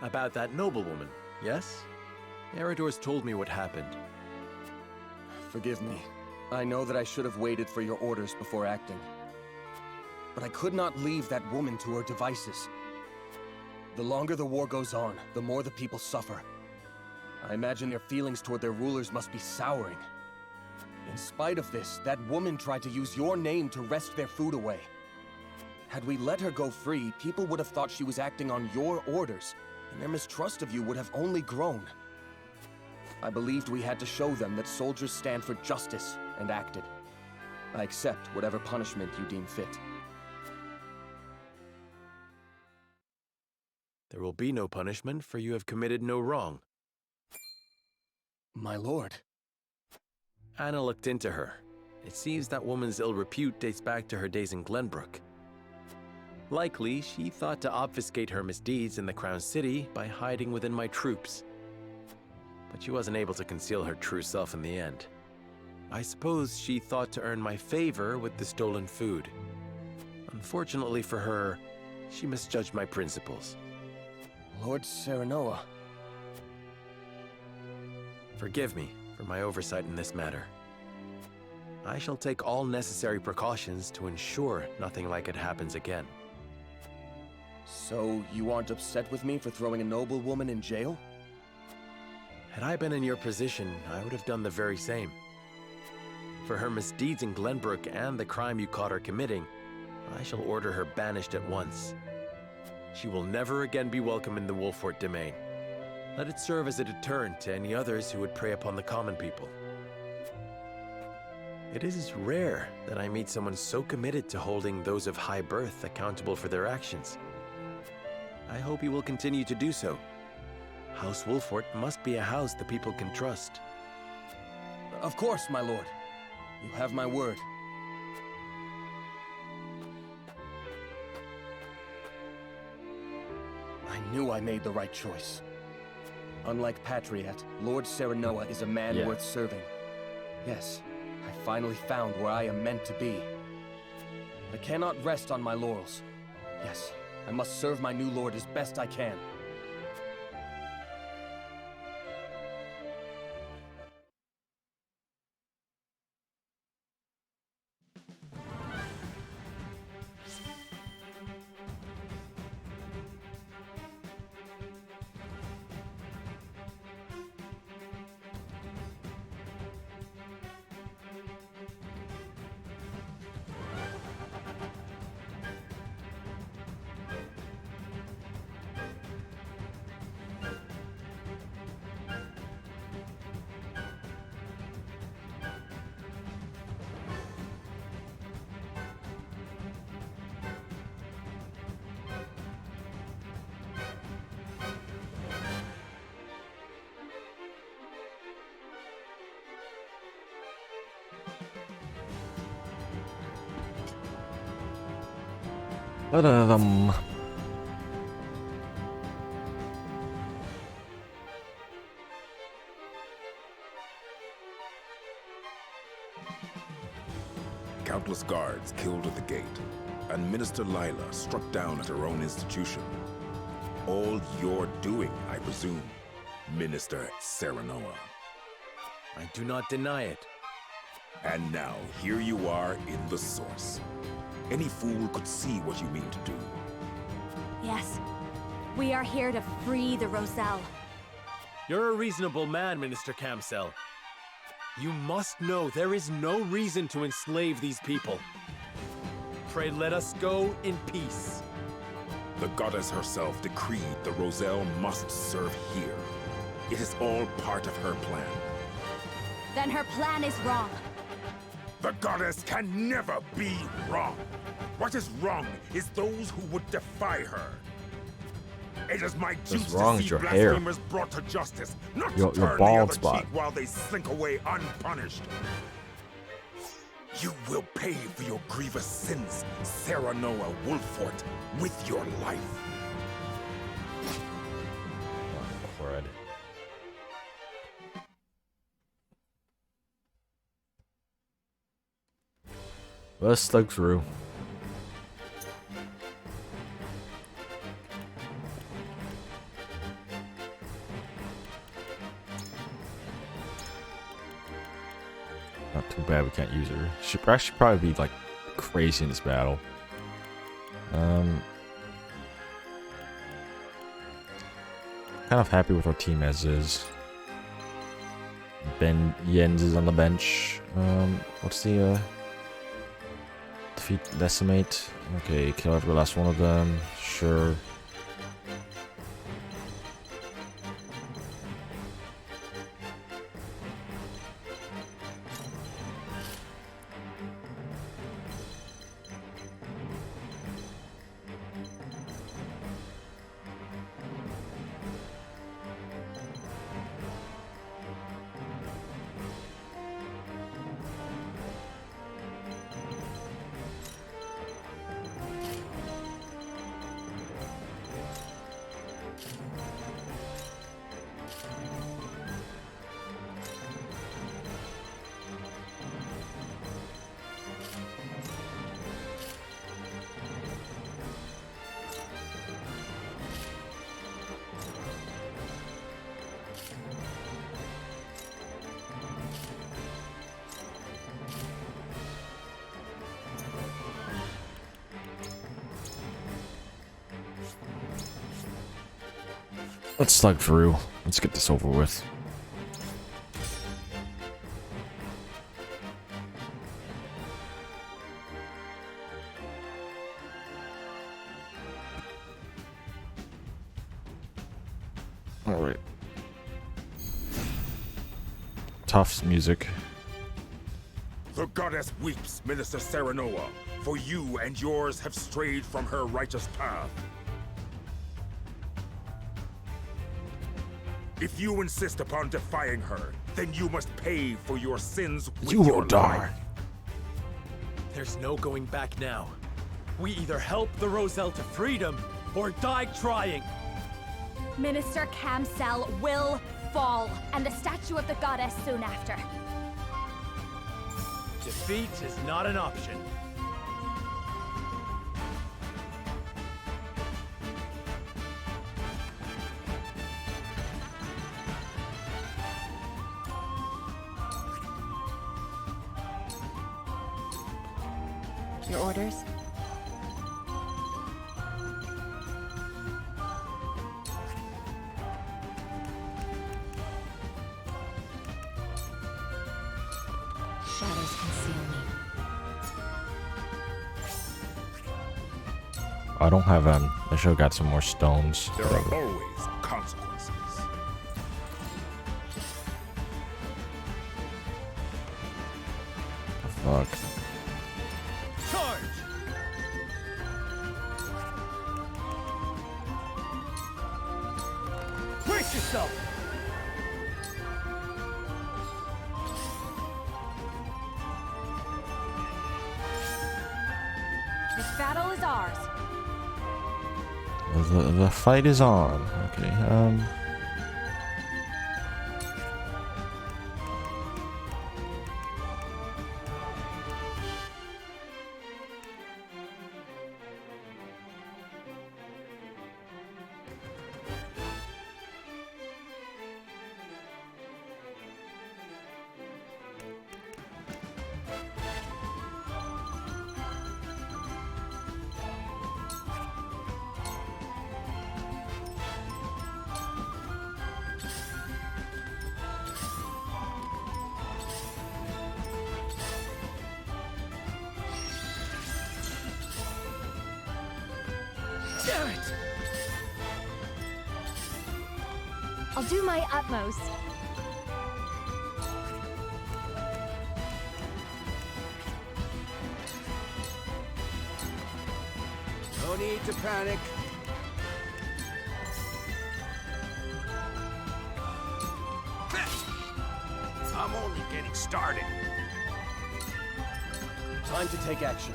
About that noblewoman, yes? Eridor's told me what happened. Forgive me. I know that I should have waited for your orders before acting. But I could not leave that woman to her devices. The longer the war goes on, the more the people suffer. I imagine their feelings toward their rulers must be souring. In spite of this, that woman tried to use your name to wrest their food away. Had we let her go free, people would have thought she was acting on your orders, and their mistrust of you would have only grown. I believed we had to show them that soldiers stand for justice, and acted. I accept whatever punishment you deem fit. There will be no punishment, for you have committed no wrong. My lord. Anna looked into her. It seems that woman's ill repute dates back to her days in Glenbrook. Likely, she thought to obfuscate her misdeeds in the Crown City by hiding within my troops. But she wasn't able to conceal her true self in the end. I suppose she thought to earn my favor with the stolen food. Unfortunately for her, she misjudged my principles. Lord Serenoa. Forgive me for my oversight in this matter. I shall take all necessary precautions to ensure nothing like it happens again. So, you aren't upset with me for throwing a noble woman in jail? Had I been in your position, I would have done the very same. For her misdeeds in Glenbrook and the crime you caught her committing, I shall order her banished at once. She will never again be welcome in the Wolfort domain. Let it serve as a deterrent to any others who would prey upon the common people. It is rare that I meet someone so committed to holding those of high birth accountable for their actions. I hope he will continue to do so. House Wolfort must be a house the people can trust. Of course, my lord. You have my word. I knew I made the right choice. Unlike Patriot, Lord Serenoa is a man worth serving. Yes, I finally found where I am meant to be. I cannot rest on my laurels. Yes, I must serve my new lord as best I can. Countless guards killed at the gate, and Minister Lila struck down at her own institution. All your doing, I presume, Minister Serenoa. I do not deny it. And now, here you are in the source. Any fool could see what you mean to do. Yes. We are here to free the Roselle. You're a reasonable man, Minister Camsell. You must know there is no reason to enslave these people. Pray let us go in peace. The goddess herself decreed the Roselle must serve here. It is all part of her plan. Then her plan is wrong. The goddess can never be wrong. What is wrong is those who would defy her. It is my duty to see blasphemers brought to justice, not to turn the other cheek while they slink away unpunished. You will pay for your grievous sins, Serenoa Wolfort, with your life. Oh, crud. Let's slug through. Not too bad we can't use her. I should probably be like crazy in this battle. Kind of happy with our team as is. Ben Jens is on the bench. What's the Defeat, decimate. Okay, kill every last one of them. Sure. Let's slug through. Let's get this over with. Alright. Tough music. The goddess weeps, Minister Serenoa, for you and yours have strayed from her righteous path. If you insist upon defying her, then you must pay for your sins with You will your die. life. There's no going back now. We either help the Roselle to freedom, or die trying! Minister Camsel will fall, and the statue of the goddess soon after. Defeat is not an option. Your orders? Shadows conceal me. I don't have I should have got some more stones. There are always consequences. The fuck. Charge! Brace yourself! This battle is ours. The fight is on. Okay, Damn it! I'll do my utmost. No need to panic. I'm only getting started. Time to take action.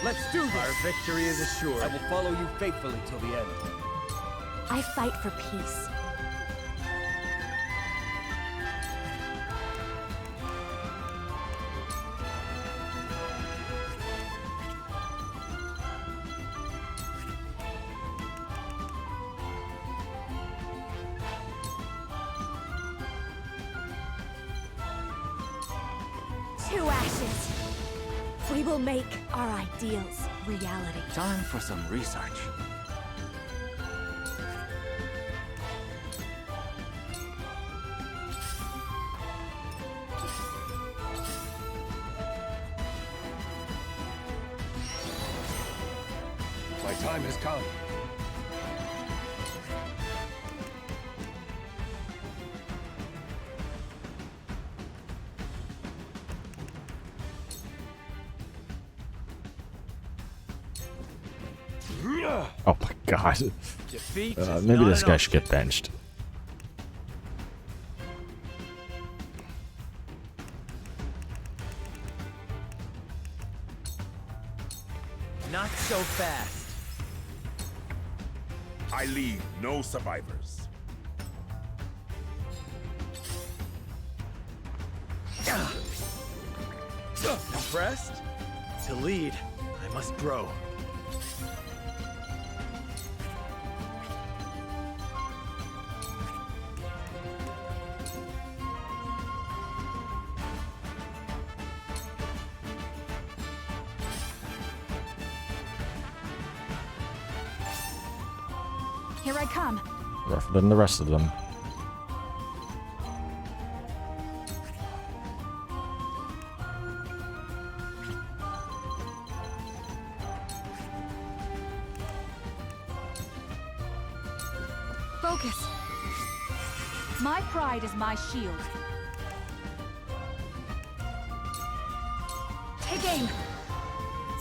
Let's do this! Our victory is assured. I will follow you faithfully till the end. I fight for peace. To ashes. We will make our ideals reality. Time for some research. time has come. Oh my god. Maybe this guy should get benched. Not so fast. I leave no survivors. Impressed? To lead, I must grow. Here I come. Rougher than the rest of them. Focus. My pride is my shield. Take aim.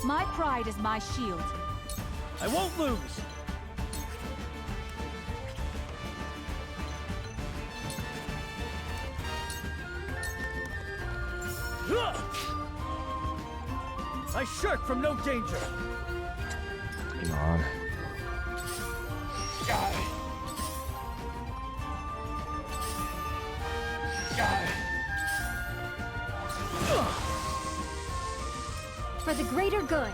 My pride is my shield. I won't lose. I shirk from no danger. Come on. For the greater good.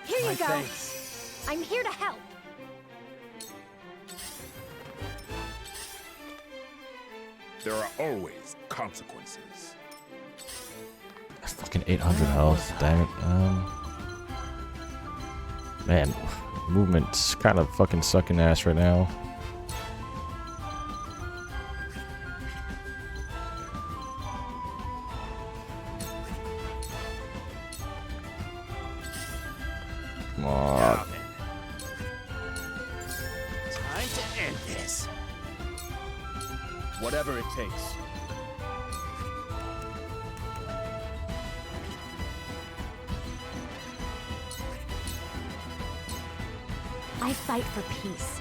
Here you go. Thanks. I'm here to help. There are always consequences. Fucking 800 health, damn it. Man, movement's kind of fucking sucking ass right now. Come on. Time to end this. Whatever it takes. I fight for peace.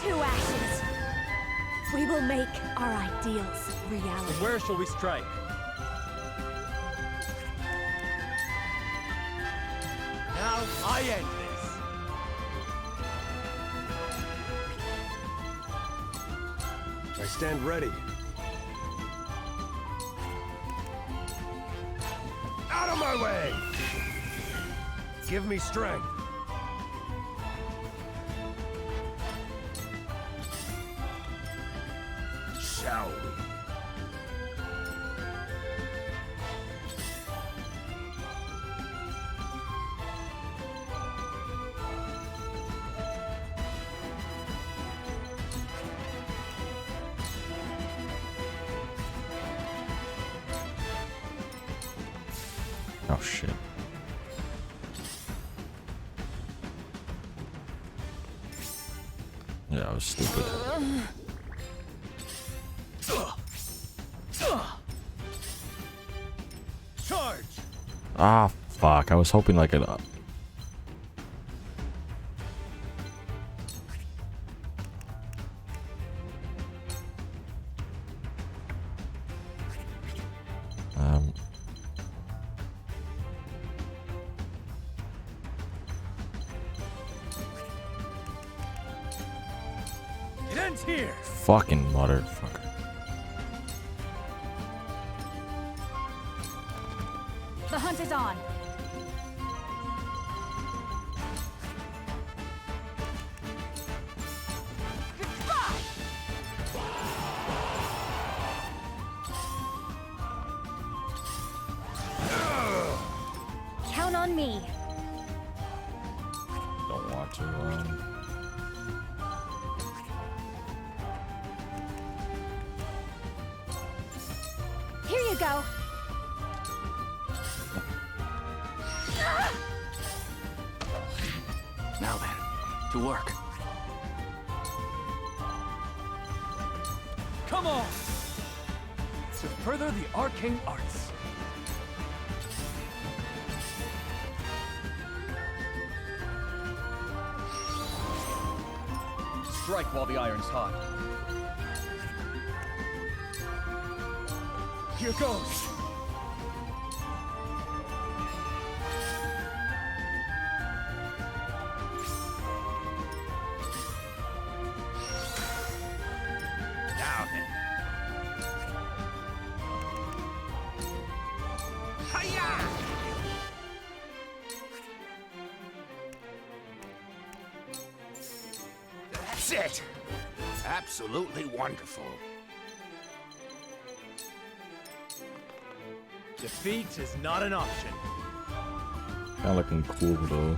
To ashes. We will make our ideals reality. Where shall we strike? Now I end this. I stand ready. Out of my way! Give me strength. Shall we? Oh shit. Yeah, I was stupid. Charge! Ah, fuck. I was hoping like it. It ends here. Fucking motherfucker. The hunt is on. on me. Don't want to run. Here you go. Now then, to work. Come on! To further the arcane arts. Strike while the iron's hot. Here goes! Now then. Hiya! That's it! Absolutely wonderful. Defeat is not an option. Kinda looking cool though.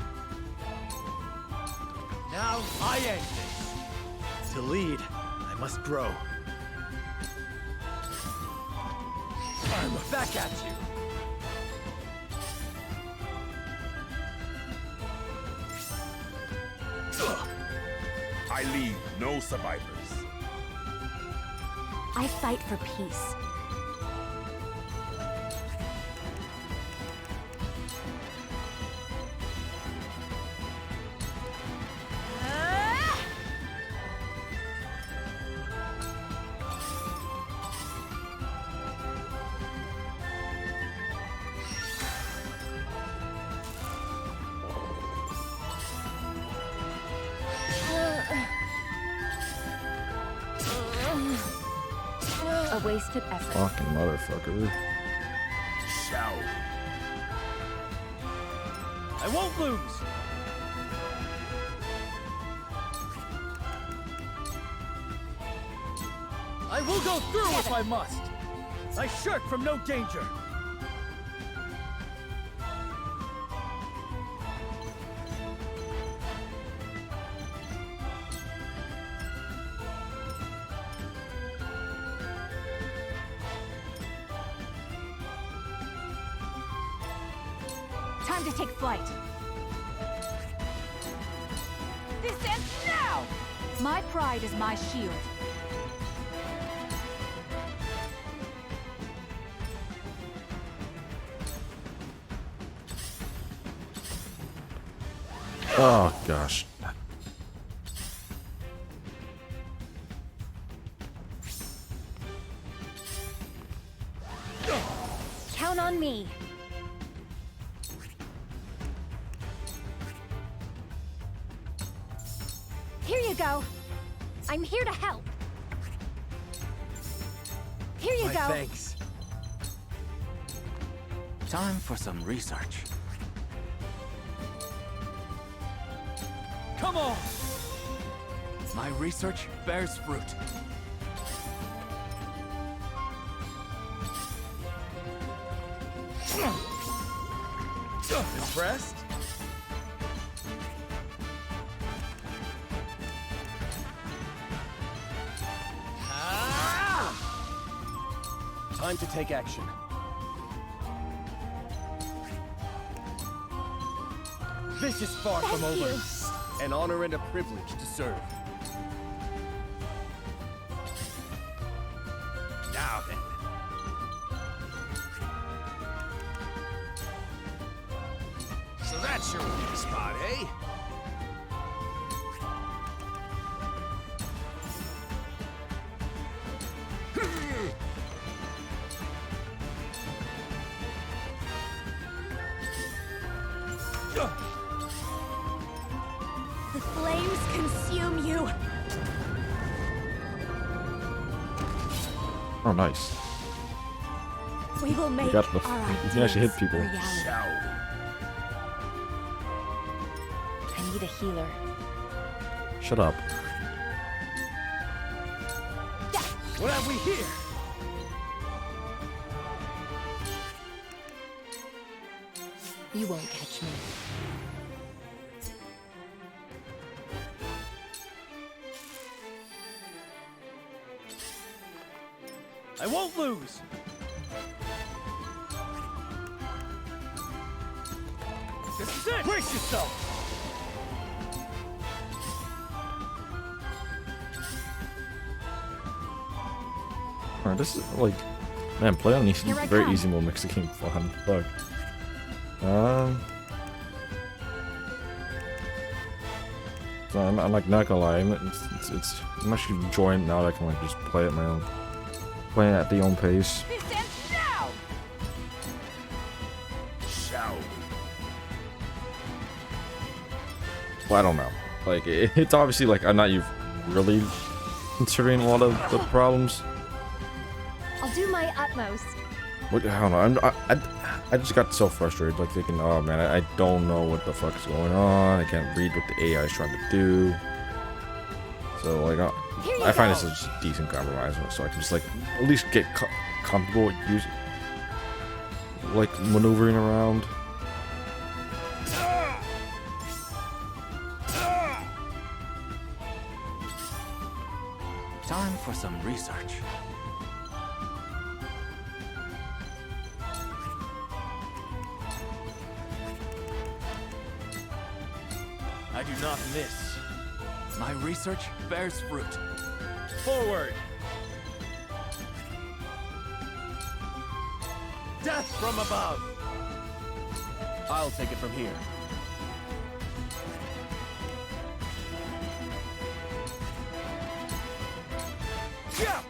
Now I end this. To lead, I must grow. I'm back at you. I leave no survivors. I fight for peace. A wasted effort. Fucking motherfucker. Shall. I won't lose. I will go through if I must. I shirk from no danger. Time to take flight. This ends now! My pride is my shield. Oh gosh. Count on me. Here you go. I'm here to help. Here you My go. thanks. Time for some research. Come on! My research bears fruit. Impressed? Time to take action. This is far from Thank over. you. An honor and a privilege to serve. Now then. So that's your weak spot, eh? The flames consume you. Oh, nice. We will make You got the. our You can actually hit people. reality. I need a healer. Shut up. What have we here? You won't catch me. I won't lose! This is it! Brace yourself! Alright, this is like, man, play on easy, very easy mode makes the game fun. Fuck. So I'm like not gonna lie, I'm actually enjoying it now that I can like just play at my own, playing at the own pace. Well, I don't know. Like it's obviously like I'm not really considering a lot of the problems. I'll do my utmost. What, I don't know. I just got so frustrated, like thinking, oh man, I don't know what the fuck is going on. I can't read what the AI is trying to do. So like, I find this is a decent compromise, so I can just like at least get comfortable with using, like maneuvering around. Time for some research. I do not miss. My research bears fruit. Forward! Death from above! I'll take it from here. Yeah!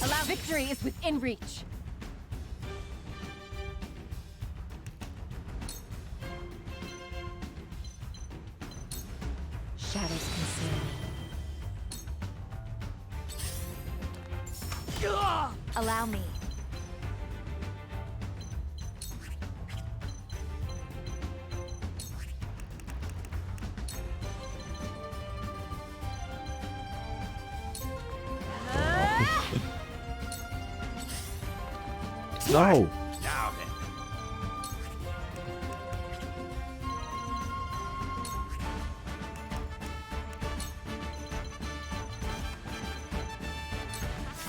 Allow victory is within reach. Shadows conceal me. Allow me. No. Now then.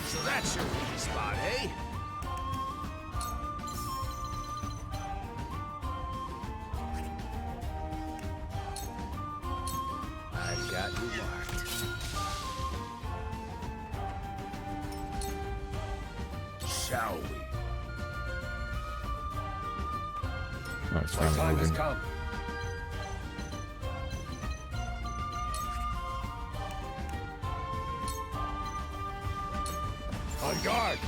So that's your weak spot, eh? I've got you marked. Shall we? Alright, it's finally moving. Come. On guard!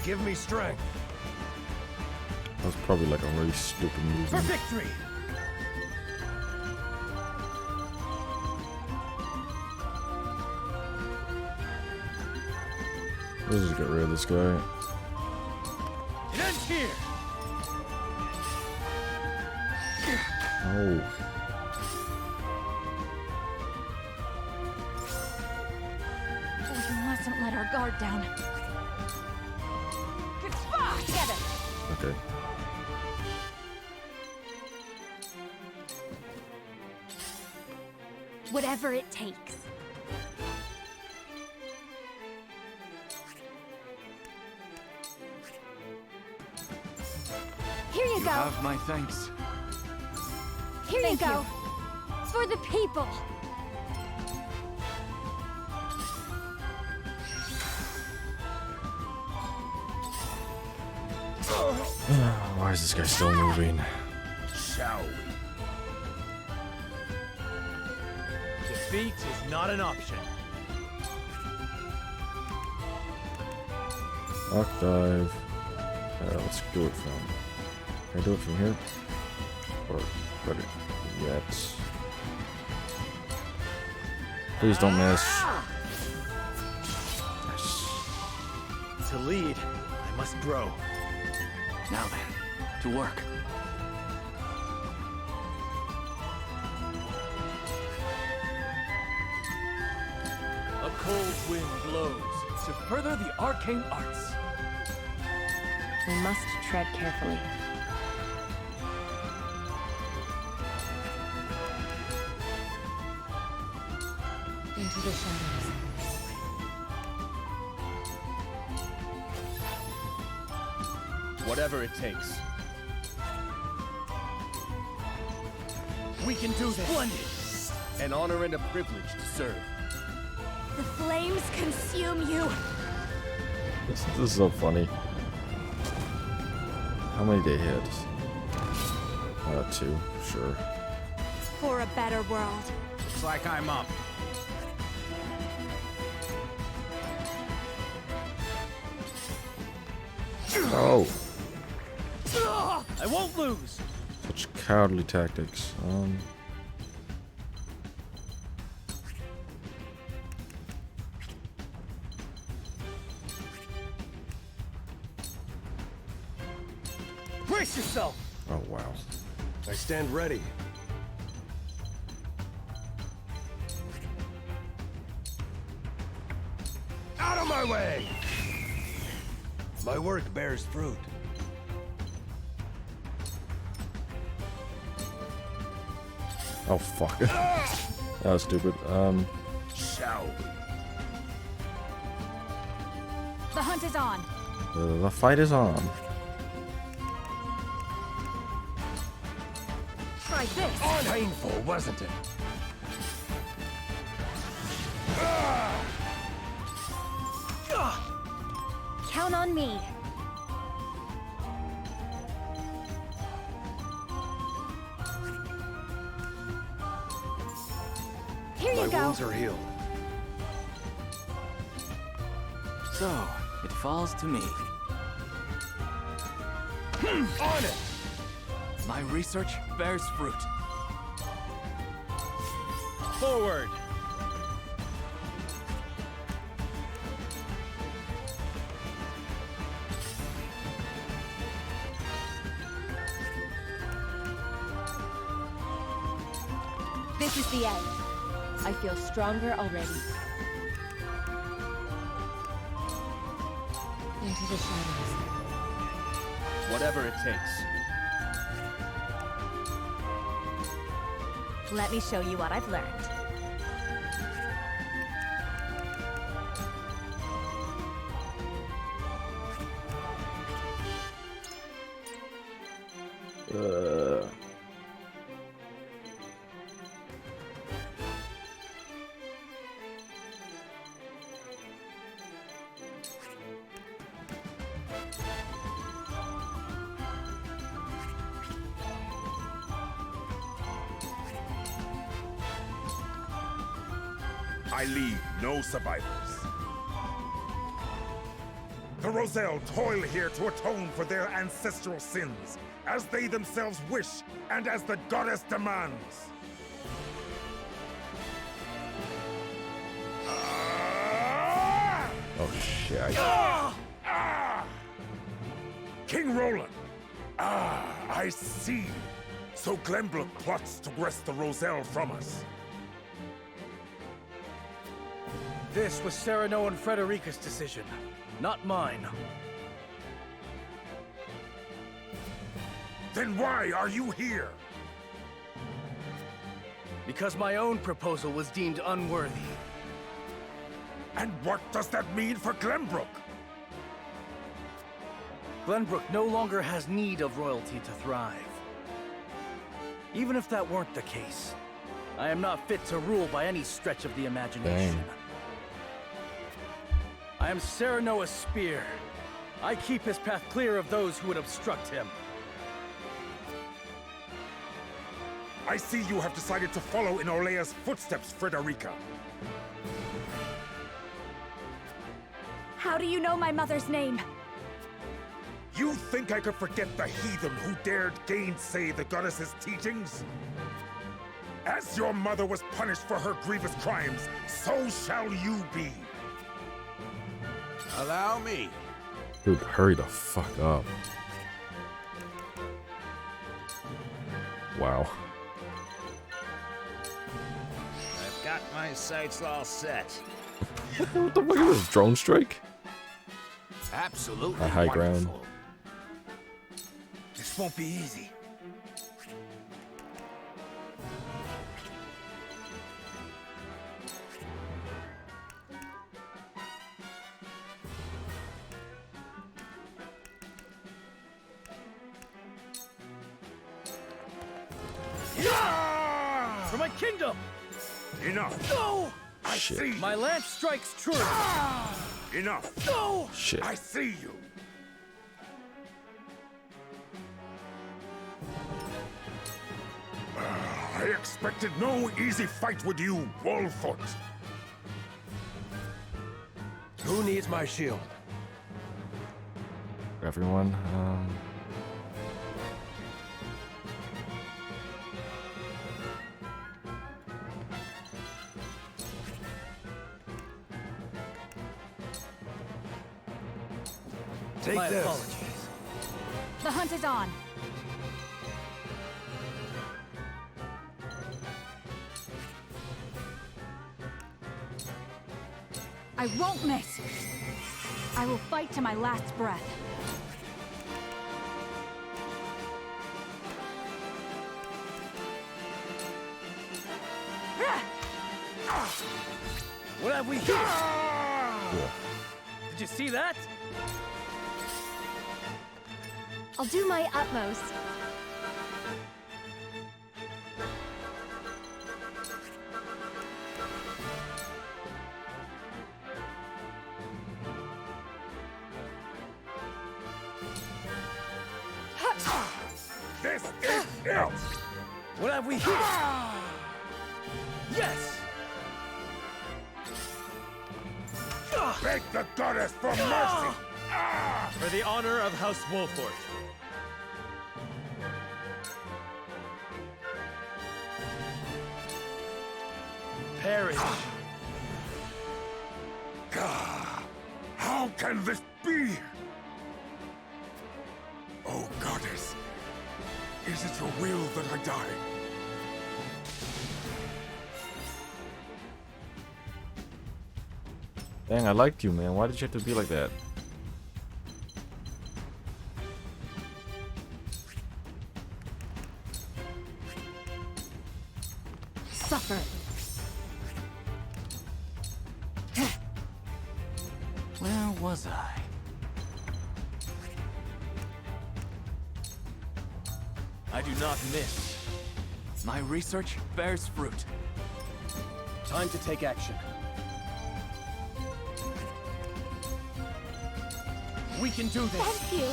Give me strength. That was probably like a really stupid move. For victory! Let's just get rid of this guy. It ends here! Oh. We mustn't let our guard down. Good spot! Together! Okay. Whatever it takes. Here you go. Have my thanks. Here you go. For the people. Why is this guy still moving? Shall we? Defeat is not an option. Rock dive. Let's do it from. Can I do it from here? Or better yet? Please don't miss. Yes. To lead, I must grow. Now then, to work. cold wind blows to further the arcane arts. We must tread carefully. Into the shadows. Whatever it takes. We can do this. Splendid! An honor and a privilege to serve. The flames consume you. This is so funny. How many did he hit? 2, sure. For a better world. Looks like I'm up. Oh, I won't lose. such cowardly tactics. Brace yourself. Oh wow. I stand ready. Out of my way. My work bears fruit. Oh fuck. That was stupid. Shall we? The hunt is on. The fight is on. Try this. Painful, wasn't it? Count on me. Here you My go. wounds are healed. So, it falls to me. On it! My research bears fruit. Forward! This is the end. I feel stronger already. Into the shadows. Whatever it takes. Let me show you what I've learned. I leave no survivors. The Roselle toil here to atone for their ancestral sins, as they themselves wish and as the goddess demands. Oh shit. King Roland! I see. So Glenbrook plots to wrest the Roselle from us. This was Cyrano and Frederica's decision, not mine. Then why are you here? Because my own proposal was deemed unworthy. And what does that mean for Glenbrook? Glenbrook no longer has need of royalty to thrive. Even if that weren't the case, I am not fit to rule by any stretch of the imagination. Dang. I am Cyrano's spear. I keep his path clear of those who would obstruct him. I see you have decided to follow in Orlea's footsteps, Frederica. How do you know my mother's name? You think I could forget the heathen who dared gainsay the goddess's teachings? As your mother was punished for her grievous crimes, so shall you be. Allow me. Dude, hurry the fuck up. Wow. I've got my sights all set. What the fuck is this? Drone strike? Absolutely. A high ground. Wonderful. This won't be easy. For my kingdom! Enough. No! I see. My lance strikes true. Enough. No! Shit. I see you. I expected no easy fight with you, Wolfort. Who needs my shield? Everyone. Take My this. apologies. The hunt is on. I won't miss. I will fight to my last breath. What have we here? Yeah. Did you see that? I'll do my utmost. This is it. What have we here? Yes! Beg the goddess for mercy. For the honor of House Wolfort. Perish. How can this be? Oh, goddess. Is it your will that I die? Dang, I liked you, man. Why did you have to be like that? Suffer. Where was I? I do not miss. My research bears fruit. Time to take action. We can do this. Thank you.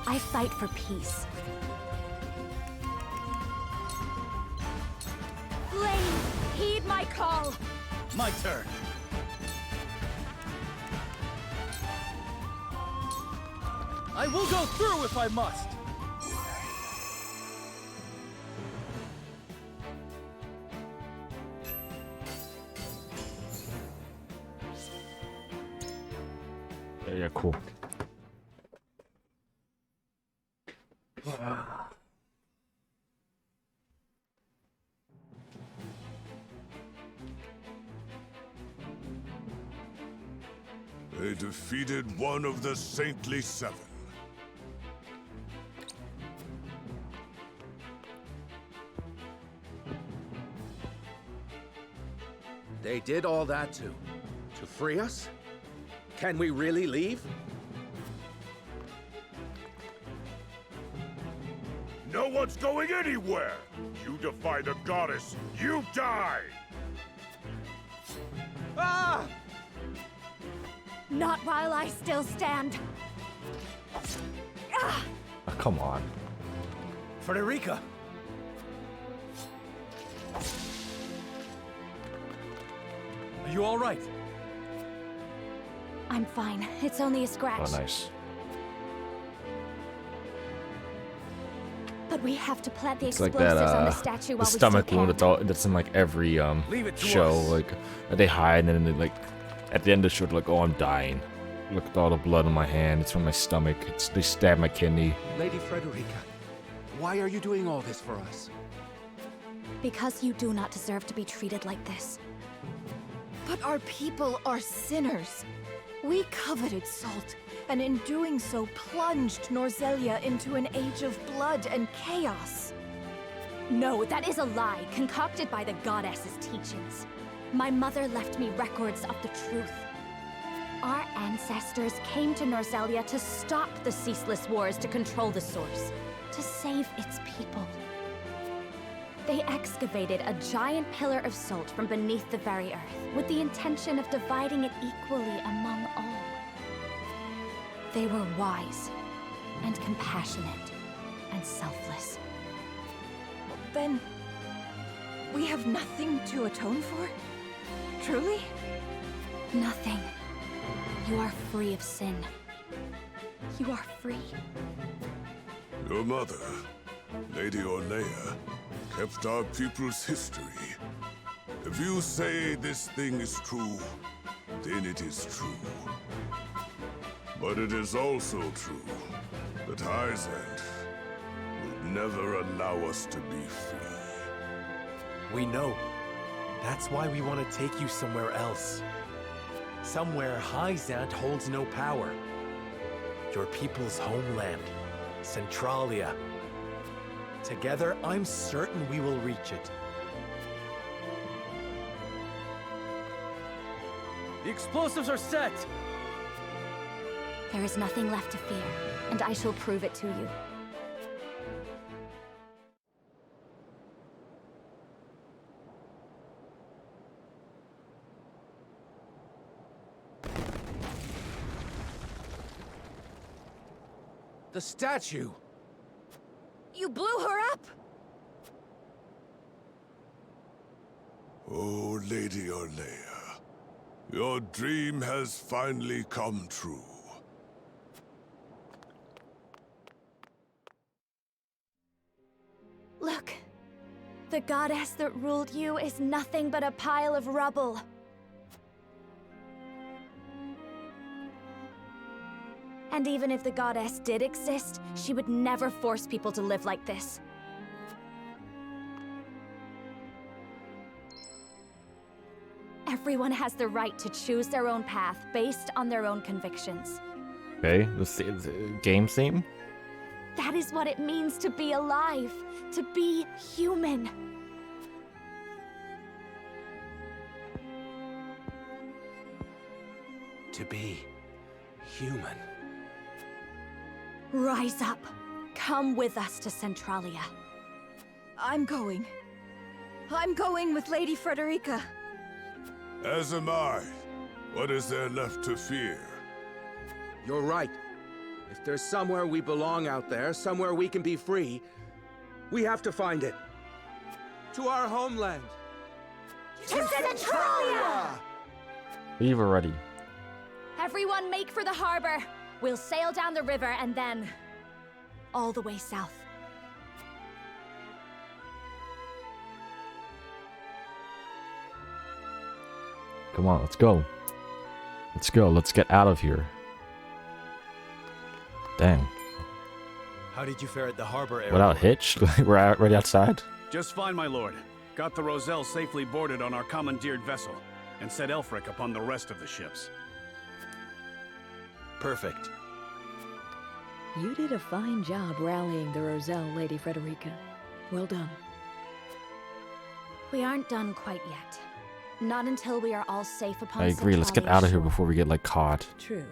I fight for peace. Flame, heed my call. My turn. I will go through if I must. Yeah, cool. They defeated one of the Saintly Seven. They did all that to free us? Can we really leave? No one's going anywhere. You defy the goddess, you die. Ah! Not while I still stand. Ah! Oh, come on. Frederica! Are you all right? I'm fine. It's only a scratch. Oh, nice. But we have to plant the It's like explosives that, on the statue the while stomach we still wound. can. That's in like every Leave it to show. us. Like they hide, and then they, like at the end of the show, they're like, "Oh, I'm dying. Look at all the blood on my hand. It's from my stomach. They stabbed my kidney." Lady Frederica, why are you doing all this for us? Because you do not deserve to be treated like this. But our people are sinners. We coveted salt, and in doing so plunged Norzelia into an age of blood and chaos. No, that is a lie, concocted by the goddess's teachings. My mother left me records of the truth. Our ancestors came to Norzelia to stop the ceaseless wars to control the source, to save its people. They excavated a giant pillar of salt from beneath the very earth, with the intention of dividing it equally among all. They were wise, and compassionate, and selfless. Then, we have nothing to atone for? Truly? Nothing. You are free of sin. You are free. Your mother, Lady Orlea, kept our people's history. If you say this thing is true, then it is true. But it is also true that Hyzant will never allow us to be free. We know. That's why we want to take you somewhere else. Somewhere Hyzant holds no power. Your people's homeland, Centralia. Together, I'm certain we will reach it. The explosives are set! There is nothing left to fear, and I shall prove it to you. The statue! You blew her up? Oh, Lady Orlea, your dream has finally come true. Look. The goddess that ruled you is nothing but a pile of rubble. And even if the goddess did exist, she would never force people to live like this. Everyone has the right to choose their own path based on their own convictions. Okay, the game theme? That is what it means to be alive, to be human. To be human. Rise up. Come with us to Centralia. I'm going. I'm going with Lady Frederica. As am I. What is there left to fear? You're right. If there's somewhere we belong out there, somewhere we can be free, we have to find it. To our homeland. To Centralia! Leave already. Everyone make for the harbor. We'll sail down the river and then all the way south. Come on, let's go. Let's go. Let's get out of here. Dang. How did you fare at the harbor area? Without hitch? We're out, right outside? Just fine, my lord. Got the Roselle safely boarded on our commandeered vessel, and set Elfric upon the rest of the ships. Perfect. You did a fine job rallying the Roselle, Lady Frederica. Well done. We aren't done quite yet. Not until we are all safe upon I agree. Let's get out of here before we get, like, caught. True.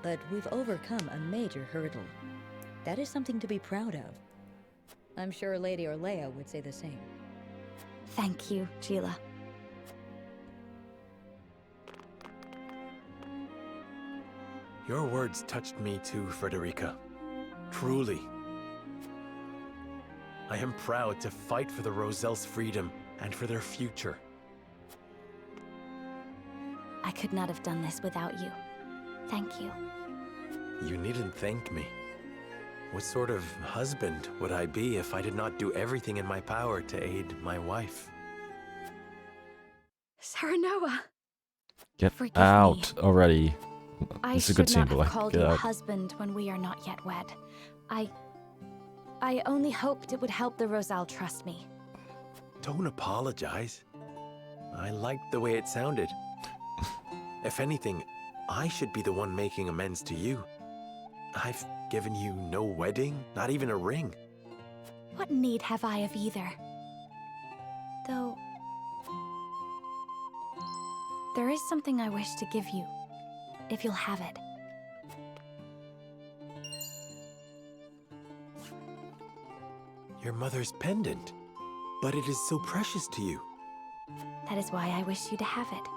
But we've overcome a major hurdle. That is something to be proud of. I'm sure Lady Orlea would say the same. Thank you, Gila. Your words touched me too, Frederica. Truly. I am proud to fight for the Roselle's freedom and for their future. I could not have done this without you. Thank you. You needn't thank me. What sort of husband would I be if I did not do everything in my power to aid my wife? Serenoa! Get Forgive out already. I This is a good should scene, not but have like, called get you out. husband when we are not yet wed. I only hoped it would help the Roselle trust me. Don't apologize. I liked the way it sounded. If anything, I should be the one making amends to you. I've given you no wedding, not even a ring. What need have I of either? Though... there is something I wish to give you, if you'll have it. Your mother's pendant. But it is so precious to you. That is why I wish you to have it.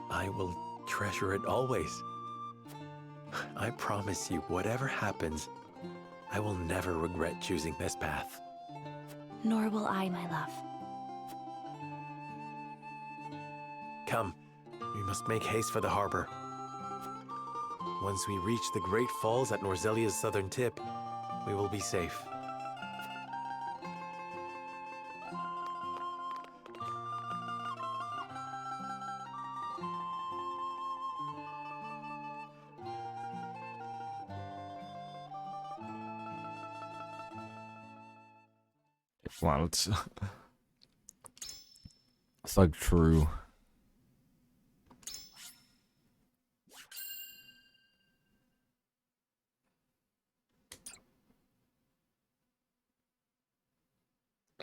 I will treasure it always. I promise you, whatever happens, I will never regret choosing this path. Nor will I, my love. Come, we must make haste for the harbor. Once we reach the Great Falls at Norzelia's southern tip, we will be safe. Wow, it's like true.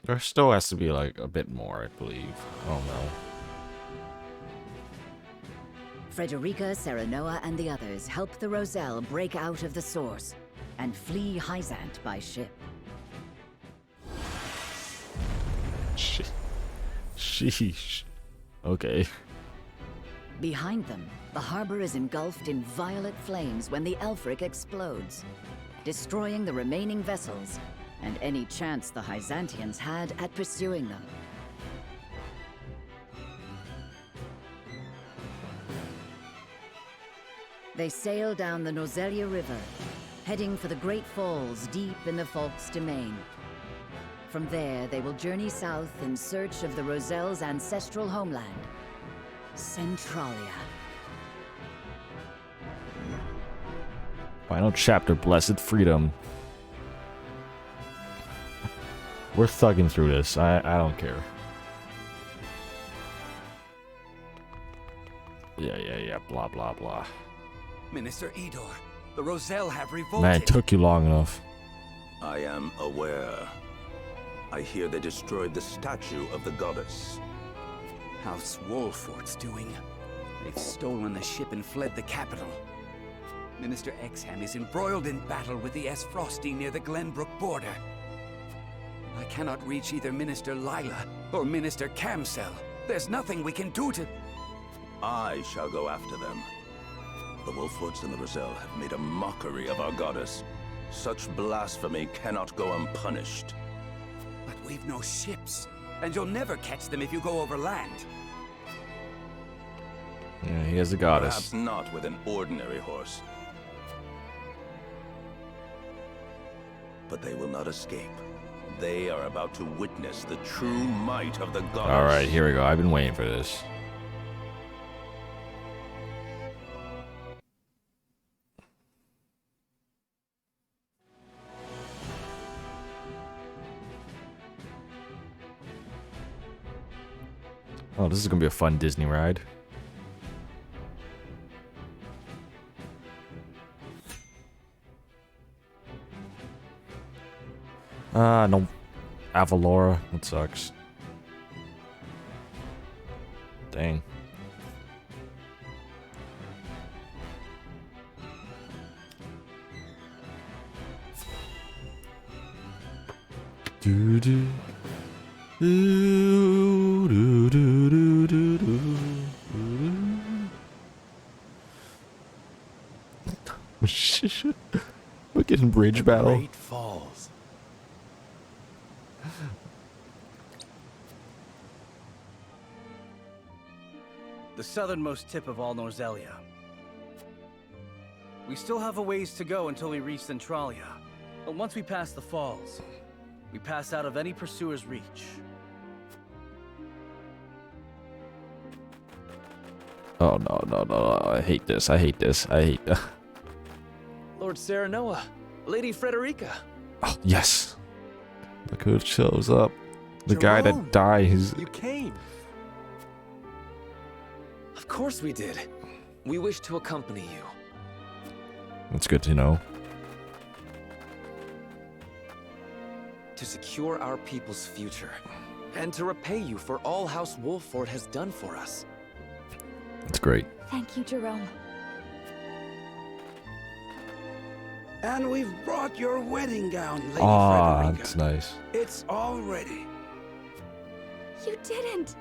There still has to be like a bit more, I believe. I don't know. Frederica, Serenoa, and the others help the Roselle break out of the source and flee Hyzant by ship. Sheesh. Okay. Behind them, the harbor is engulfed in violet flames when the Elfric explodes, destroying the remaining vessels and any chance the Hyzantians had at pursuing them. They sail down the Nozelia River, heading for the Great Falls deep in the Folk's domain. From there, they will journey south in search of the Roselle's ancestral homeland, Centralia. Final chapter, Blessed Freedom. We're thugging through this. I don't care. Yeah. Blah, blah, blah. Minister Idor, the Roselle have revolted. Man, it took you long enough. I am aware. I hear they destroyed the statue of the goddess. House Wolfort's doing. They've stolen the ship and fled the capital. Minister Exham is embroiled in battle with the Esfrosti near the Glenbrook border. I cannot reach either Minister Lila or Minister Camsell. There's nothing we can do to... I shall go after them. The Wolforts and the Roselle have made a mockery of our goddess. Such blasphemy cannot go unpunished. But we've no ships, and you'll never catch them if you go over land. Yeah, he has a goddess. Perhaps not with an ordinary horse. But they will not escape. They are about to witness the true might of the goddess. Alright, here we go. I've been waiting for this. Oh, this is gonna be a fun Disney ride. No. Avalora. That sucks. Dang. Do do. Do do do do do do. We're getting bridge battle. Great Falls. The southernmost tip of all Norzelia. We still have a ways to go until we reach Centralia. But once we pass the falls, we pass out of any pursuer's reach. Oh no. I hate this. I hate that. Lord Serenoa, Lady Frederica. Oh, yes. Look who shows up. The guy that dies. You came. Of Of course we did. We wish to accompany you. That's good to know. To secure our people's future. And to repay you for all House Wolffort has done for us. That's great. Thank you, Jerome. And we've brought your wedding gown, Lady Ah, Frederica. that's nice. It's all ready. You didn't.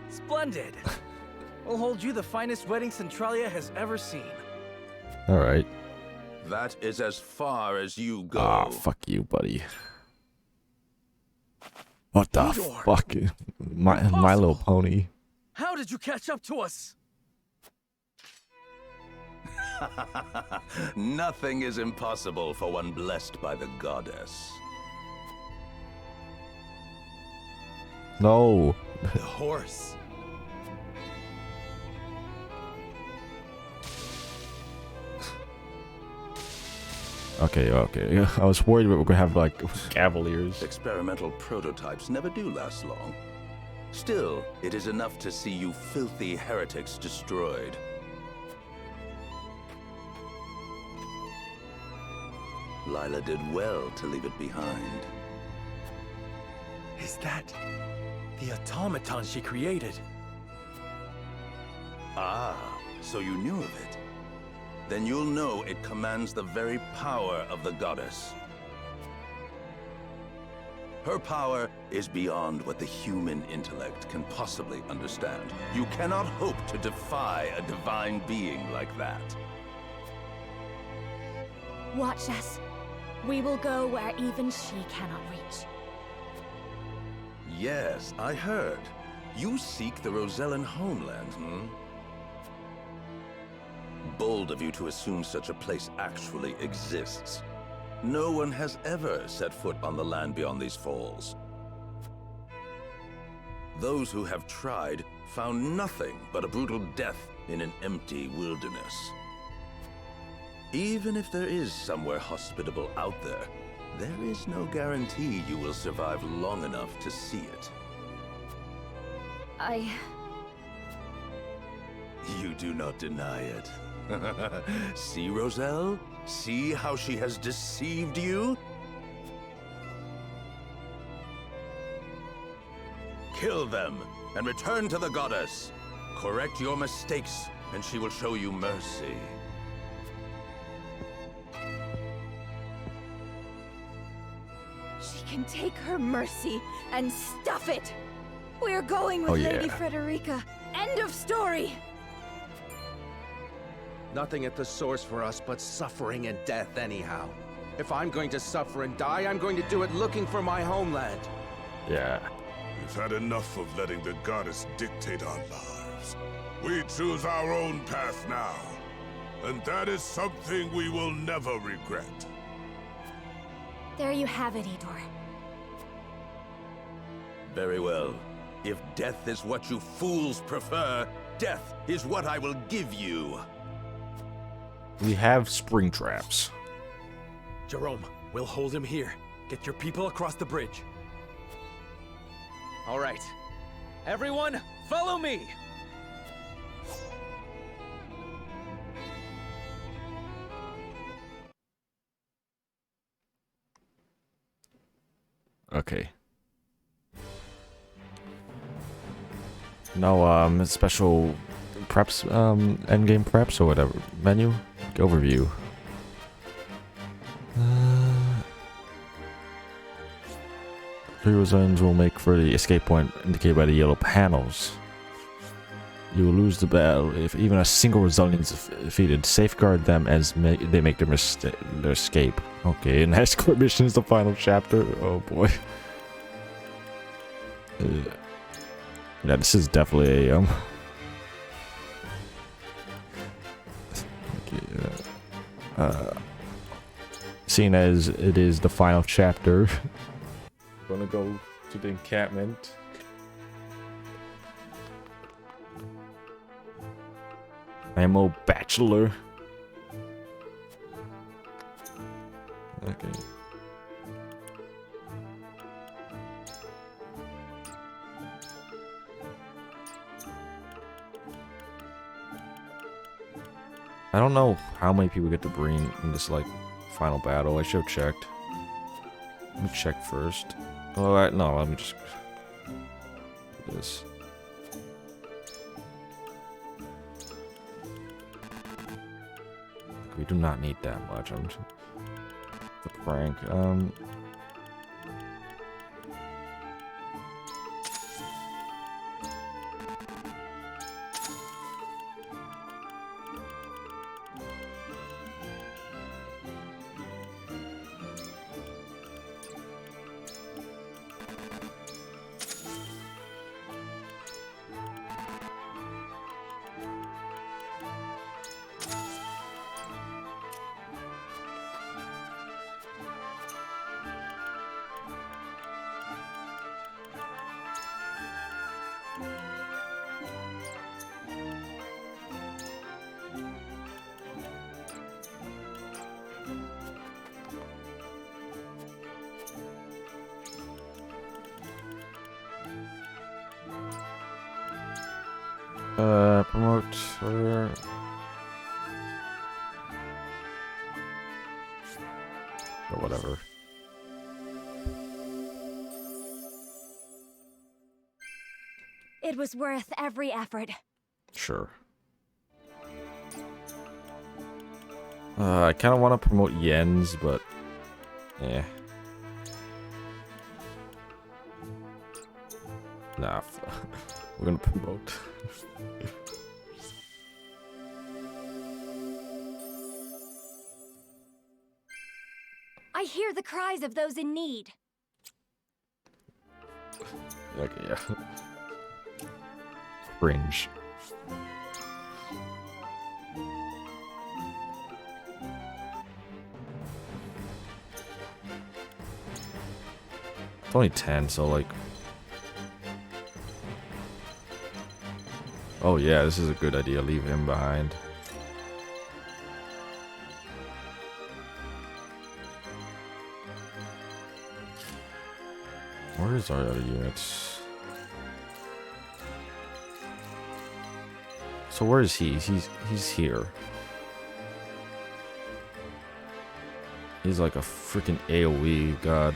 Splendid. We'll hold you the finest wedding Centralia has ever seen. All right. That is as far as you go. Ah, fuck you, buddy. What the Igor. fuck? My Little Pony. How did you catch up to us? Nothing is impossible for one blessed by the goddess. No. The horse. Okay. I was worried we were gonna have like cavaliers. Experimental prototypes never do last long. Still, it is enough to see you filthy heretics destroyed. Lila did well to leave it behind. Is that the automaton she created? Ah, so you knew of it. Then you'll know it commands the very power of the goddess. Her power is beyond what the human intellect can possibly understand. You cannot hope to defy a divine being like that. Watch us. We will go where even she cannot reach. Yes, I heard. You seek the Rosellan homeland, hmm? Bold of you to assume such a place actually exists. No one has ever set foot on the land beyond these falls. Those who have tried found nothing but a brutal death in an empty wilderness. Even if there is somewhere hospitable out there, there is no guarantee you will survive long enough to see it. You do not deny it. See, Roselle? See how she has deceived you? Kill them and return to the goddess. Correct your mistakes, and she will show you mercy. She can take her mercy and stuff it. We're going with Oh, yeah. Lady Frederica. End of story. Nothing at the source for us but suffering and death anyhow. If I'm going to suffer and die, I'm going to do it looking for my homeland. Yeah. We've had enough of letting the goddess dictate our lives. We choose our own path now. And that is something we will never regret. There you have it, Igor. Very well. If death is what you fools prefer, death is what I will give you. We have spring traps. Jerome, we'll hold him here. Get your people across the bridge. All right. Everyone, follow me! Okay. No, special preps, endgame preps or whatever. Menu? Overview. Hero zones will make for the escape point indicated by the yellow panels. You will lose the battle if even a single Rosellian is defeated. Safeguard them as they make their escape. Okay, and escort mission is the final chapter. Oh boy. Yeah, this is definitely a seeing as it is the final chapter, gonna go to the encampment. Ammo Bachelor. Okay. I don't know how many people get to bring in this, like, final battle. I should have checked. Let me check first. Oh, no, let me just do this. We do not need that much. I'm just the prank. Promote or whatever. It was worth every effort. Sure. I kind of want to promote Jens, but yeah. Nah, we're gonna promote. I hear the cries of those in need. Okay, yeah. Cringe. It's only 10, so like... Oh yeah, this is a good idea. Leave him behind. Where is our other units? So where is he? He's here. He's like a freaking AoE god.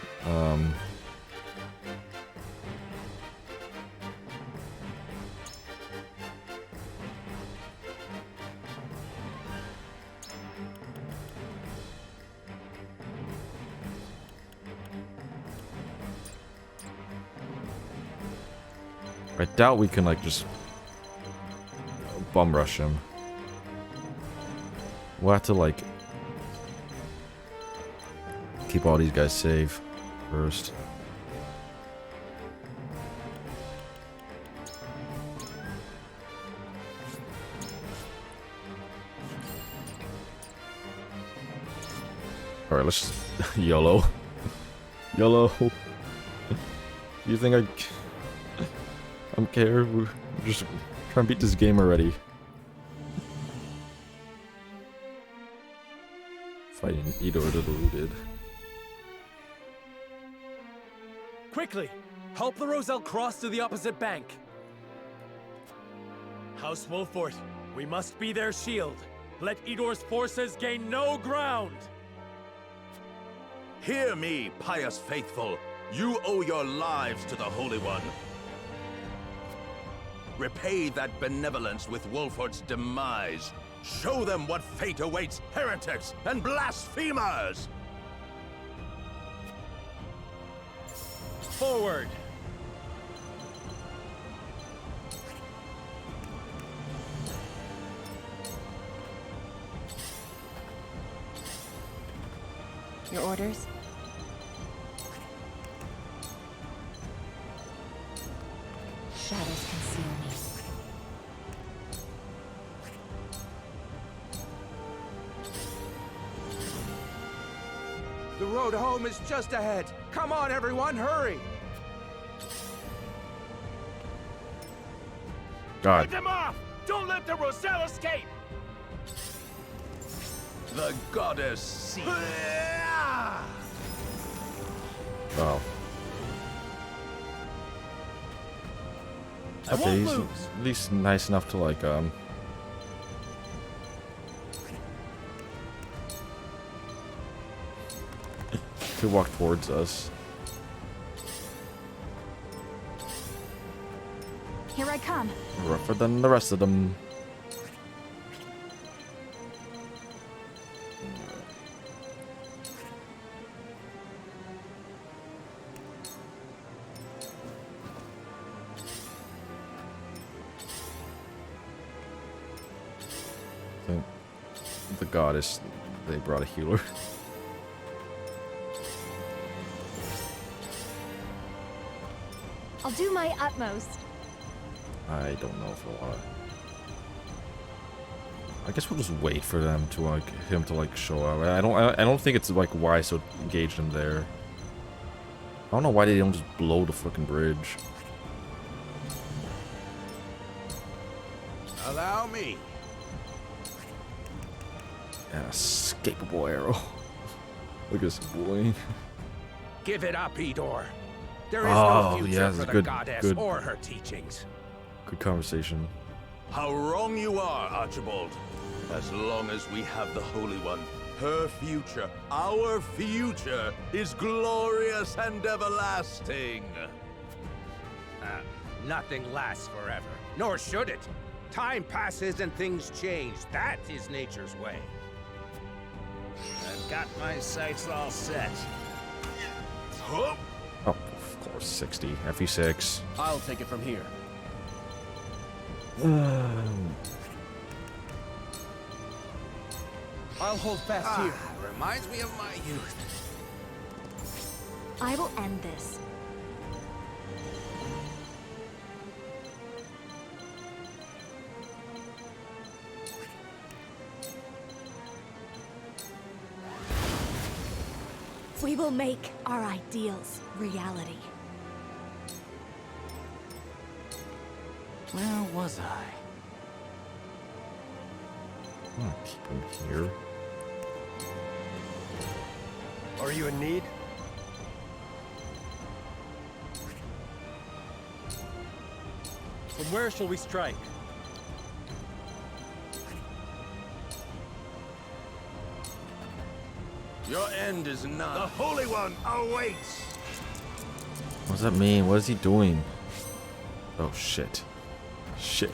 I doubt we can like just bum rush him. We'll have to like keep all these guys safe first. Alright, let's just YOLO. YOLO. You think I'm care? We're just trying to beat this game already. Fighting Idor the Deluded. Quickly! Help the Roselle cross to the opposite bank! House Wolfort, we must be their shield. Let Idor's forces gain no ground! Hear me, pious faithful. You owe your lives to the Holy One. Repay that benevolence with Wolfort's demise. Show them what fate awaits heretics and blasphemers! Forward! Your orders? Shadows conceal me. The road home is just ahead. Come on, everyone, hurry! God. Cut them off! Don't let the Roselle escape! The goddess sees. Oh. Okay, he's at least nice enough to like Could walk towards us. Here I come. Rougher than the rest of them. The goddess, they brought a healer. I'll do my utmost. I don't know if I want to. I guess we'll just wait for them to him to show up. I don't think it's wise to engage them there. I don't know why they don't just blow the fucking bridge. Allow me. Yeah, escapable arrow. Look at this bullying. Give it up, Edor. There is Oh, no future yeah, for that's the good, goddess good. or her teachings. Good conversation. How wrong you are, Archibald. As long as we have the Holy One, her future, our future, is glorious and everlasting. Nothing lasts forever, nor should it. Time passes and things change. That is nature's way. I've got my sights all set. Oh, of course, 60. FE6. I'll take it from here. I'll hold fast here. Reminds me of my youth. I will end this. We will make our ideals reality. Where was I? Keep him here. Are you in need? From where shall we strike? Your end is nigh. The Holy One awaits. What does that mean? What is he doing? Oh shit. Shit.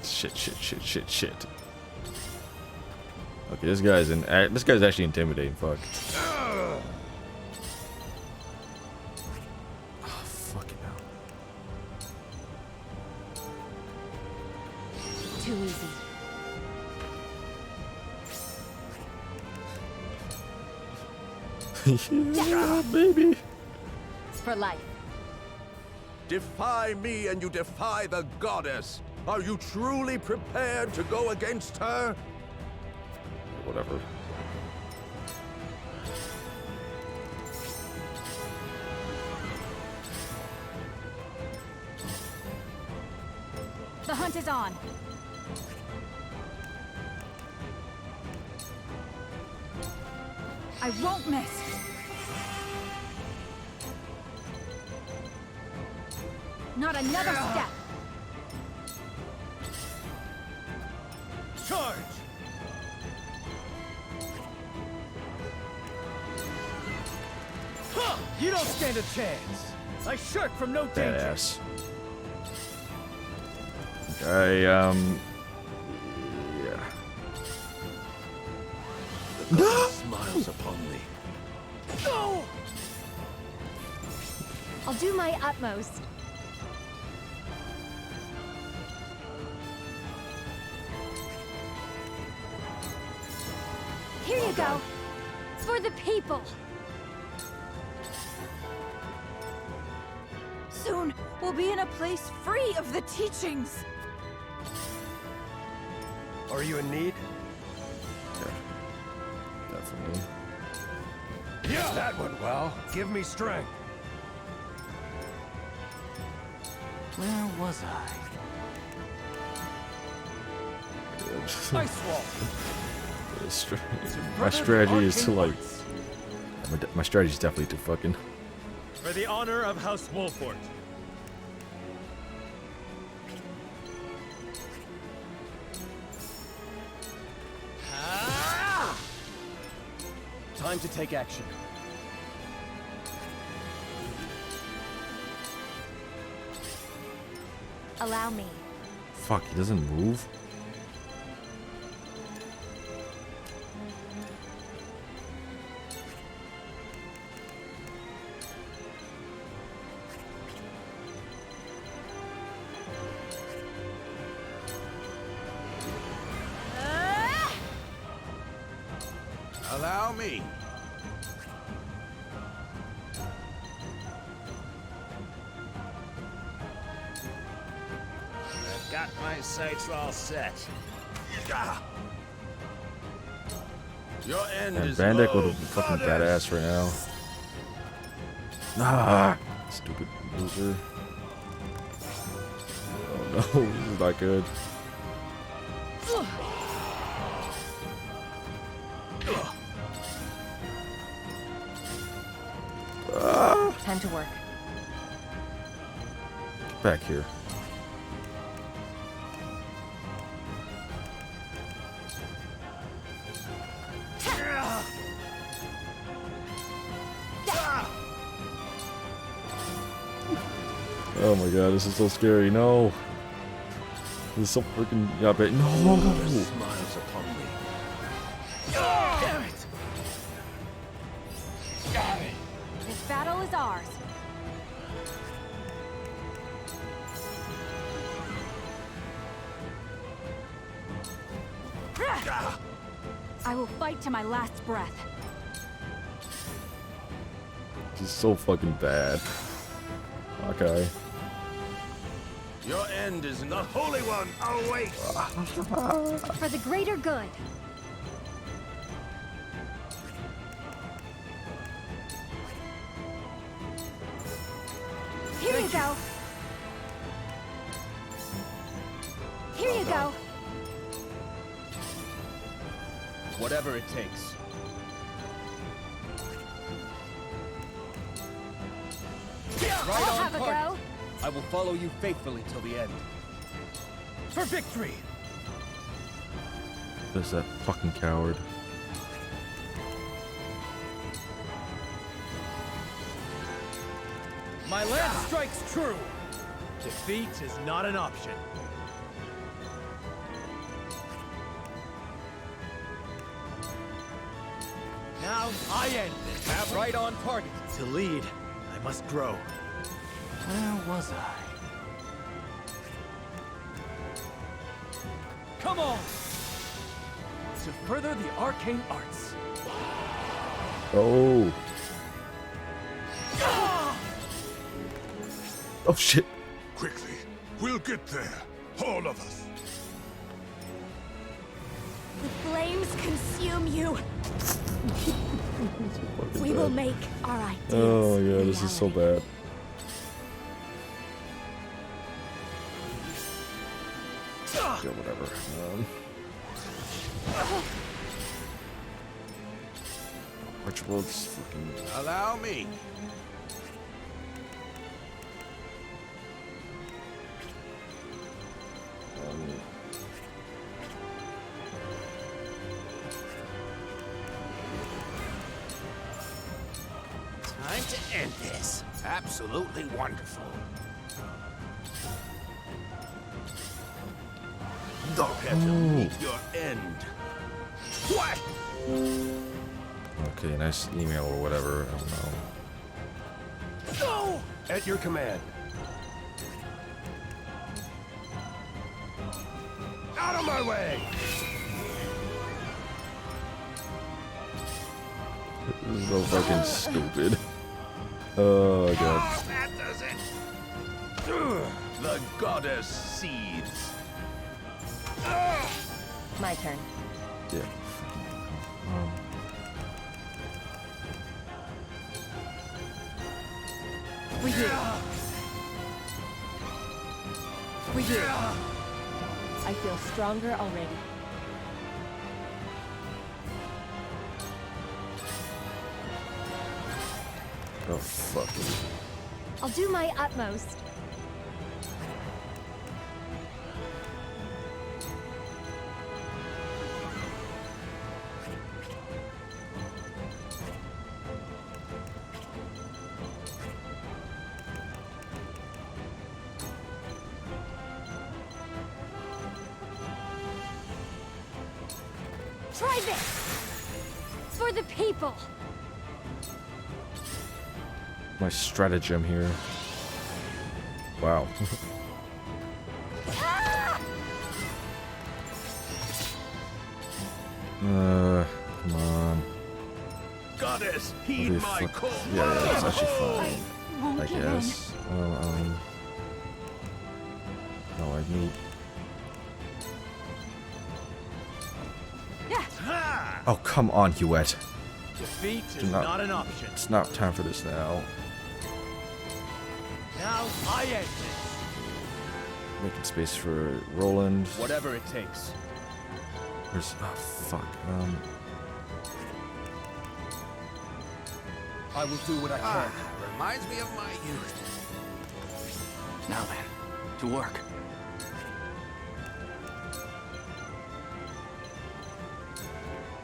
Okay, this guy's actually intimidating. Fuck. Oh, fucking hell. Too easy. Yeah, baby. For life. Defy me and you defy the goddess. Are you truly prepared to go against her? Whatever. The hunt is on. I won't miss. Not another step. Charge! Huh! You don't stand a chance. I shirk from no danger. Badass. Yeah. The goddess smiles upon me. No! I'll do my utmost. Here you go. For the people. Soon, we'll be in a place free of the teachings. Are you in need? Definitely. Yeah, that went well. Give me strength. Where was I? Nice my strategy is to my strategy is definitely to fucking. For the honor of House Wolfort. Time to take action. Allow me. Fuck, he doesn't move? Allow me. I've got my sights all set. Your end is Bandek would low, be fucking Goddess. badass right now. Ah, stupid loser. Oh no, this is not good. Time to work. Get back here. Oh my god, this is so scary. No. This is so freaking. Yeah, but no. Smiles upon me. Damn it! Got it. This battle is ours. I will fight to my last breath. This is so fucking bad. Okay. Your end is the Holy One awaits. For the greater good. Here you go. Here you go. Whatever it takes. Right I'll on have a target. go. I will follow you faithfully till the end. For victory! There's that fucking coward. My lance strikes true! Defeat is not an option. Now I end this. Have right on target. To lead, I must grow. Where was I? Come on! To further the arcane arts. Oh. Oh shit. Quickly, we'll get there. All of us. The flames consume you. We will make our ideas. Oh my god, this is so bad. Yeah, whatever. Archibald's fucking. Allow me. Time to end this. Absolutely wonderful. Thou have to meet your end. What? Okay, nice email or whatever. I don't know. No! At your command. Out of my way! This is so fucking stupid. Oh god. That does it. The goddess seeds. My turn. Yeah. For you. For you. I feel stronger already. Oh fuck. I'll do my utmost. Try this! For the people! My stratagem here. Wow. Come on. Goddess, heed my call. Yeah, it's actually fine. I guess. No, I need. Oh, come on, Huet. Defeat is not an option. It's not time for this now. Now I end this. Making space for Roland. Whatever it takes. Where's. Oh, fuck. I will do what I can. Reminds me of my youth. Now then, to work.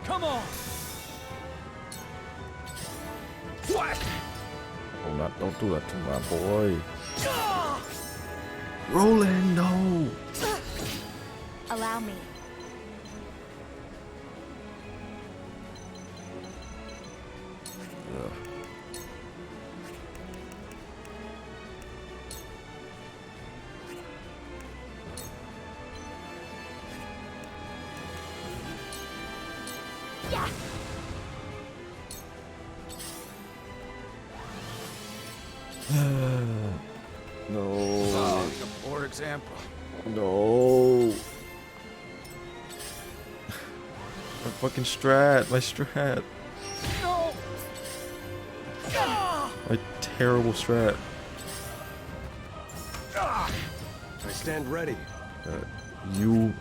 Come on! What? Oh, don't do that to my boy. Roland, no! Allow me. Ugh. Yeah. No. A poor example. No. My fucking strat. My strat. No. My terrible strat. I stand ready. You.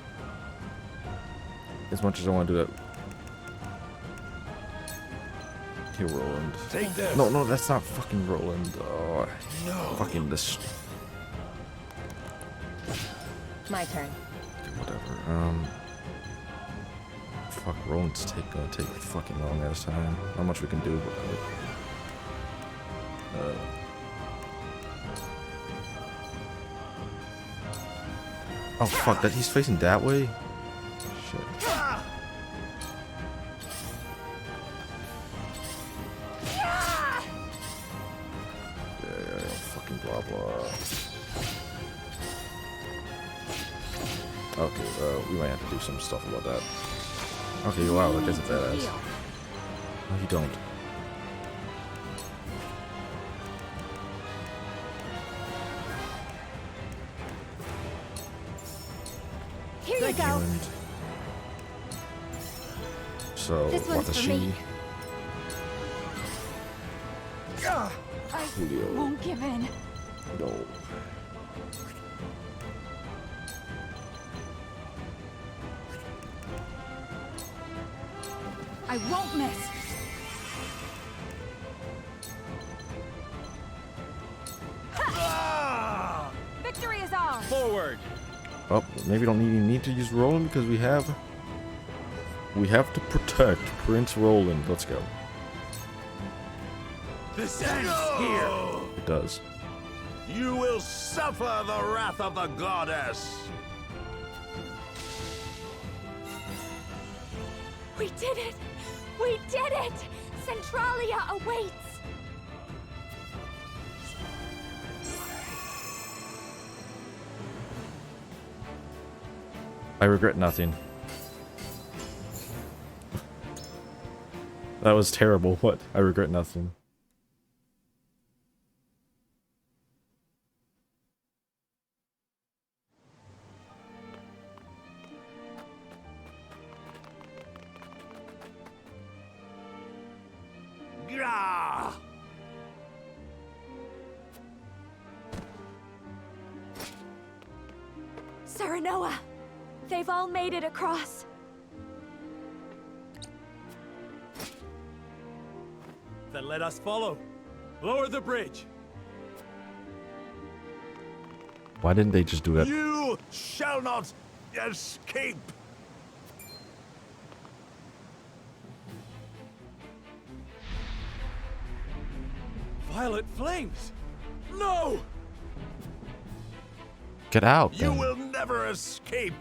As much as I want to do that. Here, Roland. Take this. No, that's not fucking Roland. Oh, no. Fucking this. My turn. Whatever. Fuck, Roland's gonna take fucking long ass time. Not much we can do, but. Oh fuck! That he's facing that way. Shit. Yeah, fucking blah blah. Okay, we might have to do some stuff about that. Okay, wow, that guy's a badass. No, you don't. Here you go. So, This one's for me. I Julio. won't give in. No. I won't miss. Victory is ours! Forward! Oh, maybe we don't even need to use Roland because we have to protect Prince Roland. Let's go. This ends here. It does. You will suffer the wrath of the goddess. We did it! We did it! Centralia awaits! I regret nothing. That was terrible. What? I regret nothing. Grah! Serenoa! They've all made it across. Then let us follow. Lower the bridge. Why didn't they just do that? You shall not escape. Violet flames! No! Get out, You then. will never escape.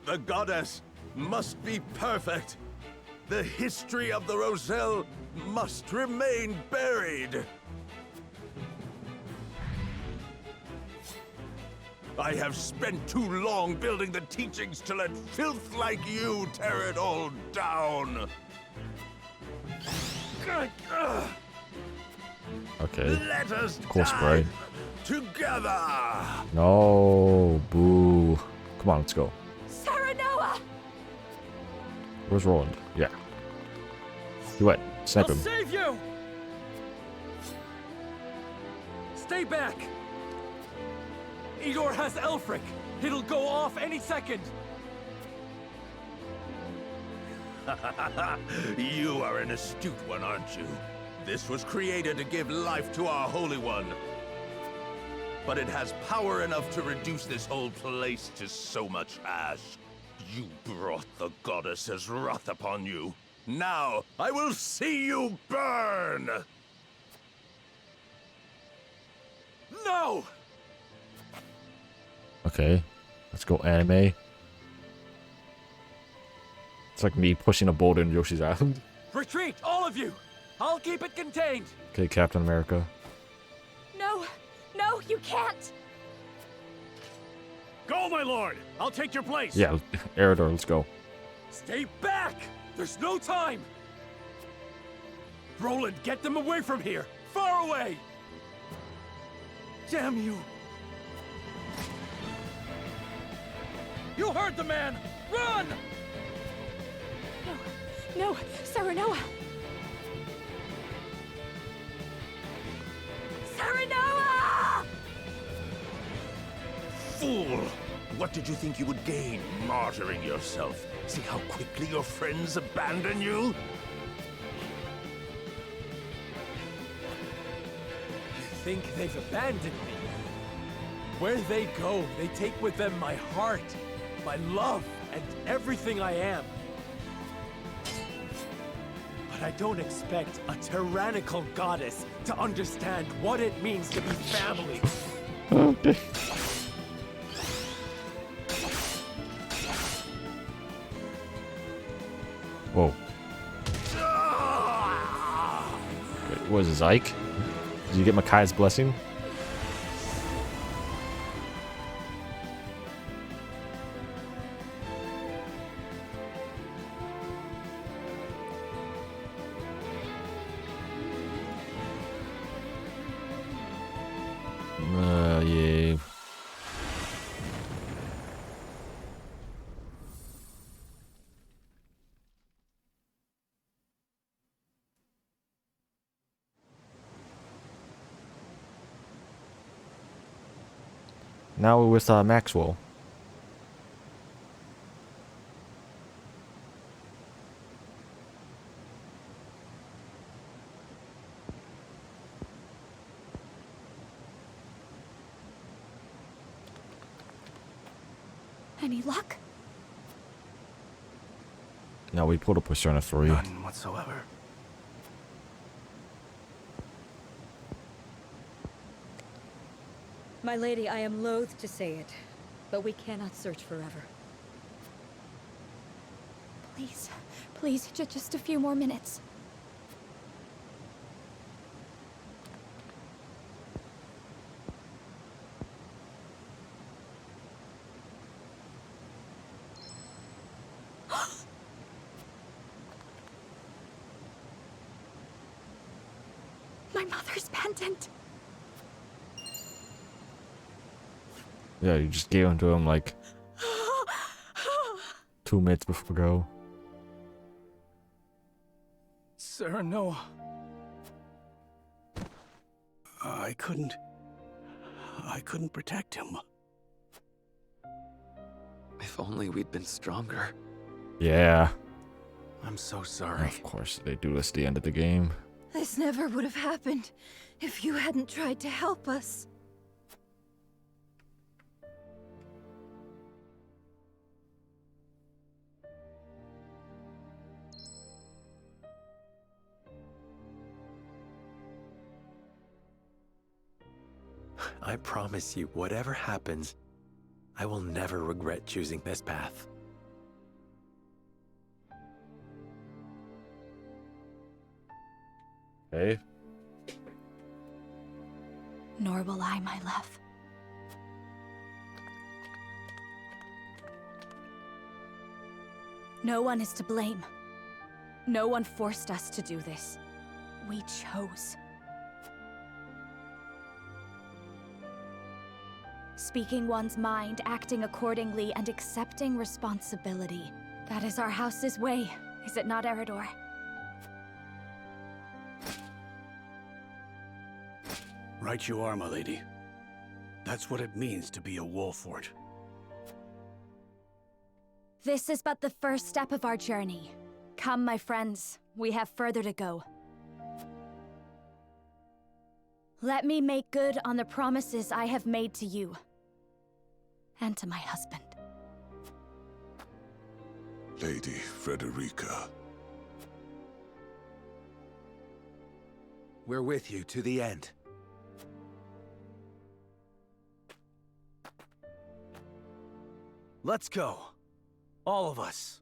The goddess must be perfect. The history of the Roselle must remain buried. I have spent too long building the teachings to let filth like you tear it all down. Okay. Let us Cool spray. together. No, boo. Come on, let's go. Serenoa! Where's Roland? Yeah. Do it. Snipe I'll him. save you! Stay back! Igor has Elfric. It'll go off any second. You are an astute one, aren't you? This was created to give life to our Holy One. But it has power enough to reduce this whole place to so much ash. You brought the goddess's wrath upon you. Now, I will see you burn! No! Okay. Let's go anime. It's like me pushing a boulder in Yoshi's Island. Retreat, all of you! I'll keep it contained! Okay, Captain America. No! No, you can't! Go, my lord! I'll take your place! Yeah, Eridor, let's go. Stay back! There's no time! Roland, get them away from here! Far away! Damn you! You heard the man! Run! No, Serenoa! Serenoa! Fool! What did you think you would gain, martyring yourself? See how quickly your friends abandon you? You think they've abandoned me? Where they go, they take with them my heart, my love, and everything I am. But I don't expect a tyrannical goddess to understand what it means to be family. Okay. Whoa. Wait, what is this, Ike? Did you get Makai's blessing? Yeah. Now we're with Maxwell. Any luck? Now we pulled a Persona 3. None whatsoever. My lady, I am loath to say it, but we cannot search forever. Please, please, just a few more minutes. My mother's pendant. Yeah, you just gave them to him like 2 minutes before go. Serenoa. I couldn't protect him. If only we'd been stronger. Yeah. I'm so sorry. Of course, they do this at the end of the game. This never would have happened if you hadn't tried to help us. I promise you, whatever happens, I will never regret choosing this path. Hey. Nor will I, my love. No one is to blame. No one forced us to do this. We chose. Speaking one's mind, acting accordingly, and accepting responsibility. That is our house's way, is it not, Eredor? Right you are, my lady. That's what it means to be a Wolfort. This is but the first step of our journey. Come, my friends, we have further to go. Let me make good on the promises I have made to you. And to my husband. Lady Frederica. We're with you to the end. Let's go. All of us.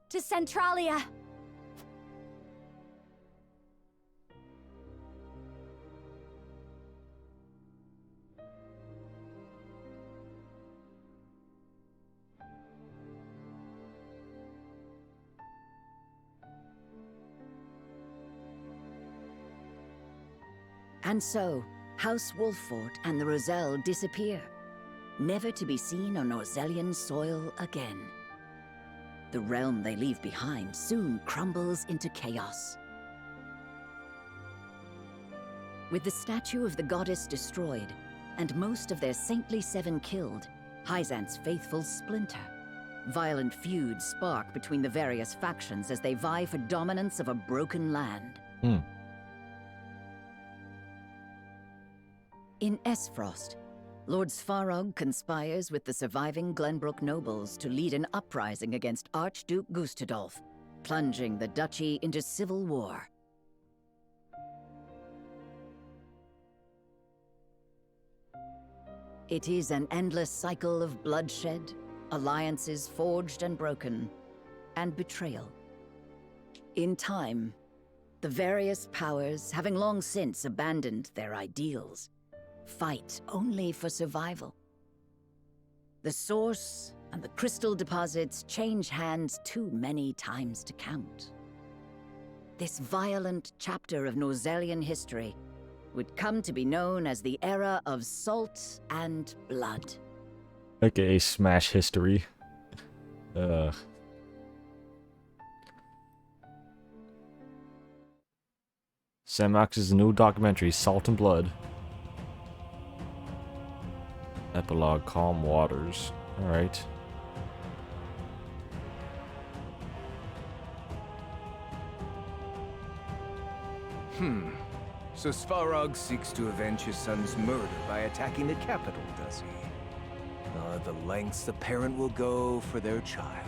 To Centralia! And so, House Wolfort and the Roselle disappear, never to be seen on Norzelian soil again. The realm they leave behind soon crumbles into chaos. With the statue of the goddess destroyed, and most of their saintly seven killed, Hyzant's faithful splinter. Violent feuds spark between the various factions as they vie for dominance of a broken land. In Esfrost, Lord Svarog conspires with the surviving Glenbrook nobles to lead an uprising against Archduke Gustadolf, plunging the duchy into civil war. It is an endless cycle of bloodshed, alliances forged and broken, and betrayal. In time, the various powers, having long since abandoned their ideals, fight only for survival. The source and the crystal deposits change hands too many times to count. This violent chapter of Norzelian history would come to be known as the Era of Salt and Blood. AKA Smash History. Sam Max's new documentary, Salt and Blood. Epilogue, Calm Waters. Alright. So Svarog seeks to avenge his son's murder by attacking the capital, does he? The lengths a parent will go for their child.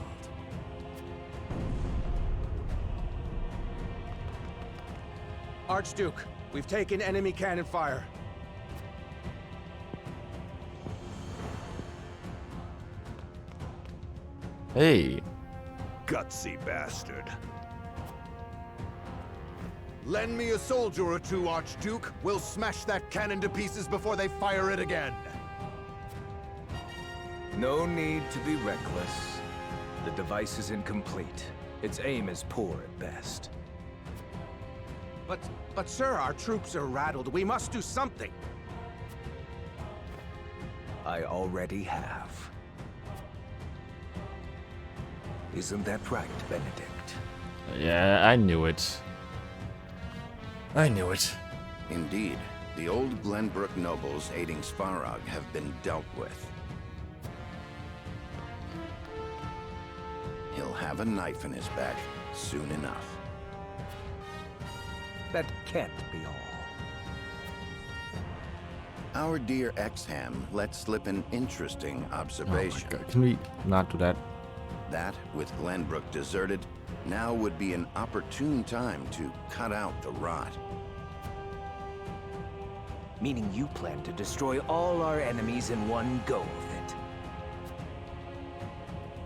Archduke, we've taken enemy cannon fire. Hey. Gutsy bastard. Lend me a soldier or two, Archduke. We'll smash that cannon to pieces before they fire it again. No need to be reckless. The device is incomplete. Its aim is poor at best. But sir, our troops are rattled. We must do something. I already have. Isn't that right, Benedict? Yeah, I knew it. I knew it. Indeed, the old Glenbrook nobles aiding Svarog have been dealt with. He'll have a knife in his back soon enough. That can't be all. Our dear Exham let slip an interesting observation. Oh my God. Can we not do that? That, with Glenbrook deserted, now would be an opportune time to cut out the rot. Meaning you plan to destroy all our enemies in one go of it.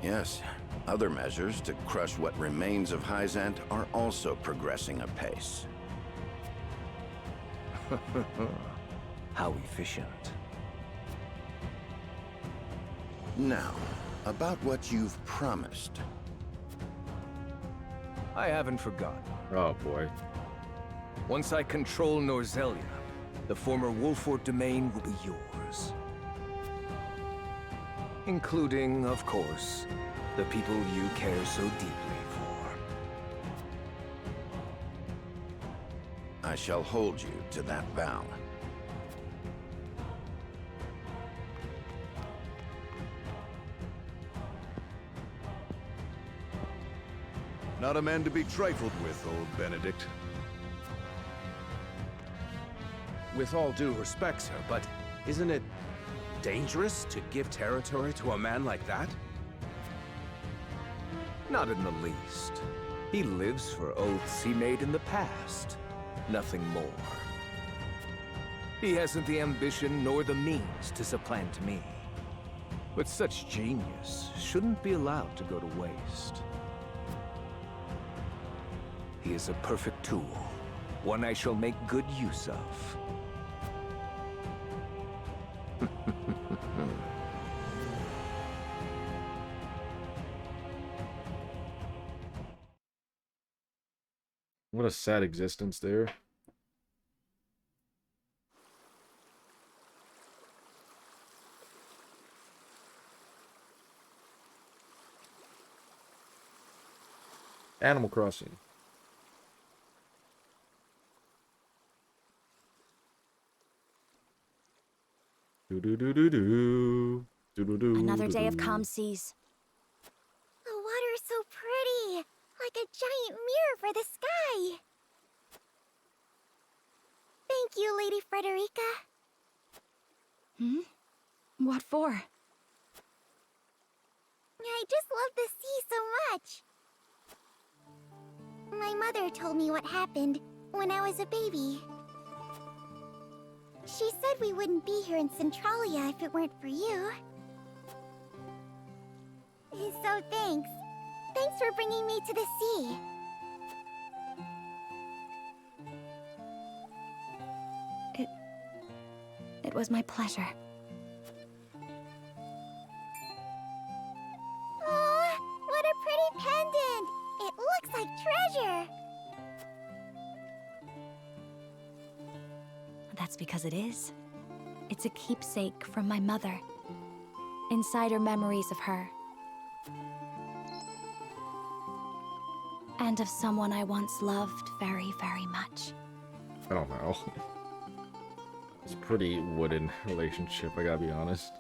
Yes, Other measures to crush what remains of Hyzant are also progressing apace. How efficient. Now, about what you've promised. I haven't forgotten. Oh boy. Once I control Norzelia, the former Wolfort domain will be yours. Including, of course, the people you care so deeply for. I shall hold you to that vow. Not a man to be trifled with, old Benedict. With all due respect, sir, but isn't it dangerous to give territory to a man like that? Not in the least. He lives for oaths he made in the past. Nothing more. He hasn't the ambition nor the means to supplant me. But such genius shouldn't be allowed to go to waste. He is a perfect tool, one I shall make good use of. What a sad existence there. Animal Crossing. Another day of calm seas. The water is so pretty, like a giant mirror for the sky. Thank you, Lady Frederica. What for? I just love the sea so much. My mother told me what happened when I was a baby. She said we wouldn't be here in Centralia if it weren't for you. So thanks. Thanks for bringing me to the sea. It was my pleasure. Oh, what a pretty pendant! It looks like treasure! That's because it is. It's a keepsake from my mother. Inside are memories of her. And of someone I once loved very, very much. I don't know. It's a pretty wooden relationship, I gotta be honest.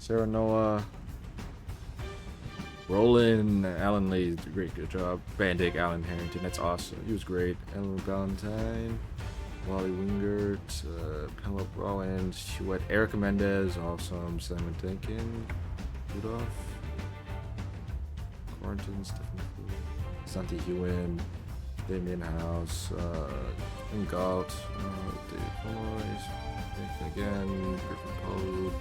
Sarah Noah, Roland, Alan Lee did a good job. Bandic, Alan Harrington, that's awesome. He was great. Ellen Valentine, Wally Wingert, Penelope Rollins, Hewitt, Erica Mendez, awesome. Simon Denkin, Rudolph, Quarantine, Stephen Fu, Santi Hewen, Damien House, Galt, Dave Moyes, Nathan again, Griffin Poe.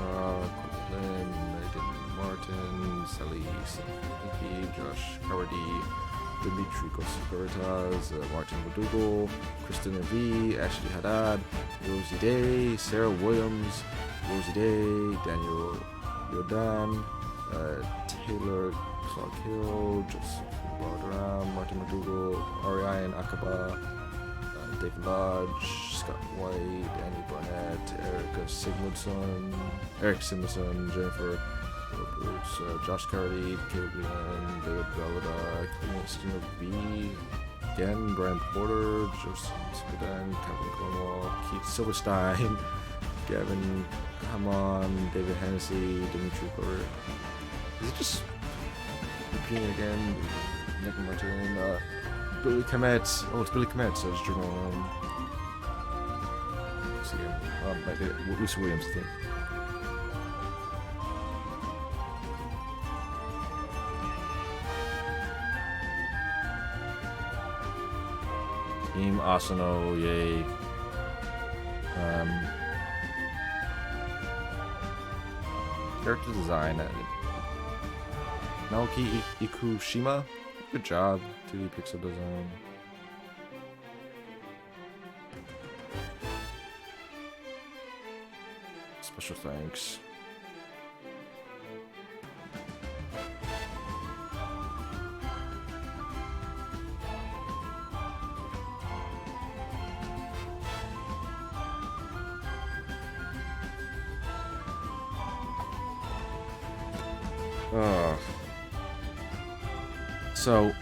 Cortland, Megan Martin, Sally Sinky, Josh Cowardy, Dimitri Kosikoratas, Martin Madugal, Kristen V, Ashley Haddad, Rosie Day, Sarah Williams, Rosie Day, Daniel Yodan, Taylor Clark Hill, Joseph Balderam, Martin Madugal, Ariane Akaba, David Lodge, Scott White, Annie Barnett, Eric Simonson, Jennifer Roberts, Josh Carty, Caleb Leon, David Belada, Christina V, again, Brian Porter, Joseph Spidan, Kevin Cornwall, Keith Silverstein, Gavin, come on, David Hennessy, Dimitri Porter. Is it just repeating again? Nick Martin, Billy Komet. Oh, it's Billy Komet, says Journal. Let's see him. Lucy Williams, I think. Team Asano, yay. Character design. Naoki Ikushima. Good job, 2D pixel design. Special thanks. So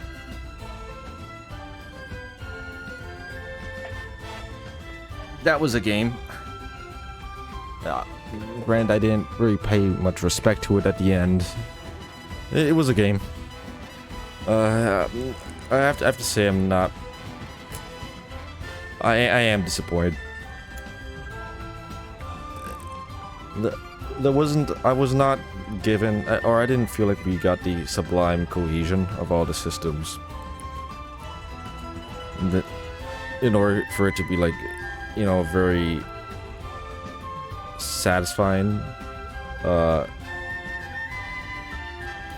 that was a game. Granted, I didn't really pay much respect to it at the end. It was a game. I have to say I'm not. I am disappointed. There wasn't. I was not given, or I didn't feel like we got the sublime cohesion of all the systems. That, in order for it to be like, you know, very satisfying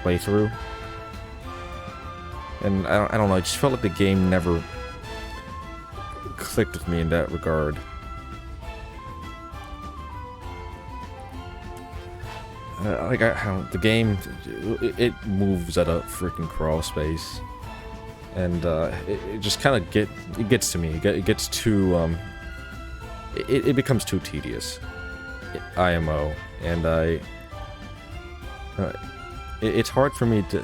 playthrough. And I don't know, I just felt like the game never clicked with me in that regard. The game, it moves at a freaking crawl space, and it just kind of gets to me. It gets too it becomes too tedious. IMO, and it's hard for me to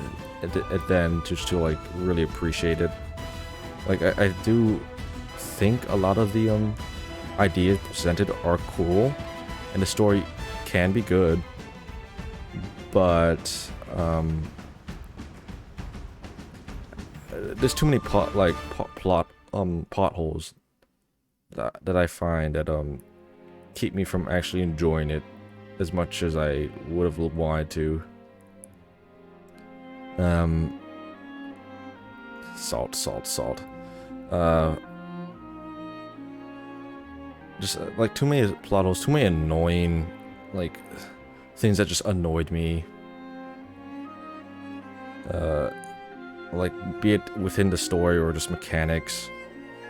then just to like really appreciate it. Like I do think a lot of the ideas presented are cool, and the story can be good. But there's too many potholes that I find that keep me from actually enjoying it as much as I would have wanted to. Salt. Just like too many plot holes, too many annoying like things that just annoyed me. Like be it within the story or just mechanics.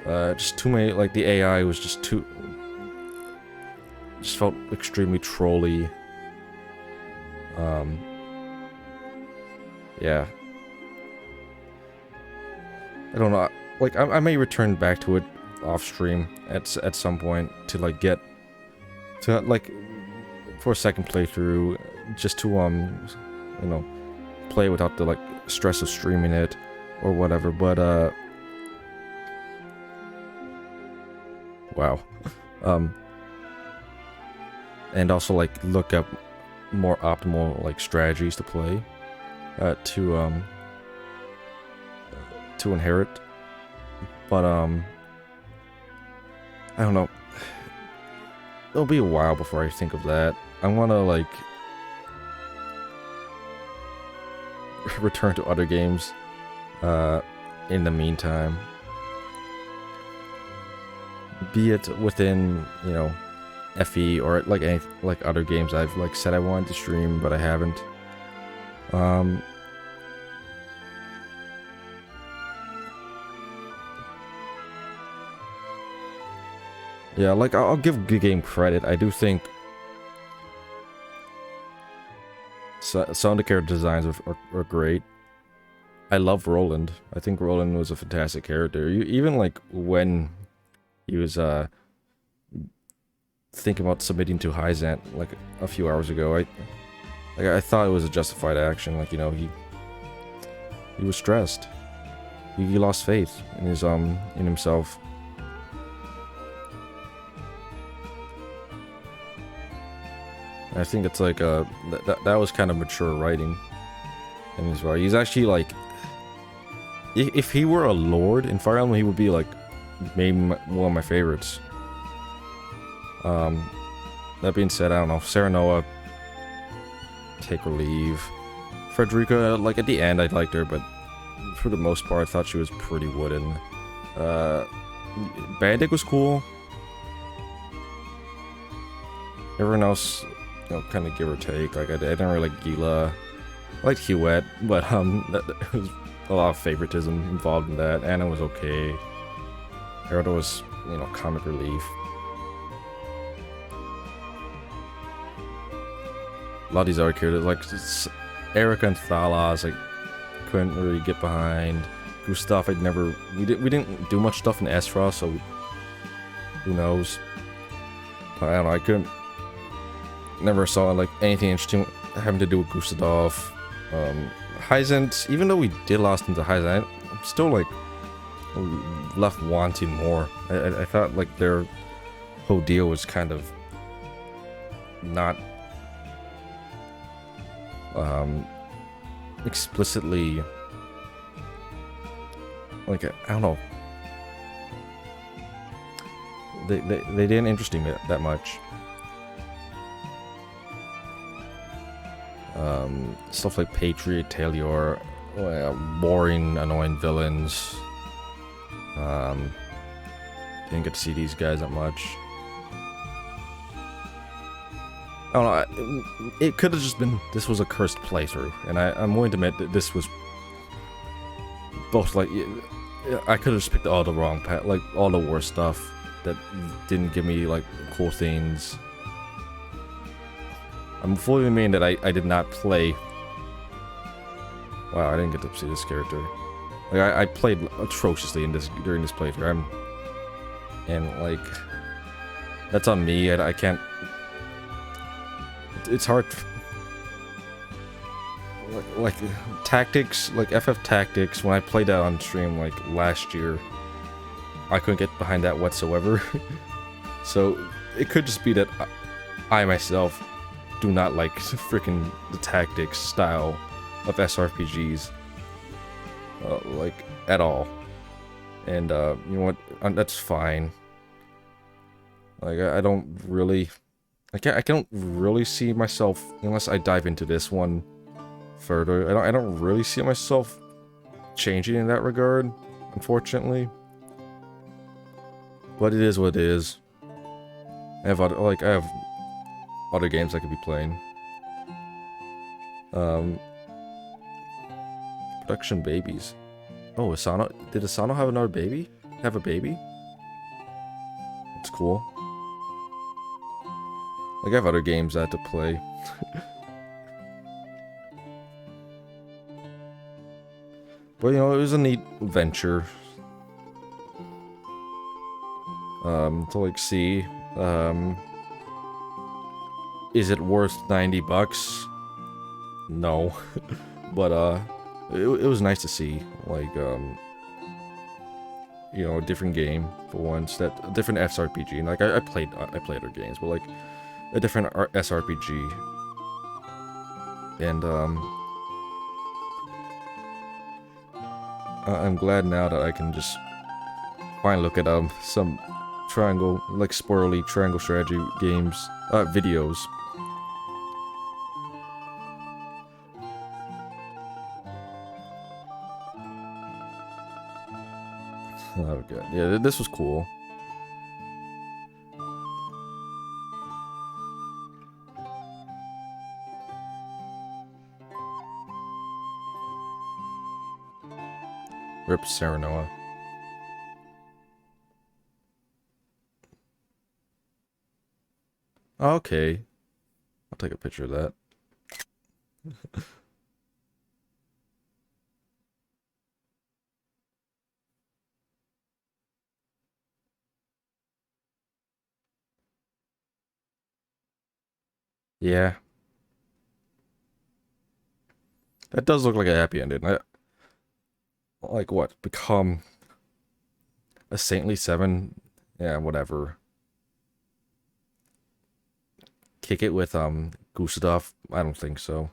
Just too many, like the AI was just felt extremely trolly. Yeah. I don't know, like I may return back to it off stream at some point to like get to like for a second playthrough, just to you know, play without the like stress of streaming it or whatever. But wow. And also like look up more optimal like strategies to play to inherit. But I don't know, it'll be a while before I think of that. I want to like return to other games in the meantime, be it within, you know, FE or like any like other games I've like said I wanted to stream but I haven't. Yeah, like I'll give Good Game credit. I do think some of the character designs are great. I love Roland. I think Roland was a fantastic character. Even like when he was thinking about submitting to Hyzant like a few hours ago, I thought it was a justified action. Like, you know, he was stressed. He lost faith in his in himself. I think it's like that was kind of mature writing. And he's actually like, if he were a lord in Fire Emblem, he would be like maybe one of my favorites. That being said, I don't know, Serenoa, take or leave. Frederica, like at the end I liked her, but for the most part I thought she was pretty wooden. Bandic was cool. Everyone else, you know, kind of give or take. Like I didn't really like Gila. I liked Huette, but there was a lot of favoritism involved in that. Anna was okay. Geraldo was, you know, comic relief. A lot of these other characters, like Erica and Thalas, like couldn't really get behind. Gustav, we didn't do much stuff in Aesfrost, so who knows? I don't know. I never saw like anything interesting having to do with Gustav. Hyzant, even though we did lost into Hyzant, I'm still like left wanting more. I thought like their whole deal was kind of not explicitly, like, I don't know, they didn't interest me that much. Stuff like Patriot, Taelior, boring, annoying villains. Didn't get to see these guys that much. I don't know, it could have just been, this was a cursed playthrough, and I'm willing to admit that this was both, like, I could have just picked all the wrong path, like, all the worst stuff that didn't give me, like, cool things. I'm fully admitting that I did not play. Wow, I didn't get to see this character. Like, I played atrociously during this playthrough, and, like, that's on me, I can't. It's hard. Like tactics, like FF Tactics, when I played that on stream like last year, I couldn't get behind that whatsoever. So it could just be that I myself do not like freaking the tactics style of SRPGs, like at all. And you know what? That's fine. Like I don't really. I don't really see myself, unless I dive into this one further, I don't really see myself changing in that regard, unfortunately. But it is what it is. I have other games I could be playing. Production babies. Oh, Asano, did Asano have another baby? Have a baby? That's cool. Like, I have other games I have to play. But, you know, it was a neat venture. To, like, see. Is it worth $90? No. But, it was nice to see. Like, you know, a different game, for once. A different SRPG. And, like, I played other games, but, like, a different SRPG, and I'm glad now that I can just finally look at some triangle, like spoilerly triangle strategy games, videos. Oh god, yeah, this was cool. Rip Serenoa. Okay. I'll take a picture of that. Yeah. That does look like a happy ending. Like what? Become a saintly 7? Yeah, whatever. Kick it with Gustav? I don't think so.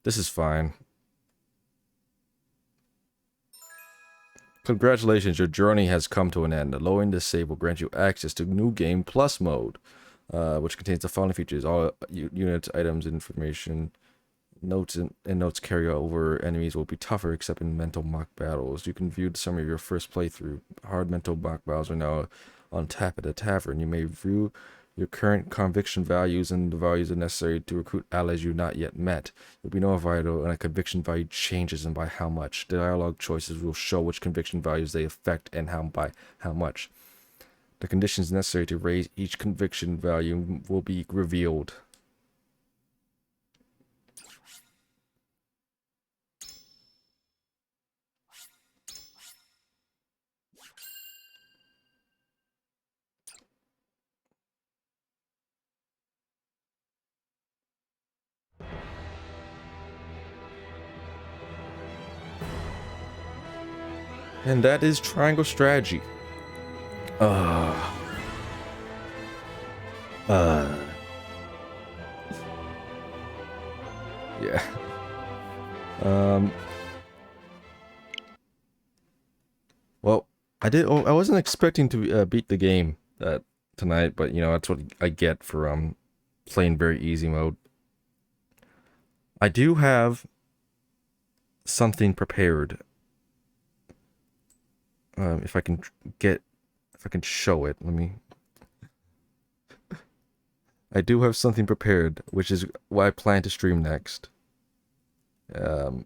This is fine. Congratulations, your journey has come to an end. Lowering this save will grant you access to New Game Plus mode, which contains the following features. All units, items, information, notes, and notes carry over enemies will be tougher except in mental mock battles. You can view the summary of your first playthrough. Hard mental mock battles are now on tap at a tavern. You may view your current conviction values and the values necessary to recruit allies you not yet met. You'll be notified when a conviction value changes and by how much. Dialogue choices will show which conviction values they affect and by how much. The conditions necessary to raise each conviction value will be revealed. And that is Triangle Strategy. Yeah. Well, I wasn't expecting to beat the game tonight, but you know that's what I get for playing very easy mode. I do have something prepared. If I can show it, let me. I do have something prepared, which is what I plan to stream next. And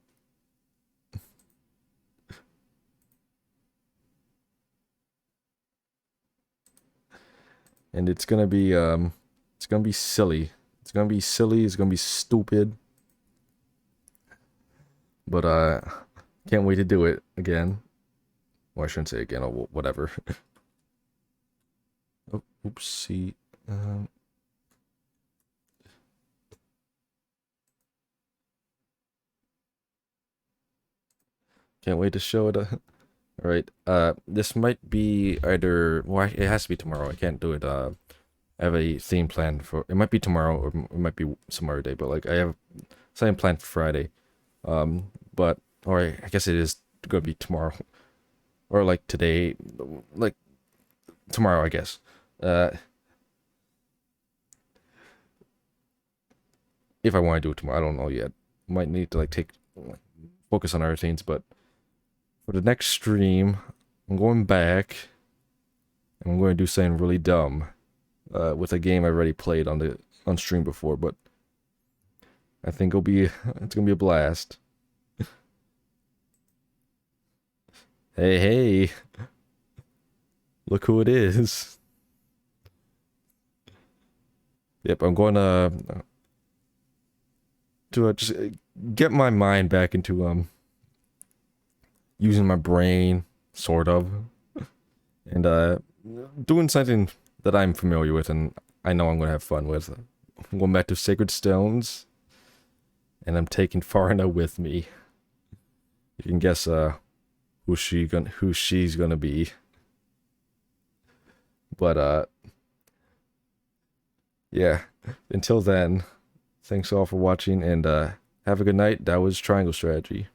it's gonna be silly. It's gonna be silly. It's gonna be stupid. But can't wait to do it again. Well, I shouldn't say again, or whatever. Oh, oopsie. Can't wait to show it. Alright, this might be either... Well, it has to be tomorrow. I can't do it. I have a theme planned for... It might be tomorrow, or it might be some other day, but, like, I have something planned for Friday. But... Alright, I guess it is gonna be tomorrow. Or like today, like tomorrow, I guess. If I want to do it tomorrow, I don't know yet. Might need to like focus on other things, but for the next stream, I'm going back and I'm going to do something really dumb with a game I already played on stream before, but I think it's gonna be a blast. Hey, look who it is. Yep, I'm going to just get my mind back into using my brain, sort of, and doing something that I'm familiar with and I know I'm going to have fun with. I'm going back to Sacred Stones, and I'm taking Farna with me. You can guess who she's gonna be. But yeah, until then, thanks all for watching, and have a good night. That was Triangle Strategy.